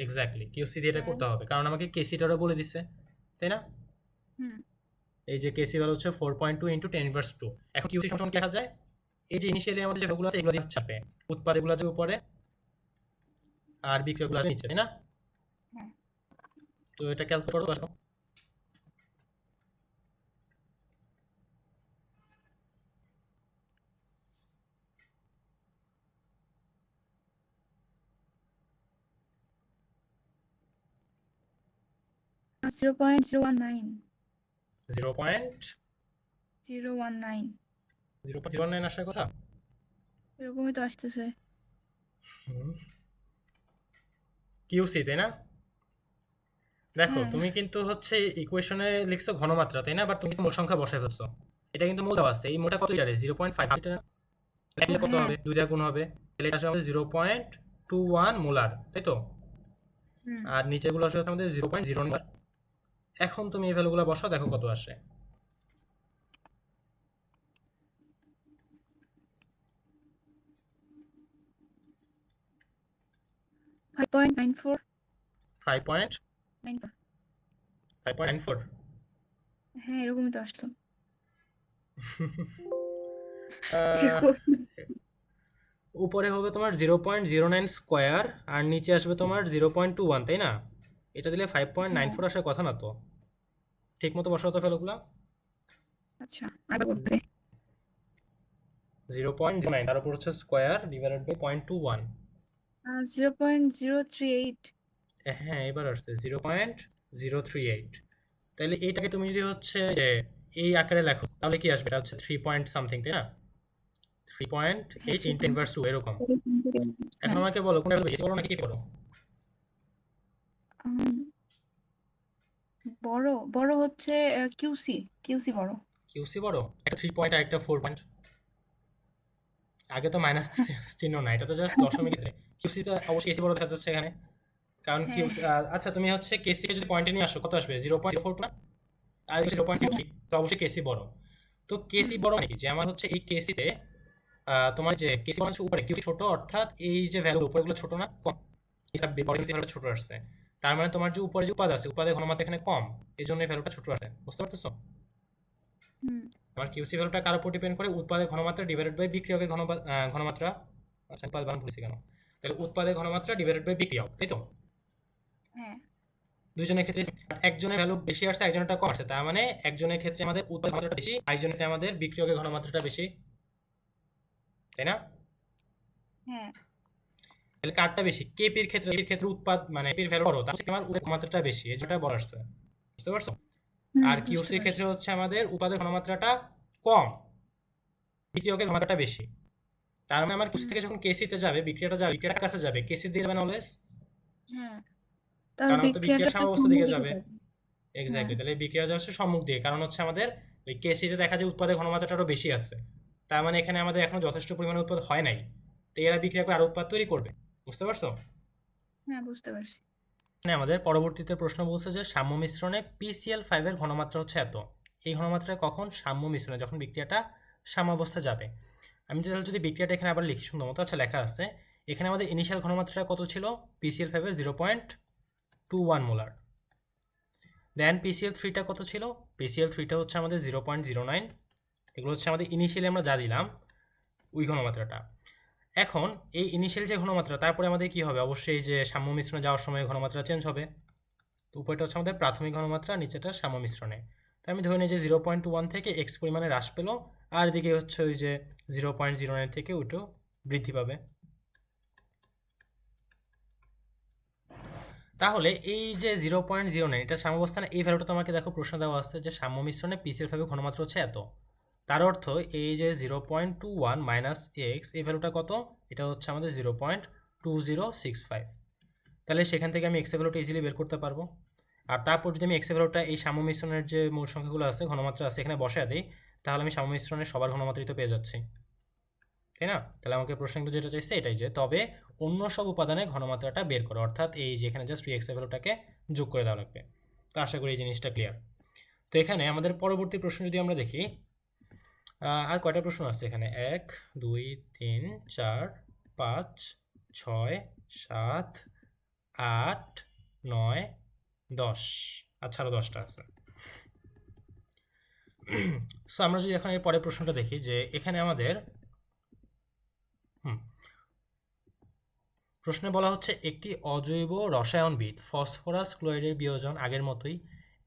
এক্স্যাক্টলি কিউসি দিয়ে এটা হ্যাঁ। করতে হবে, কারণ আমাকে কেসিটারও বলে দিচ্ছে, তাই না? হুম। এই যে কেসি ভ্যালু হচ্ছে 4.2 ইন্টু 10^2। এখন কিউসি সমান লেখা যায় এই যে ইনিশিয়ালি আমাদের যে ভ্যালুগুলো আছে এগুলো দিয়ে চাপে, উৎপাদ এগুলো আছে উপরে আর বিক্রয়গুলো আছে নিচে, তাই না? হ্যাঁ। তো এটা ক্যালকুলেট করো আসো। 0.019। 0.009 019 আসার কথা। এরকমই তো আসতেছে। কিউসি, তাই না? দেখো হ্যাঁ তুমি কিন্তু হচ্ছে ইকুয়েশনে লিখছো ঘনমাত্রা, তাই না? বাট তুমি কিন্তু মোট সংখ্যা বসায় ফেলছো। এটা কিন্তু মোল দেওয়া আছে, এই মোটা কত লিটারে 0.5 লিটার, ও লিখলে কত হ্যাঁ। হবে? 2 দিয়ে গুণ হবে, তাহলে এটা আসলে আমাদের 0.21 মোলার, তাই তো? হুম। আর নিচেগুলো আসলে আমাদের 0.0 মোলার। এখন তুমি এই ভ্যালুগুলো বসাও, দেখো কত আসে। 5.94। 5.94। হ্যাঁ, এরকমই তো আসতো। আহ, এরকম। উপরে হবে তোমার 0.09 স্কোয়ার আর নিচে আসবে তোমার 0.21, তাই না? এটা দিলে হ্যাঁ, 5.94 আসার কথা না তো। ঠিক মতো বসাও তো ফেলোগুলা। আচ্ছা, আরেকবার বলতে। 0.09 তার উপর হচ্ছে স্কোয়ার ডিভাইডেড বাই 0.21। 0.038। হ্যাঁ, এবার আসছে 0.038। তাহলে এইটাকে তুমি যদি হচ্ছে যে এই আকারে লেখো তাহলে কি আসবে? এটা হচ্ছে 3 পয়েন্ট সামথিং, তাই না? থ্রি পয়েন্ট হ্যাঁ, এইট ইন্টু ইনভার্স টু এরকম। 3.038। এখন হ্যাঁ। আমাকে বলো কোনটা বেশি বড় নাকি কি বড়? উম, বড় বড় হচ্ছে কিউসি। কিউসি বড়। কিউসি বড়? একটা 3 পয়েন্ট আর একটা 4 পয়েন্ট। আগে তো মাইনাস চিহ্ন না, এটা তো জাস্ট দশমিক ক্ষেত্রে। কিউসি তো অবশ্যই কেসি বড় দেখা যাচ্ছে এখানে, কারণ কিউ। হ্যাঁ, আচ্ছা তুমি হচ্ছে কেসি কে যদি পয়েন্টে নিয়ে আসো কত আসবে? 0.04 না? আর 0.03, তো অবশ্যই কেসি বড়। তো কেসি হুম, বড় নাকি যে আমার হচ্ছে এই কেসিতে তোমার যে কেসি বড় হচ্ছে উপরে, কিউসি ছোট, অর্থাৎ এই যে ভ্যালু উপরেগুলো ছোট না কম, এটা পরবর্তী ভ্যালুটা ছোট আসছে। তার মানে তোমার যে উপরে যে উপাদ আছে উপাদের ঘনমাত্রা এখানে কম, এই জন্য এই ভ্যালুটা ছোট আসে। বুঝতে পারতেছো? হুম, আমার কিউসি ভ্যালুটা কার উপর ডিপেন্ড করে? উৎপাদের ঘনমাত্রা ডিভাইডেড বাই বিক্রিয়কের ঘনমাত্রা। আচ্ছা উৎপাদ বানান ভুলেছি কেন? তাহলে উৎপাদের ঘনমাত্রা ডিভাইডেড বাই বিক্রিয়ক, তাই তো? হ্যাঁ, দুইজনের ক্ষেত্রে একজনের ভ্যালু বেশি আসছে একজনেরটা কম আসছে, তার মানে একজনের ক্ষেত্রে আমাদের উৎপাদ ঘনমাত্রাটা বেশি, আরেকজনের আমাদের বিক্রিয়কের ঘনমাত্রাটা বেশি, তাই না? হ্যাঁ, তাহলে কারটা বেশি? কেপির ক্ষেত্রে, এর ক্ষেত্রে উৎপাদ মানে এপির ভ্যালু বড়, তার আমার উৎপাদের ঘনমাত্রাটা বেশি, এই যেটা বড় আসছে। বুঝতে পারছো? হুম, আর বুঝতে কিউসির পারছি। ক্ষেত্রে হচ্ছে আমাদের উৎপাদের ঘনমাত্রাটা কম, বিক্রিয়কের ঘনমাত্রাটা বেশি। তার মানে আমার কিউসি হুম, থেকে যখন কেসিতে যাবে, বিক্রিয়াটা যাবে, বিক্রিয়াটার কাছে যাবে, কেসি দিয়ে যাবে না অলওয়েজ, হ্যাঁ, তাহলে কারণ আমার তো বিক্রিয়াটা বিক্রিয়া হচ্ছে সাম্যাবস্থা সম্মুখ দিকে দিকে যাবে। যাবে। হ্যাঁ, এক্স্যাক্টলি, তাহলে এই বিক্রিয়া যাচ্ছে সম্মুখ দিয়ে, কারণ হচ্ছে আমাদের ওই কেসিতে দেখা যায় উৎপাদের ঘনমাত্রাটা আরো বেশি আছে। তার মানে এখানে আমাদের এখনো যথেষ্ট পরিমাণে উৎপাদ হয় নাই, তো এরা বিক্রিয়া করে আরো উৎপাদ তৈরি করবে। বুঝতে পারছো? হ্যাঁ, বুঝতে পারছি। এখানে আমাদের পরবর্তীতে প্রশ্ন বলছে যে সাম্য মিশ্রণে PCl5 এর ঘনমাত্রা হচ্ছে এত। এই ঘনমাত্রায় কখন? সাম্য মিশ্রণে, যখন বিক্রিয়াটা সাম্যাবস্থা যাবে। আমি তাহলে যদি বিক্রিয়াটা এখানে আবার লিখি সুন্দর মতো, আচ্ছা লেখা আছে এখানে আমাদের ইনিশিয়াল ঘনমাত্রাটা কত ছিল? PCl5 এর 0.21 মোলার। দেন PCl3টা কত ছিল? PCl3টা হচ্ছে আমাদের 0.09। এগুলো হচ্ছে আমাদের ইনিশিয়ালি আমরা যা দিলাম ওই ঘনমাত্রাটা। এখন এই ইনিশিয়াল যে ঘনমাত্রা, তারপরে আমাদের কি হবে? অবশ্যই যে সাম্য মিশ্রণে যাওয়ার সময় ঘনমাত্রা চেঞ্জ হবে। তো উপরটা হচ্ছে আমাদের প্রাথমিক ঘনমাত্রা, নিচেটা সাম্য মিশ্রণে। তাই আমি ধরে নিই যে 0.1 থেকে এক্স পরিমাণে হ্রাস পেলো, আর এদিকে হচ্ছে ওই যে 0.09 থেকে ওইটাও বৃদ্ধি পাবে। তাহলে এই যে 0.09 এটা সাম্যাবস্থানে এই ভ্যালুটা তোমাকে দেখো প্রশ্ন দেওয়া আছে যে সাম্য মিশ্রণে পিসের ভাবে ঘনমাত্রা হচ্ছে এত। তার অর্থ এই যে 0.21 মাইনাস এক্স এই ভ্যালুটা কত? এটা হচ্ছে আমাদের 0.2065। তাহলে সেখান থেকে আমি এক্স এর ভ্যালুটা ইজিলি বের করতে পারবো। আর তারপর যদি আমি এক্স এর ভ্যালুটা এই সাম্য মিশ্রণের যে মূল সংখ্যাগুলো আছে, ঘনমাত্রা আছে, এখানে বসায় দিই, তাহলে আমি সাম্য মিশ্রণের সবার ঘনমাত্রাই তো পেয়ে যাচ্ছি, তাই না? তাহলে আমাকে প্রশ্ন কিন্তু যেটা চাইছে এটাই, যে তবে অন্য সব উপাদানের ঘনমাত্রাটা বের করো, অর্থাৎ এই যে এখানে জাস্ট এক্স এর ভ্যালুটাকে যোগ করে দেওয়া লাগবে। তো আশা করি এই জিনিসটা ক্লিয়ার। তো এখানে আমাদের পরবর্তী প্রশ্ন যদি আমরা দেখি, আর কয়টা প্রশ্ন আছে এখানে? 1 2 3 4 5 6 7 8 9 10। আচ্ছা আরো 10টা আছে। সো আমরা যদি এখন এর পরের প্রশ্নটা দেখি, যে এখানে আমাদের প্রশ্নে বলা হচ্ছে একটি অজৈব রসায়নবিদ ফসফরাস ক্লোরাইডের বিয়োজন আগের মতোই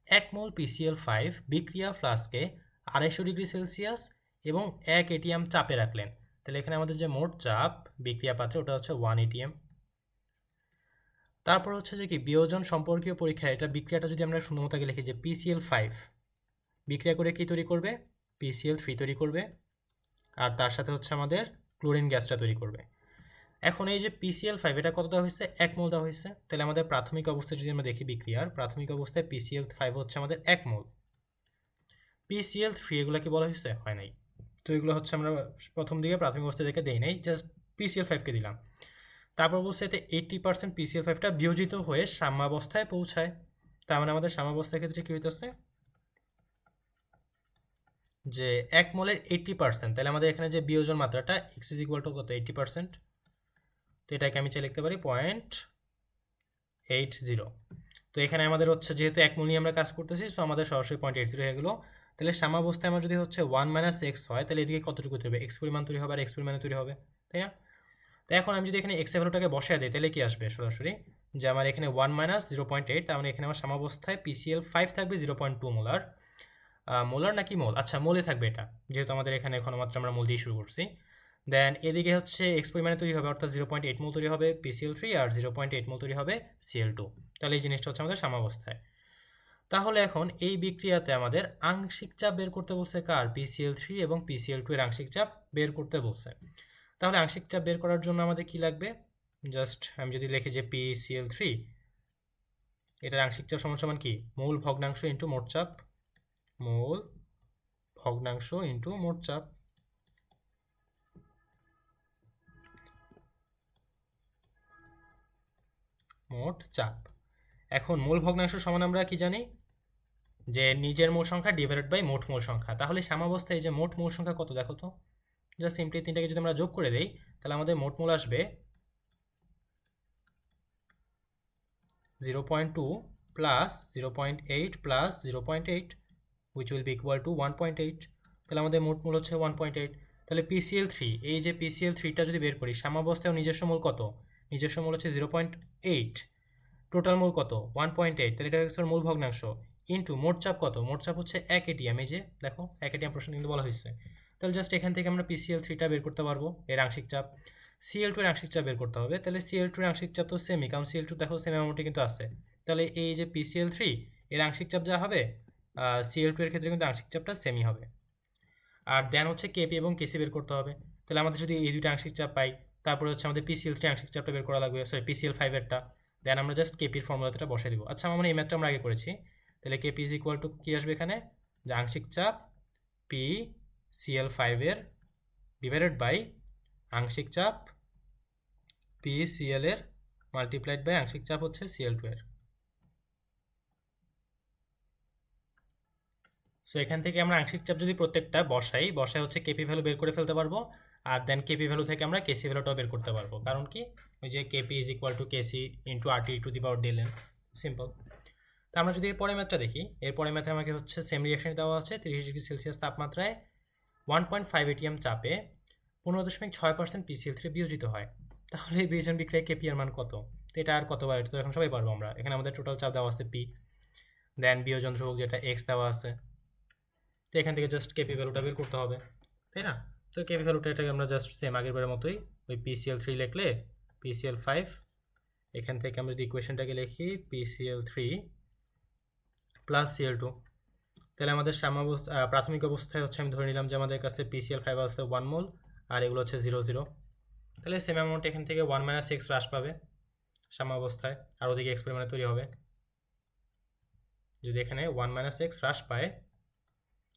1 মোল PCl5 বিক্রিয়া ফ্লাস্কে 250 ডিগ্রি সেলসিয়াস এবং 1 ATM চাপে রাখলেন। তাহলে এখানে আমাদের যে মোট চাপ বিক্রিয়া পাত্রে ওটা হচ্ছে 1 ATM। তারপর হচ্ছে যে কি বিয়োজন সম্পর্কীয় পরীক্ষা, এটা বিক্রিয়াটা যদি আমরা সুন্দর মতো লিখি যে PCl5 বিক্রিয়া করে কি তৈরি করবে? PCl3 তৈরি করবে, আর তার সাথে হচ্ছে আমাদের ক্লোরিন গ্যাসটা তৈরি করবে। এখন এই যে PCl5 এটা কত দেওয়া হয়েছে? 1 মোল দেওয়া হয়েছে। তাহলে আমাদের প্রাথমিক অবস্থায় যদি আমরা দেখি বিক্রিয়ার প্রাথমিক অবস্থায় PCl5 হচ্ছে আমাদের 1 মোল। PCl3 এগুলো কি বলা হয়েছে? হয় নাই। তো এগুলো হচ্ছে আমরা প্রথম দিকে প্রাথমিক অবস্থা থেকে দেই নাই, জাস্ট PCl5 কে দিলাম। তারপর বলছে এতে 80% PCl5টা বিয়োজিত হয়ে সাম্যাবস্থায় পৌঁছায়। তার মানে আমাদের সাম্যাবস্থার ক্ষেত্রে কি হইতেছে যে 1 মোলের 80%, তাহলে আমাদের এখানে যে বিয়োজন মাত্রাটা x ইজ ইকুয়াল টু কত? 80%। তো এটাকে আমি চাই লিখতে পারি 0.80। তো তো এখানে আমাদের হচ্ছে যেহেতু 1 মোল নিয়ে আমরা কাজ করতেছি, সো আমাদের সরাসরি 0.80 হয়ে গেলো। তাহলে সাম্যাবস্থায় আমার যদি হচ্ছে 1 - x হয়, তাহলে এদিকে কতটুকু তৈরি হবে? x পরিমাণ তৈরি হবে আর x পরিমাণে তৈরি হবে, তাই না? তো এখন আমি যদি এখানে x এর ভ্যালুটাকে বসায় দিই, তাহলে কি আসবে সরাসরি? যে আমার এখানে 1 - 0.8, তার মানে এখানে আমার সাম্যাবস্থায় PCl5 থাকবে 0.2 মোলার। মোলার নাকি মোল? আচ্ছা, মোলে থাকবে এটা, যেহেতু আমাদের এখানে ঘনমাত্রা আমরা মোল দিয়ে শুরু করছি। দেন এদিকে হচ্ছে x পরিমাণে তৈরি হবে, অর্থাৎ 0.8 মোল তৈরি হবে PCl3 আর 0.8 মোল তৈরি হবে Cl2। তাহলে এই জিনিসটা হচ্ছে আমাদের সাম্যাবস্থায়। তাহলে এখন এই বিক্রিয়াতে আমাদের আংশিক চাপ বের করতে বলছে কার? PCl3 এবং PCl2 এর আংশিক চাপ বের করতে বলছে। তাহলে আংশিক চাপ বের করার জন্য আমাদের কি লাগবে? জাস্ট আমি যদি লিখি যে PCl3, এটার আংশিক চাপ সমান সমান কি? মূল ভগ্নাংশ ইন্টু মোট চাপ, মূল ভগ্নাংশ ইন্টু মোট চাপ। মোট চাপ। এখন মূল ভগ্নাংশ সমান আমরা কি জানি? যে নিজের মোল সংখ্যা ডিভাইডেড বাই মোট মোল সংখ্যা। তাহলে সাম্যাবস্থায় এই যে মোট মোল সংখ্যা কত দেখো তো? জাস্ট সিম্পলি তিনটাকে যদি আমরা যোগ করে দেই, তাহলে আমাদের মোট মোল আসবে 0.2 plus 0.8 plus 0.8, which will be equal to 1.8। তাহলে আমাদের মোট মোল হচ্ছে 1.8। তাহলে PCl3, এই যে PCl3টা যদি বের করি, সাম্যাবস্থায় নিজস্ব মোল কত? নিজস্ব মোল হচ্ছে 0.8, টোটাল মোল কত? 1.8। তাহলে এটা হচ্ছে মূল ভগ্নাংশ ইন্টু মোট চাপ কত? মোট চাপ হচ্ছে 1 ATM। এই যে দেখো 1 ATM প্রশ্ন কিন্তু বলা হয়েছে। তাহলে জাস্ট এখান থেকে আমরা PCl3টা বের করতে পারবো, এর আংশিক চাপ। Cl2 এর আংশিক চাপ বের করতে হবে। তাহলে Cl2 এর আংশিক চাপ তো সেমই, কারণ Cl2 দেখো সেম অ্যামাউন্টে কিন্তু আছে। তাহলে এই যে PCl3 এর আংশিক চাপ যা হবে, Cl2 এর ক্ষেত্রে কিন্তু আংশিক চাপটা সেমই হবে। আর দেন হচ্ছে কেপি এবং কেসি বের করতে হবে। তাহলে আমাদের যদি এই দুইটা আংশিক চাপ পাই, তারপরে হচ্ছে আমাদের PCl3 আংশিক চাপটা বের করা লাগবে, সরি PCl5 এরটা। দেন আমরা জাস্ট কেপির ফর্মুলাটা বসে দিব। আচ্ছা, আমরা এই ম্যাথটা আমরা আগে করেছি। তাহলে কেপি ইজ ইকুয়াল টু কি আসবে এখানে? যে আংশিক চাপ PCl5 এর ডিভাইডেড বাই আংশিক চাপ PCl এর মাল্টিপ্লাইড বাই আংশিক চাপ হচ্ছে Cl2 এর। সো এখান থেকে আমরা আংশিক চাপ যদি প্রত্যেকটা বসাই হচ্ছে কেপি ভ্যালু বের করে ফেলতে পারবো। আর দেন কেপি ভ্যালু থেকে আমরা কেসি ভ্যালুটাও বের করতে পারবো। কারণ কি? ওই যে KP is equal to KC into RT to the power del n, simple. তো আমরা যদি এর পরের ম্যাথটা দেখি, এর পরের ম্যাথে আমাকে হচ্ছে সেম রিয়াকশন দেওয়া আছে 30°C তাপমাত্রায় 1.5 ATM চাপে 15.6% PCl3 বিয়োজিত হয়। তাহলে এই বিয়োজন বিক্রিয়ায় কেপি এর মান কত? তো এটা আর কতবার? এটা তো এখন সবাই পারবো আমরা। এখানে আমাদের টোটাল চাপ দেওয়া আছে পি, দেন বিয়োজন ধ্রুবক যেটা এক্স দেওয়া আছে। তো এখান থেকে জাস্ট কেপি ভ্যালুটা বের করতে হবে, তাই না? তো কেপি ভ্যালুটা এটাকে আমরা জাস্ট সেম আগের বারের মতোই ওই PCl3 লিখলে PCl5, এখান থেকে আমরা যদি ইকুয়েশনটাকে লিখি PCl3 প্লাস Cl2, তাহলে আমাদের প্রাথমিক অবস্থায় হচ্ছে আমি ধরে নিলাম যে আমাদের কাছে PCl5 আছে 1 মোল আর এগুলো হচ্ছে 0 0। তাহলে সেম অ্যামাউন্ট এখান থেকে 1 - x হ্রাস পাবে সাম্যাবস্থায়, আর ওদিকে x পরিমাণে তৈরি হবে। যদি এখানে 1 - x হ্রাস পায়,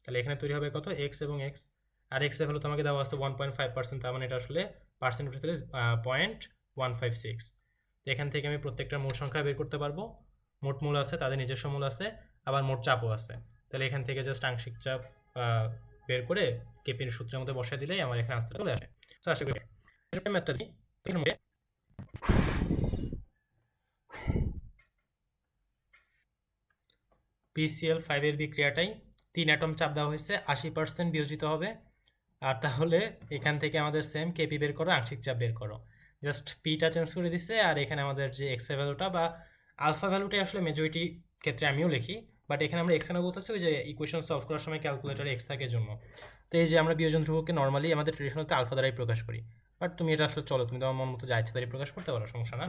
তাহলে এখানে তৈরি হবে কত? x এবং x। আর x এর ভ্যালু তোমাকে দেওয়া আছে 1.5%, তার মানে এটা আসলে পার্সেন্ট উঠে গেলে 0.156। তো এখান থেকে আমি প্রত্যেকটা মূল সংখ্যা বের করতে পারবো। মোট মূল আছে, তাদের নিজস্ব মূল আছে, আবার মোট চাপও আছে। তাহলে এখান থেকে জাস্ট আংশিক চাপ বের করে কেপির সূত্রের মধ্যে বসায় দিলেই আমার এখানে আসতে চলে আসে। তো আশা করি ম্যাথটা দিই। PCl5 এর বিক্রিয়াটাই 3 অ্যাটম চাপ দেওয়া হয়েছে, 80% বিয়োজিত হবে। আর তাহলে এখান থেকে আমাদের সেম কেপি বের করো, আংশিক চাপ বের করো। জাস্ট পিটা চেঞ্জ করে দিচ্ছে, আর এখানে আমাদের যে এক্স এর ভ্যালুটা বা আলফা ভ্যালুটাই আসলে মেজরিটি ক্ষেত্রে আমিও লিখি, বাট এখানে আমরা এক্স না বলতেছি ওই যে ইকুয়েশন সলভ করার সময় ক্যালকুলেটারে এক্স থাকে জন্য। তো এই যে আমরা বিয়োজন ধ্রুবককে নর্মালি আমাদের ট্রেডিশনালতে আলফা দ্বারাই প্রকাশ করি, বাট তুমি এটা আসলে চলো তুমি তোমার মন মতো যা ইচ্ছা দ্বারাই প্রকাশ করতে পারো, সমস্যা না।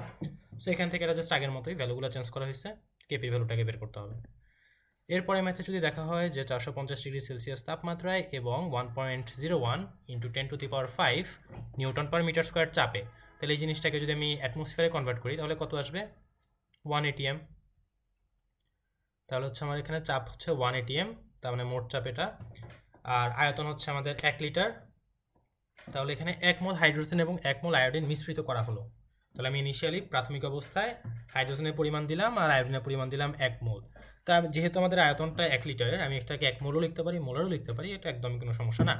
সো এখান থেকে এটা জাস্ট আগের মতোই ভ্যালুগুলো চেঞ্জ করা হয়েছে, কেপির ভ্যালুটাকে বের করতে হবে। এরপরে ম্যাথে যদি দেখা হয় যে 450°C তাপমাত্রায় এবং 1.01 into 10⁵ newton per metre square চাপে, তাহলে এই জিনিসটাকে যদি আমি অ্যাটমসফিয়ারে কনভার্ট করি তাহলে কত আসবে? 1 ATM। তাহলে হচ্ছে আমার এখানে চাপ হচ্ছে 1 ATM, তার মানে মোট চাপ এটা। আর আয়তন হচ্ছে আমাদের 1 লিটার। তাহলে এখানে 1 মোল হাইড্রোজেন এবং 1 মোল আয়োডিন মিশ্রিত করা হলো। তাহলে আমি ইনিশিয়ালি প্রাথমিক অবস্থায় হাইড্রোজেনের পরিমাণ দিলাম আর আয়োডিনের পরিমাণ দিলাম 1 মোল। তা যেহেতু আমাদের আয়তনটা 1 লিটারের, আমি এটাকে 1 মোলও লিখতে পারি, মোলারও লিখতে পারি, এটা একদমই কোনো সমস্যা না।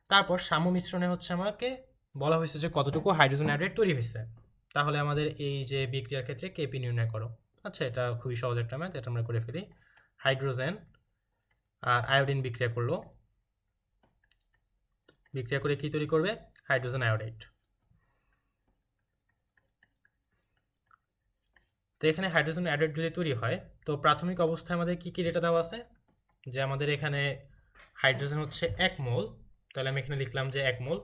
তারপর সাম্য মিশ্রণে হচ্ছে আমাকে বলা হয়েছে যে কতটুকু হাইড্রোজেন আয়োডাইড তৈরি হয়েছে। তাহলে আমাদের এই যে বিক্রিয়ার ক্ষেত্রে কেপি নির্ণয় করো। আচ্ছা, এটা খুবই সহজ একটা ম্যাথ, এটা আমরা করে ফেলি। হাইড্রোজেন আর আয়োডিন বিক্রিয়া করলো, বিক্রিয়া করে কি তৈরি করবে? Hydrogen iodide. তো এখানে হাইড্রোজেন আয়োডাইড যদি তৈরি হয়, তো প্রাথমিক অবস্থায় আমাদের কি কি ডেটা দেওয়া আছে? যে আমাদের এখানে হাইড্রোজেন হচ্ছে 1 মোল, তাহলে আমি এখানে লিখলাম যে 1 মোল,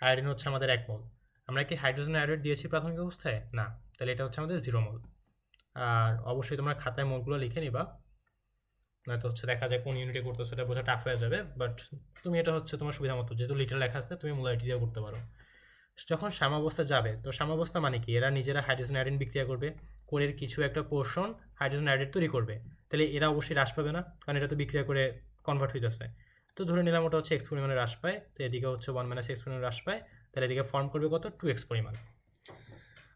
আয়োডিন হচ্ছে আমাদের 1 মোল। আমরা কি হাইড্রোজেন আয়োডাইড দিয়েছি প্রাথমিক অবস্থায়? না, তাহলে এটা হচ্ছে আমাদের 0 মোল। আর অবশ্যই তোমরা খাতায় মোলগুলো লিখে নিবা, নয়তো হচ্ছে দেখা যায় কোন ইউনিটে করতেছো এটা বোঝা টাফ হয়ে যাবে। বাট তুমি এটা হচ্ছে তোমার সুবিধা মতো, যেহেতু লিটার লেখা আছে তুমি মোলারিটি দিয়েও করতে পারো। যখন সাম্যাবস্থা যাবে, তো সাম্যাবস্থা মানে কি? এরা নিজেরা হাইড্রোজেন আয়োডিন বিক্রিয়া করবে, কোরের কিছু একটা পোর্শন হাইড্রোজেন আয়োডাইড তৈরি করবে, তাহলে এরা অবশ্যই হ্রাস পাবে না, কারণ এটা তো বিক্রিয়া করে কনভার্ট হইতেছে। তো ধরে নিলাম ওটা হচ্ছে এক্স পরিমাণে হ্রাস পায়, তো এদিকে হচ্ছে 1 - x পরিমাণে হ্রাস পায়, তাহলে এদিকে ফর্ম করবে কত? 2x পরিমাণ।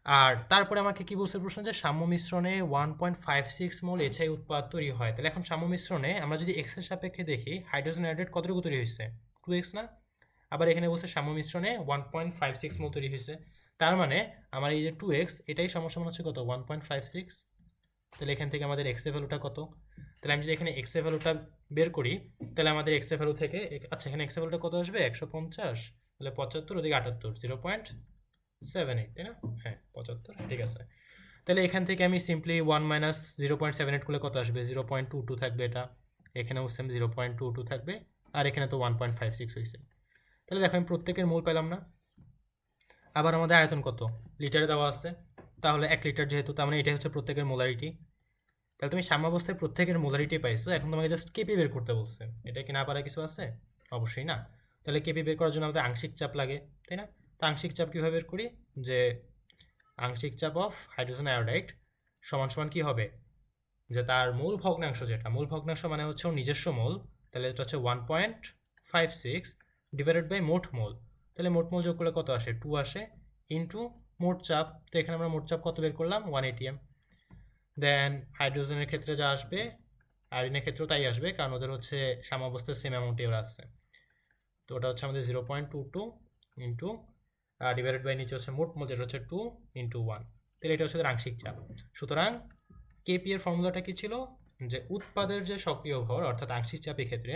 আর তারপরে আমাকে কি বলছে প্রশ্ন? যে সাম্য মিশ্রণে 1.56 মোল এচআই উৎপাদ তৈরি হয়। তাহলে এখন সাম্য মিশ্রণে আমরা যদি এক্স এর সাপেক্ষে দেখি, হাইড্রোজেন আয়োডাইড কতটুকু তৈরি হয়েছে? 2x না? আবার এখানে বলছে সাম্য মিশ্রণে 1.56 মোল তৈরি হয়েছে, তার মানে আমার এই যে 2x এটাই সমান হচ্ছে কত? 1.56। তাহলে এখান থেকে আমাদের এক্স এর ভ্যালুটা কত? তাহলে আমি যদি এখানে এক্স এর ভ্যালুটা বের করি, তাহলে আমাদের এক্স এর ভ্যালু থেকে, আচ্ছা এখানে এক্স এর ভ্যালুটা কত আসবে? 150, তাহলে 75, ওদিকে 78, 0.78, তাই না? হ্যাঁ 75, ঠিক আছে। তাহলে এখান থেকে আমি সিম্পলি 1 - 0.78 করলে কত আসবে? 0.22 থাকবে এটা, এখানেও সেম 0.22 থাকবে, আর এখানে তো 1.56 হয়েছে। তাহলে দেখো আমি প্রত্যেকের মোল পেলাম না? আবার আমাদের আয়তন কত? লিটারে দেওয়া আছে, তাহলে 1 লিটার যেহেতু, তার মানে এটাই হচ্ছে প্রত্যেকের মোলারিটি। তাহলে তুমি সাম্যাবস্থায় প্রত্যেকের মোলারিটি পাইছো, এখন তোমাকে জাস্ট কেপি বের করতে বলছে। এটা কি না পারা কিছু আছে? অবশ্যই না। তাহলে কেপি বের করার জন্য আমাদের আংশিক চাপ লাগে, তাই না? তো আংশিক চাপ কীভাবে বের করি? যে আংশিক চাপ অফ হাইড্রোজেন আয়োডাইড সমান কি হবে? যে তার মূল ভগ্নাংশ, যেটা মূল ভগ্নাংশ মানে হচ্ছে ওর নিজস্ব মোল, তাহলে এটা হচ্ছে 1.56 ডিভাইডেড বাই মোট মোল। তাহলে মোট মোল যোগ করলে কত আসে? 2 আসে, ইন্টু মোট চাপ। তো এখানে আমরা মোট চাপ কত বের করলাম? 1 atm। দেন হাইড্রোজেনের ক্ষেত্রে যা আসবে, আয়োডিনের ক্ষেত্রেও তাই আসবে, কারণ ওদের হচ্ছে সাম্যাবস্থার সেম অ্যামাউন্টে ওরা আসছে। তো ওটা হচ্ছে আমাদের 0.22 ইন্টু ডিভাইডেড বাই নিচে হচ্ছে মোট মোল, যেটা হচ্ছে 2 × 1। তাহলে এটা হচ্ছে আংশিক চাপ। সুতরাং কেপি এর ফর্মুলাটা কি ছিল? যে উৎপাদের যে সক্রিয় ভর, অর্থাৎ আংশিক চাপের ক্ষেত্রে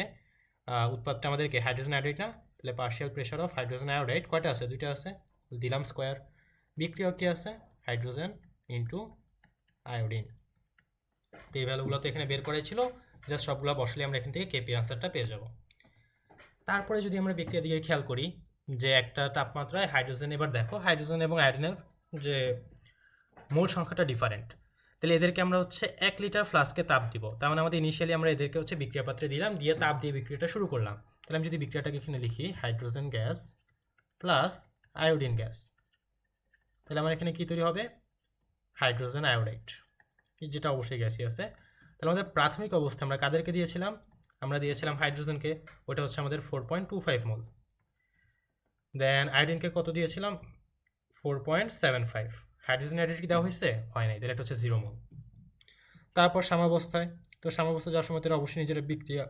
উৎপাদটা আমাদেরকে হাইড্রোজেন আয়োডাইড না, তাহলে partial pressure of hydrogen iodide কয়টা আছে? 2টা আছে, দিলাম স্কোয়ার। বিক্রিয়ক কি আছে? Hydrogen into iodine. তো এই ভ্যালুগুলো তো এখানে বের করাই ছিল, জাস্ট সবগুলো বসলে আমরা এখান থেকে কেপি আনসারটা পেয়ে যাব। তারপরে যদি আমরা বিক্রিয়া দিকে খেয়াল করি, যে একটা তাপমাত্রায় হাইড্রোজেন, এবার দেখো হাইড্রোজেন এবং আয়োডিনের যে মোল সংখ্যাটা ডিফারেন্ট, তাহলে এদেরকে আমরা হচ্ছে 1 লিটার ফ্লাস্কে তাপ দিব। তার মানে আমাদের ইনিশিয়ালি আমরা এদেরকে হচ্ছে বিক্রিয়া পাত্রে দিলাম, দিয়ে তাপ দিয়ে বিক্রিয়াটা শুরু করলাম। তাহলে আমি যদি বিক্রিয়াটাকে এখানে লিখি, hydrogen gas plus iodine gas, তাহলে আমার এখানে কি তৈরি হবে? হাইড্রোজেন আয়োডাইড, যেটা অবশ্যই গ্যাসই আছে। তাহলে আমাদের প্রাথমিক অবস্থা আমরা কাদেরকে দিয়েছিলাম? আমরা দিয়েছিলাম হাইড্রোজেনকে, ওটা হচ্ছে আমাদের 4.25 মোল। দেন আয়োডিনকে কত দিয়েছিলাম? 4.75। হাইড্রোজেন আয়োডাইড কি দেওয়া হয়েছে? হয় নাই, তাহলে এটা হচ্ছে 0 মোল। তারপর সাম্যাবস্থায়, তো সাম্যাবস্থা যাওয়ার সময় তারা অবশ্যই নিজেরা বিক্রিয়া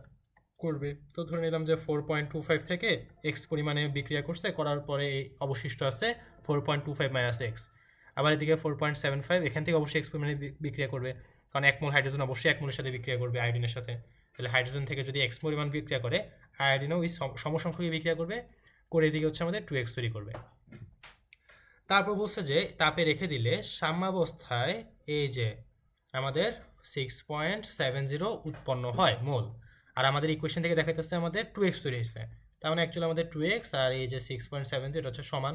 করবে। তো ধরে নিলাম যে 4.25 থেকে এক্স পরিমাণে বিক্রিয়া করছে, করার পরে অবশিষ্ট আছে 4.25 - x। আবার এদিকে 4.75, এখান থেকে অবশ্যই এক্স পরিমাণে বিক্রিয়া করবে, কারণ 1 মোল হাইড্রোজেন অবশ্যই 1 মোলের সাথে বিক্রিয়া করবে আয়োডিনের সাথে। তাহলে হাইড্রোজেন থেকে যদি এক্স পরিমাণ বিক্রিয়া করে, আয়োডিনও ওই সমসংখ্যক বিক্রিয়া করবে, করে এদিকে হচ্ছে আমাদের 2x তৈরি করবে। তারপর বলছে যে তাপে রেখে দিলে সাম্যাবস্থায় এই যে আমাদের 6.70 উৎপন্ন হয় মোল, আর আমাদের ইকুয়েশন থেকে দেখাইতেছে আমাদের 2x তৈরি হয়েছে। তার মানে অ্যাকচুয়ালি আমাদের 2x আর এই যে 6.70 এটা হচ্ছে সমান।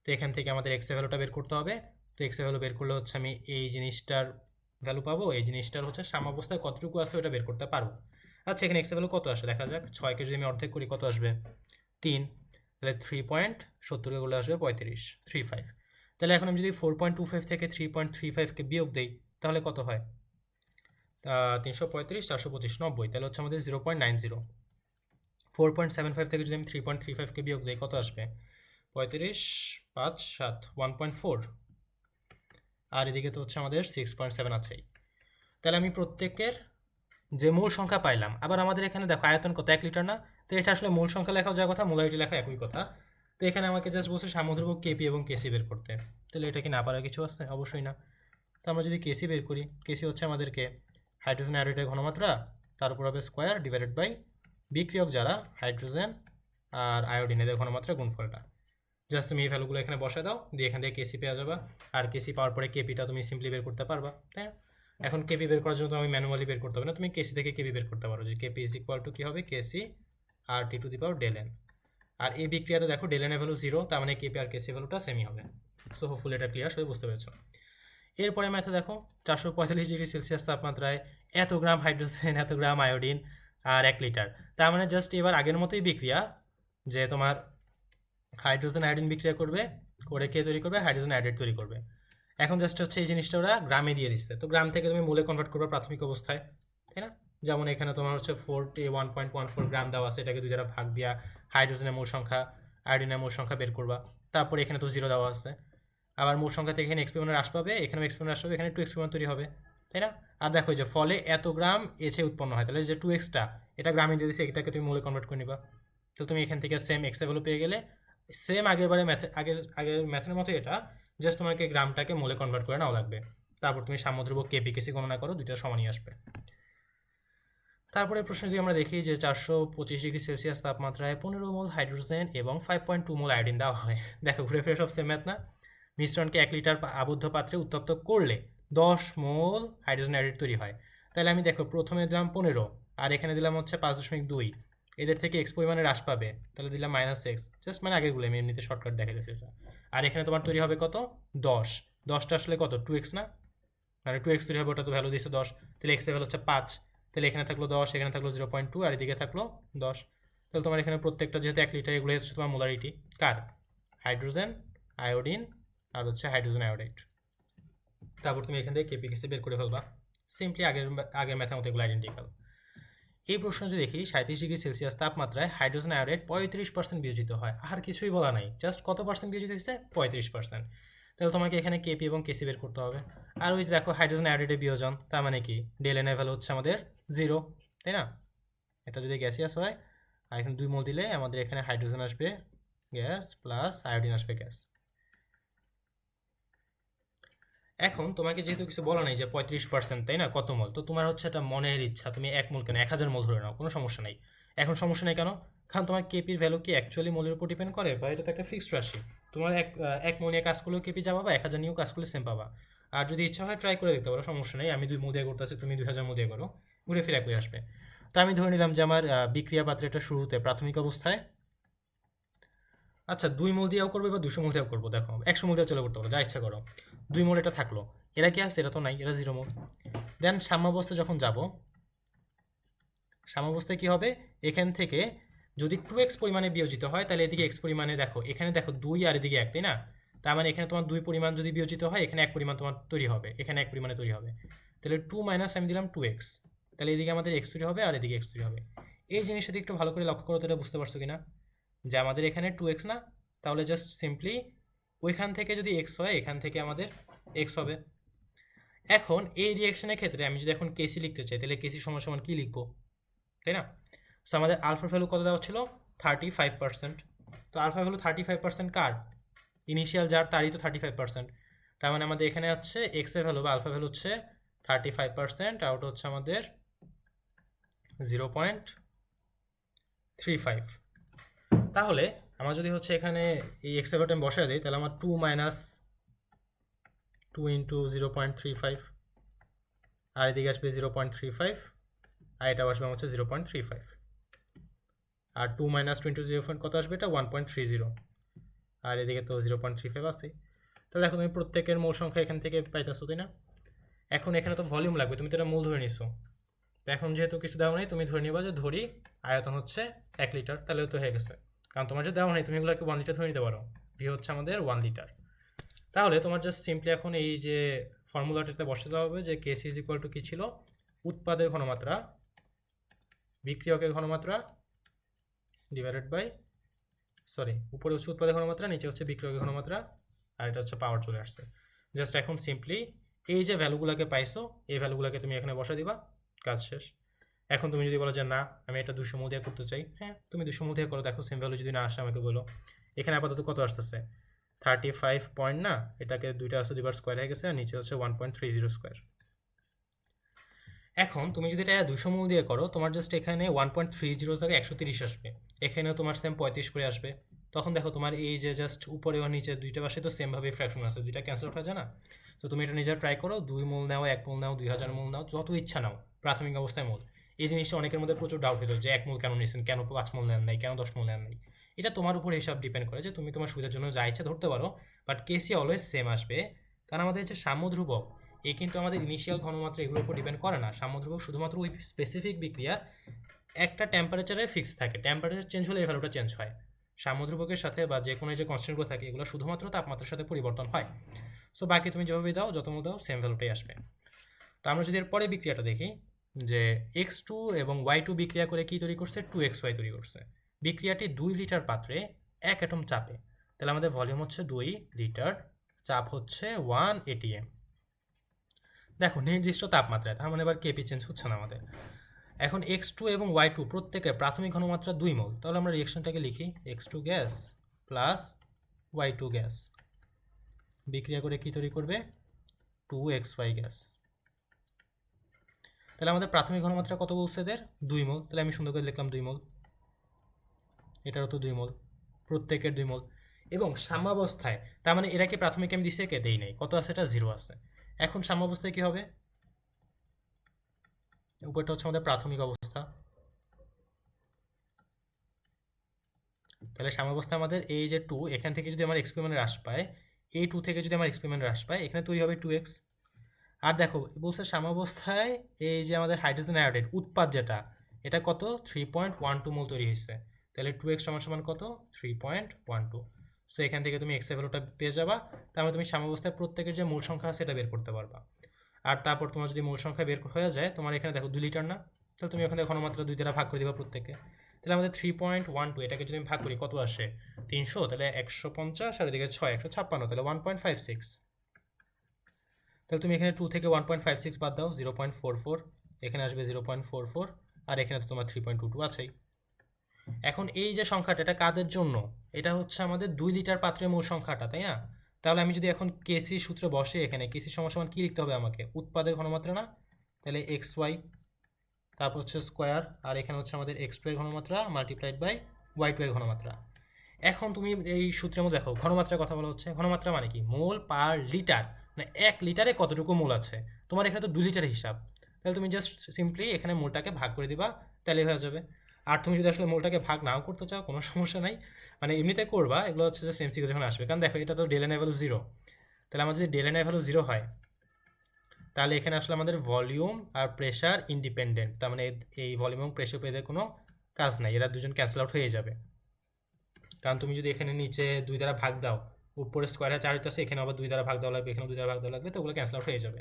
তো এখান থেকে আমাদের x এর ভ্যালুটা বের করতে হবে। তো x এর ভ্যালু বের করলে হচ্ছে আমি এই জিনিসটার ভ্যালু পাবো, এই জিনিসটার হচ্ছে সাম্যাবস্থায় কতটুকু আছে ওটা বের করতে পারবো। আচ্ছা এখানে x এর ভ্যালু কত আসে দেখা যাক। 6কে যদি আমি অর্ধেক করি কত আসবে? 3। তাহলে 3.70 গুলো আসবে 35। তাহলে এখন আমি যদি 4.25 থেকে 3.35কে বিয়োগ দেই, তাহলে কত হয়? 335, 425, 90। তাহলে হচ্ছে আমাদের 0.90। 4.75 থেকে যদি আমি 3.35কে বিয়োগ দিই, কত আসবে? 35, 5, 7, 1.4। আর এদিকে তো হচ্ছে আমাদের 6.7 আছেই। তাহলে আমি প্রত্যেকের যে মূল সংখ্যা পাইলাম, আবার আমাদের এখানে দেখো আয়তন কত? 1 লিটার না? তো এটা আসলে মূল সংখ্যা লেখাও যা কথা, মোলারিটি লেখা একই কথা। তো এখানে আমাকে জাস্ট বলছে সাম্যদ্রব্য কেপি এবং কেসি বের করতে। তাহলে এটা কি না পারার কিছু আছে? অবশ্যই না। তো আমরা যদি কেসি বের করি, কেসি হচ্ছে আমাদেরকে হাইড্রোজেন আয়োডাইডের ঘনমাত্রা, তার উপর হবে স্কোয়ার ডিভাইডেড বাই বিক্রিয়ক যারা হাইড্রোজেন আর আয়োডিন এদের ঘনমাত্রা গুণফলটা। জাস্ট তুমি এই ভ্যালুগুলো এখানে বসে দাও, দিয়ে এখান থেকে কেসি পেয়ে যাবা, আর কেসি পাওয়ার পরে কেপিটা তুমি সিম্পলি বের করতে পারবা, তাই না? এখন কেপি বের করার জন্য তুমি ম্যানুয়ালি বের করতে হবে না, তুমি কেসি থেকে কেপি বের করতে পারো, যে কেপি ইজ ইকুয়াল টু কী হবে, KC R T to the power del N. আর এই বিক্রিয়াতে দেখো ডেল এন এর ভ্যালু 0, তার মানে কেপি আর কেসি ভ্যালুটা সেমই হবে। সো হোপফুলি এটা ক্লিয়ার, সবাই বুঝতে পেরেছো। এরপরে ম্যাথে দেখো 445 ডিগ্রি সেলসিয়াস তাপমাত্রায় এত গ্রাম হাইড্রোজেন, এত গ্রাম আয়োডিন আর 1 লিটার। তার মানে জাস্ট এবার আগের মতোই বিক্রিয়া, যে তোমার হাইড্রোজেন আয়োডিন বিক্রিয়া করবে, করে কে তৈরি করবে, হাইড্রোজেন আয়োডাইড তৈরি করবে। এখন জাস্ট হচ্ছে এই জিনিসটা ওরা গ্রামে দিয়ে দিচ্ছে, তো গ্রাম থেকে তুমি মোলে কনভার্ট করবে প্রাথমিক অবস্থায়, তাই না? যেমন এখানে তোমার হচ্ছে 1.14 গ্রাম দেওয়া আছে, এটাকে 2 দ্বারা ভাগ দিয়া হাইড্রোজেনের মোল সংখ্যা, আয়োডিনের মোল সংখ্যা বের করবা। তারপরে এখানে তো 0 দেওয়া আছে, আবার মোল সংখ্যা থেকে এখানে এক্সপেরিমেন্ট হ্রাস পাবে, এখানেও এক্সপেরিমেন্ট হ্রাস পাবে, এখানে 2 এক্সপেরিমেন্ট তৈরি হবে, তাই না? আর দেখো যে ফলে এত গ্রাম এসে উৎপন্ন হয়, তাহলে যে 2xটা এটা গ্রামে দিয়ে দিচ্ছে, এটাকে তুমি মোলে কনভার্ট করে নিবা। তো তুমি এখান থেকে সেম এক্স ভ্যালু পেয়ে গেলে, সেম আগের ম্যাথের মতো এটা জাস্ট তোমাকে গ্রামটাকে মোলে কনভার্ট করে নাও লাগবে। তারপর তুমি সাম্যধ্রুবক কেপিকেসি গণনা করো, দুইটা সমানই আসবে। তারপরে প্রশ্ন যদি আমরা দেখি যে 425 ডিগ্রি সেলসিয়াস তাপমাত্রায় 15 মোল হাইড্রোজেন এবং 5.2 মোল আয়োডিন দেওয়া হয়। দেখো ঘুরে ফিরে সব সেম ম্যাথ না? মিশ্রণকে 1 লিটার আবদ্ধ পাত্রে উত্তপ্ত করলে 10 মোল হাইড্রোজেন আয়োডাইড তৈরি হয়। তাহলে আমি দেখো প্রথমে দিলাম 15 আর এখানে দিলাম হচ্ছে 5.2, এদের থেকে এক্স পরিমাণে হ্রাস পাবে, তাহলে দিলাম -x, জাস্ট মানে আগেরগুলো আমি এমনিতে শর্টকাট দেখাইতেছি এটা। আর এখানে তোমার তৈরি হবে কত, 10, 10টা আসলে কত 2x না, মানে 2x তৈরি হবে, ওটা তো ভ্যালু দিয়েছে 10, তাহলে x এর ভ্যালু হচ্ছে 5, তাহলে এখানে থাকলো 10, এখানে থাকলো 0.2, আর এদিকে থাকলো 10। তাহলে তোমার এখানে প্রত্যেকটা যেহেতু 1 লিটার, এগুলো হচ্ছে তোমার মোলারিটি কার, হাইড্রোজেন, আয়োডিন আর হচ্ছে হাইড্রোজেন আয়োডাইড। তারপর তুমি এখান থেকে কেপিকেসি বের করে ফেলবা, সিম্পলি আগের ম্যাথের মতো এগুলো আইডেন্টিক্যাল। এই প্রশ্ন যদি দেখি 37 ডিগ্রি সেলসিয়াস তাপমাত্রায় হাইড্রোজেন আয়োডাইড 35% বিয়োজিত হয়, আর কিছুই বলা নাই, জাস্ট কত পার্সেন্ট বিয়োজিত হচ্ছে, 35%। তাহলে তোমাকে এখানে কেপি এবং কেসি বের করতে হবে। আর ওই যে দেখো হাইড্রোজেন আয়োডাইডের বিয়োজন, তার মানে কি ডেল এন এর ভ্যালু হচ্ছে আমাদের 0, তাই না? এটা যদি গ্যাসিয়াস হয়, আর এখানে 2 মোল দিলে আমাদের এখানে হাইড্রোজেন আসবে গ্যাস প্লাস আয়োডিন আসবে গ্যাস। এখন তোমাকে যেহেতু কিছু বলা নাই যে 35%, তাই না, কত মোল, তো তোমার হচ্ছে একটা মনের ইচ্ছা, তুমি 1 মোল কেন 1000 মোল ধরে নাও, কোনো সমস্যা নাই। এখন সমস্যা নেই কেন, কারণ তোমার কেপির ভ্যালু কি অ্যাকচুয়ালি মোলের উপর ডিপেন্ড করে, বা এটা তো একটা ফিক্সড রাশি। তোমার এক মোল নিয়ে কাজ করলেও কেপি যা পাবা, 1000 নিয়েও কাজ করলে সেম পাবা। আর যদি ইচ্ছা হয় ট্রাই করে দেখতে পারো, সমস্যা নেই। আমি 2 মোল দিয়ে করতেছি, তুমি 2000 মোল দিয়ে করো, ঘুরে ফিরে একই আসবে। তো আমি ধরে নিলাম যে আমার বিক্রিয়া পাত্রেটা শুরুতে প্রাথমিক অবস্থায়, আচ্ছা 2 মোল দিয়েও করবে বা 200 মোল দিয়েও করবো, দেখো 100 মোল দিয়ে চলে করতে পারো, যা ইচ্ছা করো। 2 মোল এটা থাকলো, এরা কি আছে, এটা তো নাই, এরা 0 মোল। দেন সাম্যাবস্থায় যখন যাব, সাম্যাবস্থায় কি হবে, এখান থেকে যদি 2x পরিমাণে বিয়োজিত হয়, তাহলে এদিকে x পরিমাণে, দেখো এখানে দেখো 2 আর এদিকে 1, তাই না? তার মানে এখানে তোমার 2 পরিমাণ যদি বিয়োজিত হয়, এখানে 1 পরিমাণ তোমার তৈরি হবে, এখানে 1 পরিমাণে তৈরি হবে। তাহলে 2 মাইনাস আমি দিলাম 2x, তাহলে এদিকে আমাদের x তৈরি হবে আর এদিকে x তৈরি হবে। এই জিনিসটা একটু ভালো করে লক্ষ্য করো, তো এটা বুঝতে পারছো কিনা, যে আমাদের এখানে 2x না, তাহলে জাস্ট সিম্পলি ওইখান থেকে যদি x হয়, এখান থেকে আমাদের x হবে। এখন এই রিঅ্যাকশনের ক্ষেত্রে আমি যদি এখন কেসি লিখতে চাই, তাহলে কেসি সমান সমান কি লিখবো, তাই না? সো আমাদের আলফার ভ্যালু কত দেওয়া ছিল, 35%। তো আলফা ভ্যালু 35% কার, ইনিশিয়াল যার, তারই তো 35%। তার মানে আমাদের এখানে হচ্ছে এক্স এর ভ্যালু বা আলফা ভ্যালু হচ্ছে 35%, আউট হচ্ছে আমাদের 0.35। তাহলে আমার যদি হচ্ছে এখানে এই এক্স এর ভ্যালুটা আমি বসায় দিই, তাহলে আমার 2 মাইনাস 2 ইন্টু 0.35, আর এদিকে আসবে 0.35, আর এটা আসবে হচ্ছে 0.35, আর 2 মাইনাস 2 ইন্টু 0 কত আসবে, এটা 1.30, আর এদিকে তো 0.35 আছে। তাহলে এখন তুমি প্রত্যেকের মোল সংখ্যা এখান থেকে পাইতেছো, তাই না? এখন এখানে তো ভলিউম লাগবে, তুমি তো এটা মোল ধরে নিছো, তো এখন যেহেতু কিছু দেওয়া নেই, তুমি ধরে নিবা যে ধরি আয়তন হচ্ছে 1 লিটার, তাহলে তো হয়ে গেছে। কারণ তোমার যে দেওয়া নেই, তুমি এগুলোকে 1 লিটার ধরে নিতে পারো, ভি হচ্ছে আমাদের 1 লিটার। তাহলে তোমার জাস্ট সিম্পলি এখন এই যে ফর্মুলাটাতে বসে দেওয়া হবে যে কেসি ইজ ইকুয়াল টু কী ছিল, উৎপাদের ঘনমাত্রা বিক্রিয়কের ঘনমাত্রা ডিভাইডেড বাই, সরি উপরে হচ্ছে উৎপাদের ঘনমাত্রা, নিচে হচ্ছে বিক্রিয়কের ঘনমাত্রা, আর এটা হচ্ছে পাওয়ার চলে আসছে। জাস্ট এখন সিম্পলি এই যে ভ্যালুগুলোকে পাইছো, এই ভ্যালুগুলোকে তুমি এখানে বসা দিবা, কাজ শেষ। এখন তুমি যদি বলো যে না আমি এটা 200 মোল দিয়ে করতে চাই, হ্যাঁ তুমি 200 মোল দিয়ে করো, দেখো সেম ভ্যালু যদি না আসে আমাকে বলো। এখানে আপাতত কত আসতেছে, 35 পয়েন্ট না, এটাকে দুইটা আছে দুইবার স্কোয়ার হয়ে গেছে, আর নিচে হচ্ছে 1.30 স্কোয়ার। এখন তুমি যদি এটা 200 মূল দিয়ে করো, তোমার জাস্ট এখানে 1.30 জায়গায় 130 আসবে, এখানেও তোমার সেম 35 করে আসবে। তখন দেখো তোমার এই যে জাস্ট উপরে ও নিচে দুইটা পাশে তো সেমভাবে ফ্র্যাকশন আছে, দুইটা ক্যান্সেল হয়ে যায় না। তো তুমি এটা নিজে ট্রাই করো, 2 মোল নাও, 1 মোল নাও, 2000 মোল নাও, যত ইচ্ছা নাও প্রাথমিক অবস্থায় মোল। এই জিনিসটা অনেকের মধ্যে প্রচুর ডাউট হতো যে 1 মোল কেন নিয়েছেন, কেন 5 মোল নেন নাই, কেন 10 মোল নেন নাই। এটা তোমার উপর হিসাব ডিপেন্ড করে যে তুমি তোমার সুবিধার জন্য যা ইচ্ছা ধরতে পারো, বাট কেসি অলওয়েজ সেম আসবে। কারণ আমাদের যে সাম্য ধ্রুবক, এ কিন্তু আমাদের ইনিশিয়াল ঘনমাত্রা এগুলোর উপর ডিপেন্ড করে না। সাম্য ধ্রুবক শুধুমাত্র ওই স্পেসিফিক বিক্রিয়ার একটা টেম্পারেচারে ফিক্স থাকে, টেম্পারেচার চেঞ্জ হলে এই ভ্যালুটা চেঞ্জ হয়। সাম্য ধ্রুবকের সাথে বা যে কোনো যে কনস্ট্যান্টগুলো থাকে এগুলো শুধুমাত্র তাপমাত্রার সাথে পরিবর্তন হয়। সো বাকি তুমি যেভাবে দাও, যত মূল দাও, সেম ভ্যালুটাই আসবে। তো আমরা যদি এর পরে বিক্রিয়াটা দেখি, যে x2 এবং y2 বিক্রিয়া করে কি তৈরি করছে, 2xy তৈরি করছে। বিক্রিয়াটি 2 লিটার পাত্রে 1 অ্যাটম চাপে, তাহলে আমাদের ভলিউম হচ্ছে 2 লিটার, চাপ হচ্ছে 1 atm। দেখো নির্দিষ্ট তাপমাত্রায়, তার মানে এবার কেপি চেঞ্জ হচ্ছে না আমাদের। এখন x2 এবং y2 প্রত্যেকের প্রাথমিক ঘনমাত্রা 2 মোল, তাহলে আমরা রিঅ্যাকশনটাকে লিখি x2 gas plus y2 gas বিক্রিয়া করে কি তৈরি করবে, 2xy গ্যাস। তাহলে আমাদের প্রাথমিক ঘনমাত্রা কত বলছে এদের, 2 মোল, তাহলে আমি সুন্দর করে লিখলাম 2 মোল, এটারও তো 2 মোল, প্রত্যেকের 2 মোল। এবং সাম্যাবস্থায়, তার মানে এরা কি প্রাথমিক আমি দিছে, কে দেই নাই, কত আছে, এটা 0 আছে। এখন সাম্যাবস্থায় কি হবে, উপরটা হচ্ছে আমাদের প্রাথমিক অবস্থা, তাহলে সাম্যাবস্থায় আমাদের এই যে 2, এখান থেকে যদি আমার এক্সপেরিমেন্ট হ্রাস পায়, এই 2 থেকে যদি আমার এক্সপেরিমেন্ট হ্রাস পায়, এখানে তৈরি হবে 2x। আর দেখো বলছে সাম্যাবস্থায় এই যে আমাদের হাইড্রোজেন আয়োডাইড উৎপাদ যেটা, এটা কত, 3.12 মোল তৈরি হয়েছে, তাহলে 2x সমান সমান কত, 3.12। সো এখান থেকে তুমি এক্স এর ভ্যালুটা পেয়ে যাবা, তারপরে তুমি সাম্যাবস্থায় প্রত্যেকের যে মূল সংখ্যা আছে এটা বের করতে পারবা। আর তারপর তোমার যদি মূল সংখ্যা বের হয়ে যায়, তোমার এখানে দেখো 2 লিটার না, তাহলে তুমি ওখানে ঘনমাত্রা 2 দ্বারা ভাগ করে দিবা প্রত্যেককে। তাহলে আমাদের 3.12, এটাকে যদি আমি ভাগ করি কত আসে, 300, তাহলে 150, আর এদিকে 6, 156, তাহলে 1.56। তাহলে তুমি এখানে 2 থেকে 1.56 বাদ দাও, 0.44, এখানে আসবে 0.44, আর এখানে তো তোমার 3.22 আছেই। এখন এই যে সংখ্যাটা, এটা কাদের জন্য, এটা হচ্ছে আমাদের 2 লিটার পাত্রের মূল সংখ্যাটা, তাই না? তাহলে আমি যদি এখন কেসি সূত্র বসে, এখানে কেসি সমান সমান কি লিখতে হবে আমাকে, উৎপাদের ঘনমাত্রা না, তাহলে এক্স ওয়াই, তারপর হচ্ছে স্কোয়ার, আর এখানে হচ্ছে আমাদের x2 এর ঘনমাত্রা মাল্টিপ্লাইড বাই y2 এর ঘনমাত্রা। এখন তুমি এই সূত্রের মধ্যে দেখো ঘনমাত্রার কথা বলা হচ্ছে, ঘনমাত্রা মানে কি, মোল পার লিটার, মানে 1 লিটারে কতটুকু মোল আছে। তোমার এখানে তো 2 লিটারের হিসাব, তাহলে তুমি জাস্ট সিম্পলি এখানে মোলটাকে ভাগ করে দিবা, তাহলে হয়ে যাবে। আর তুমি যদি আসলে মোলটাকে ভাগ নাও করতে চাও, কোনো সমস্যা নাই, মানে এমনিতে করবা, এগুলো হচ্ছে যে সেম সিকে যখন আসবে, কারণ দেখো এটা তো ডেল এন ভ্যালু 0, তাহলে আমার যদি ডেল এন ভ্যালু 0 হয়, তাহলে এখানে আসলে আমাদের ভলিউম আর প্রেশার ইন্ডিপেন্ডেন্ট, তার মানে এই ভলিউম এবং প্রেশার পেয়ে কোনো কাজ নাই, এরা দুজন ক্যান্সেল আউট হয়ে যাবে। কারণ তুমি যদি এখানে নিচে 2 দ্বারা ভাগ দাও, উপরে স্কোয়ারে 4 আছে, এখানে আবার 2 দ্বারা ভাগ দেওয়া লাগবে, এখানে 2 দ্বারা ভাগ দেওয়া লাগবে, তো ওগুলো ক্যান্সেল আউট হয়ে যাবে।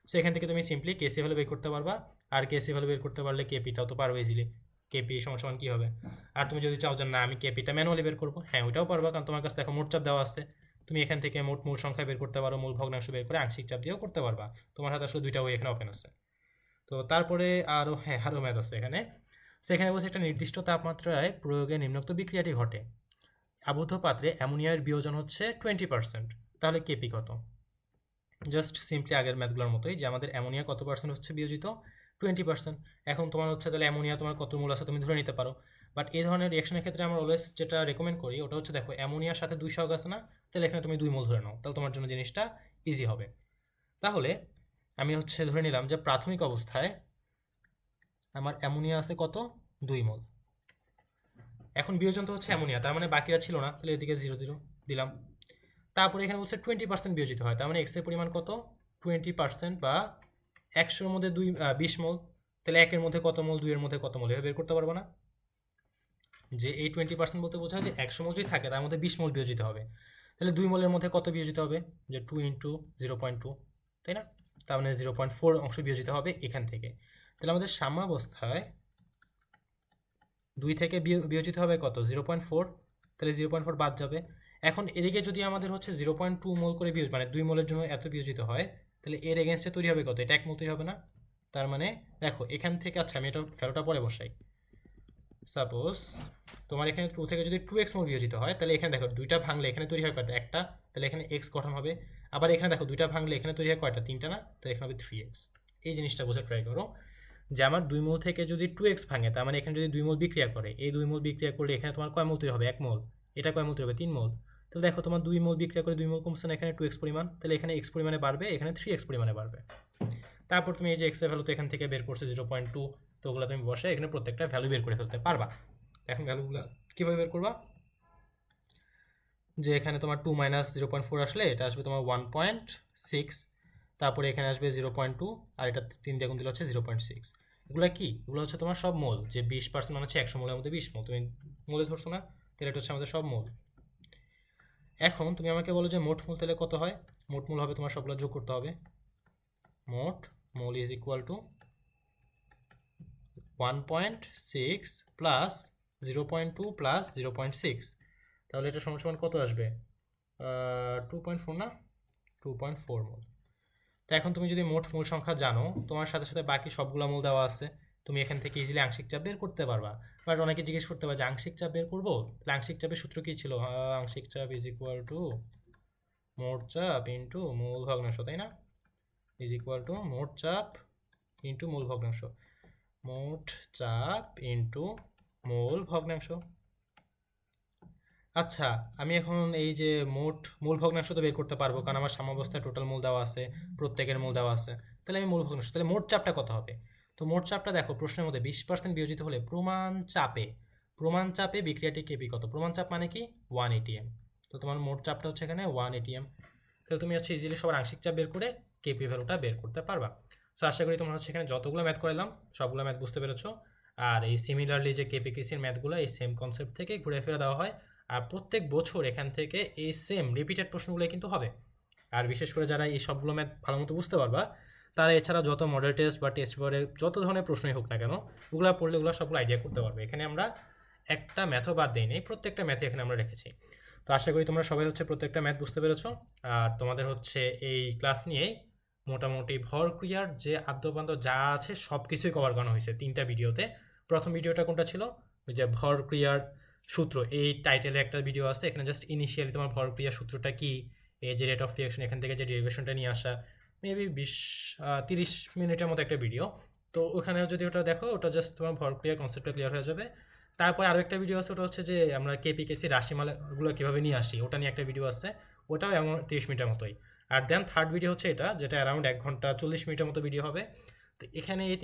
সো এখান থেকে তুমি সিম্পলি কেসি ভ্যালু বের করতে পারবা, আর কেসি ভ্যালু বের করতে পারলে কেপিটাও তো পারবে ইজিলি, কেপি সমান সমান কী হবে। আর তুমি যদি চাও যে না আমি কেপিটা ম্যানুয়ালি বের করবো, হ্যাঁ ওইটাও পারবা, কারণ তোমার কাছে দেখো মোট চাপ দেওয়া আছে, তুমি এখান থেকে মোট মূল সংখ্যা বের করতে পারো, মূল ভগ্নাংশ বের করে আংশিক চাপ দিয়েও করতে পারবা, তোমার হাতে আসলে 2টা ওয়ে এখানে ওপেন আছে। তো তারপরে আরও, হ্যাঁ আরও ম্যাথ আছে এখানে। সেখানে বলছে একটা নির্দিষ্ট তাপমাত্রায় প্রয়োগে নিম্নোক্ত বিক্রিয়াটি ঘটে, আবদ্ধ পাত্রে অ্যামোনিয়ার বিয়োজন হচ্ছে 20%, তাহলে কেপি কত। জাস্ট সিম্পলি আগের ম্যাথগুলোর মতোই, যে আমাদের অ্যামোনিয়া কত পার্সেন্ট হচ্ছে বিয়োজিত, 20%। এখন তোমার হচ্ছে তাহলে অ্যামোনিয়া তোমার কত মোল আছে তুমি ধরে নিতে পারো, বাট এই ধরনের রিয়াকশনের ক্ষেত্রে আমরা অলওয়েজ যেটা রেকমেন্ড করি ওটা হচ্ছে, দেখো অ্যামোনিয়ার সাথে 2 সহগ আছে না, তাহলে এখানে তুমি 2 মোল ধরে নাও, তাহলে তোমার জন্য জিনিসটা ইজি হবে। তাহলে আমি হচ্ছে ধরে নিলাম যে প্রাথমিক অবস্থায় আমার অ্যামোনিয়া আছে কত, 2 মোল। এখন বিয়োজন তো হচ্ছে অ্যামোনিয়া, তার মানে বাকিরা ছিল না, তাহলে এদিকে 0 0 দিলাম। তারপরে এখানে বলছে 20% বিয়োজিত হয়, তার মানে এক্সের পরিমাণ কত, 20%, বা 100-এর মধ্যে 20 মোল, তাহলে 1-এর মধ্যে কত মোল, 2-এর মধ্যে কত মোল, এভাবে বের করতে পারবো না। যে এই 20% বলতে বোঝায় যে 100 মোল যদি থাকে তার মধ্যে 20 মোল বিয়োজিত হবে, তাহলে 2 মোলের মধ্যে কত বিয়োজিত হবে, যে 2 ইন্টু 0.2, তাই না, তার মানে 0.4 অংশ বিয়োজিত হবে এখান থেকে। তাহলে আমাদের সাম্যাবস্থায় 2 থেকে বিয়োজিত হবে কত, 0.4, তাহলে 0.4 বাদ যাবে। এখন এদিকে যদি আমাদের হচ্ছে 0.2 মোল করে মানে 2 মোলের জন্য এত বিয়োজিত হয়, তাহলে এর এগেনস্টে তৈরি হবে কত, এটা 1 মোল তৈরি হবে না। তার মানে দেখো এখান থেকে, আচ্ছা আমি এটা ফেরোটা পরে বসাই, সাপোজ তোমার এখানে 2 থেকে যদি 2x মোল বিয়োজিত হয় তাহলে এখানে দেখো দুইটা ভাঙলে এখানে তৈরি হয় কয়টা, একটা, তাহলে এখানে x গঠন হবে। আবার এখানে দেখো দুইটা ভাঙলে এখানে তৈরি হয় কয়টা, তিনটা না, তাহলে এখানে হবে 3x। এই জিনিসটা বোঝা ট্রাই করো যে আমার 2 মোল থেকে যদি 2x ভাঙে তার মানে এখানে যদি 2 মোল বিক্রিয়া করে, এই 2 মোল বিক্রিয়া করলে এখানে তোমার কয় মোল তৈরি হবে, 1 মোল। এটা কয় মোল তৈরি হবে, 3 মোল। তাহলে দেখো তোমার 2 মোল বিক্রিয়া করে 2 মোল কমছে না, এখানে 2x পরিমাণ, তাহলে এখানে x পরিমাণে বাড়বে, এখানে 3x পরিমাণে বাড়বে। তারপর তুমি এই যে x এর ভ্যালু তো এখান থেকে বের করছে 0.2, তো ওগুলো তুমি বসে এখানে প্রত্যেকটা ভ্যালু বের করে ফেলতে পারবা। এখন ভ্যালুগুলো কীভাবে বের করবা, যে এখানে তোমার 2 মাইনাস 0.4 আসলে এটা আসবে তোমার 1.6, তারপরে এখানে আসবে 0.2, আর এটা 3 দিয়ে গুণ দিলে হচ্ছে 0.6। এগুলো কি, এগুলো হচ্ছে তোমার সব মোল, যে 20% মানে হচ্ছে 100 মোলের মধ্যে 20 মোল, তুমি মোলে ধরছো না, তাহলে এটা হচ্ছে আমাদের সব মোল। এখন তুমি আমাকে বলো যে মোট মোল তাহলে কত হয়। মোট মোল হবে তোমার সবগুলো যোগ করতে হবে, মোট mole is equal to 1.6 plus 0.2 plus 0.6, তাহলে এটা সমান সমান কত আসবে, 2.4 না, 2.4 মোল। তো এখন তুমি যদি মোট মোল সংখ্যা জানো, তোমার সাথে সাথে বাকি সবগুলো মোল দেওয়া আছে, তুমি এখান থেকে ইজিলি আংশিক চাপ বের করতে পারবা। বাট অনেকে জিজ্ঞেস করতে পারে যে আংশিক চাপ বের করবো, তাহলে আংশিক চাপের সূত্র কী ছিল, আংশিক চাপ ইজ ইকুয়াল টু মোট চাপ ইন্টু মোল ভগ্নাংশ, তাই না, ইজ ইকুয়াল টু মোট চাপ ইন্টু মোল ভগ্নাংশ, মোট চাপ ইন্টু মোল ভগ্নাংশ। আচ্ছা, আমি এখন এই যে মোট মূল ভগ্নাংশ তো বের করতে পারবো, কারণ আমার সাম্যাবস্থায় টোটাল মোল দেওয়া আছে, প্রত্যেকের মোল দেওয়া আছে, তাহলে আমি মূল ভগ্নাংশ, তাহলে মোট চাপটা কত হবে। তো মোট চাপটা দেখো প্রশ্নের মধ্যে 20% বিয়োজিত হলে প্রমাণ চাপে বিক্রিয়াটি কেপি কত, প্রমাণ চাপ মানে কি 1 ATM, তো তোমার মোট চাপটা হচ্ছে এখানে 1 ATM। তাহলে তুমি হচ্ছে ইজিলি সবার আংশিক চাপ বের করে কেপি ভ্যালুটা বের করতে পারবা। সো আশা করি তোমরা হচ্ছে এখানে যতগুলো ম্যাথ করালাম সবগুলো ম্যাথ বুঝতে পেরেছো। আর এই সিমিলারলি যে কেপিকেসির ম্যাথগুলো এই সেম কনসেপ্ট থেকে ঘুরে ফিরে দেওয়া হয়, আর প্রত্যেক বছর এখান থেকে এই সেম রিপিটেড প্রশ্নগুলো কিন্তু হবে। আর বিশেষ করে যারা এই সবগুলো ম্যাথ ভালো মতো বুঝতে পারবা, তারা এছাড়া যত মডেল টেস্ট বা টেস্ট পেপারের যত ধরনের প্রশ্নই হোক না কেন, ওগুলো পড়লে ওগুলো সবগুলো আইডিয়া করতে পারবে। এখানে আমরা একটা ম্যাথও বাদ দিই নেই, প্রত্যেকটা ম্যাথে এখানে আমরা রেখেছি। তো আশা করি তোমরা সবাই হচ্ছে প্রত্যেকটা ম্যাথ বুঝতে পেরেছো। আর তোমাদের হচ্ছে এই ক্লাস নিয়ে মোটামুটি ভর ক্রিয়ার যে আদ্যপান্ত যা আছে সব কিছুই কভার করানো হয়েছে 3টা ভিডিওতে। প্রথম ভিডিওটা কোনটা ছিল, ওই যে ভর ক্রিয়ার সূত্র, এই টাইটেলে একটা ভিডিও আছে, এখানে জাস্ট ইনিশিয়ালি তোমার ভর ক্রিয়ার সূত্রটা কি, এই যে রেট অফ রিয়াকশন এখান থেকে যে ডেরিভেশনটা নিয়ে আসা, মেবি 30 মিনিটের মতো একটা ভিডিও। তো ওখানে যদি ওটা দেখো, ওটা জাস্ট তোমার ভর ক্রিয়ার কনসেপ্টটা ক্লিয়ার হয়ে যাবে। তারপরে আরও একটা ভিডিও আছে, ওটা হচ্ছে যে আমরা কেপিকেসি রাশিমালাগুলো কীভাবে নিয়ে আসি, ওটা নিয়ে একটা ভিডিও আছে, ওটাও এমন 30 মিনিটের মতোই। আর দেন থার্ড ভিডিও হচ্ছে এটা, যেটা অ্যারাউন্ড 1 ঘন্টা 40 মিনিটের মতো ভিডিও হবে। তো এখানে এই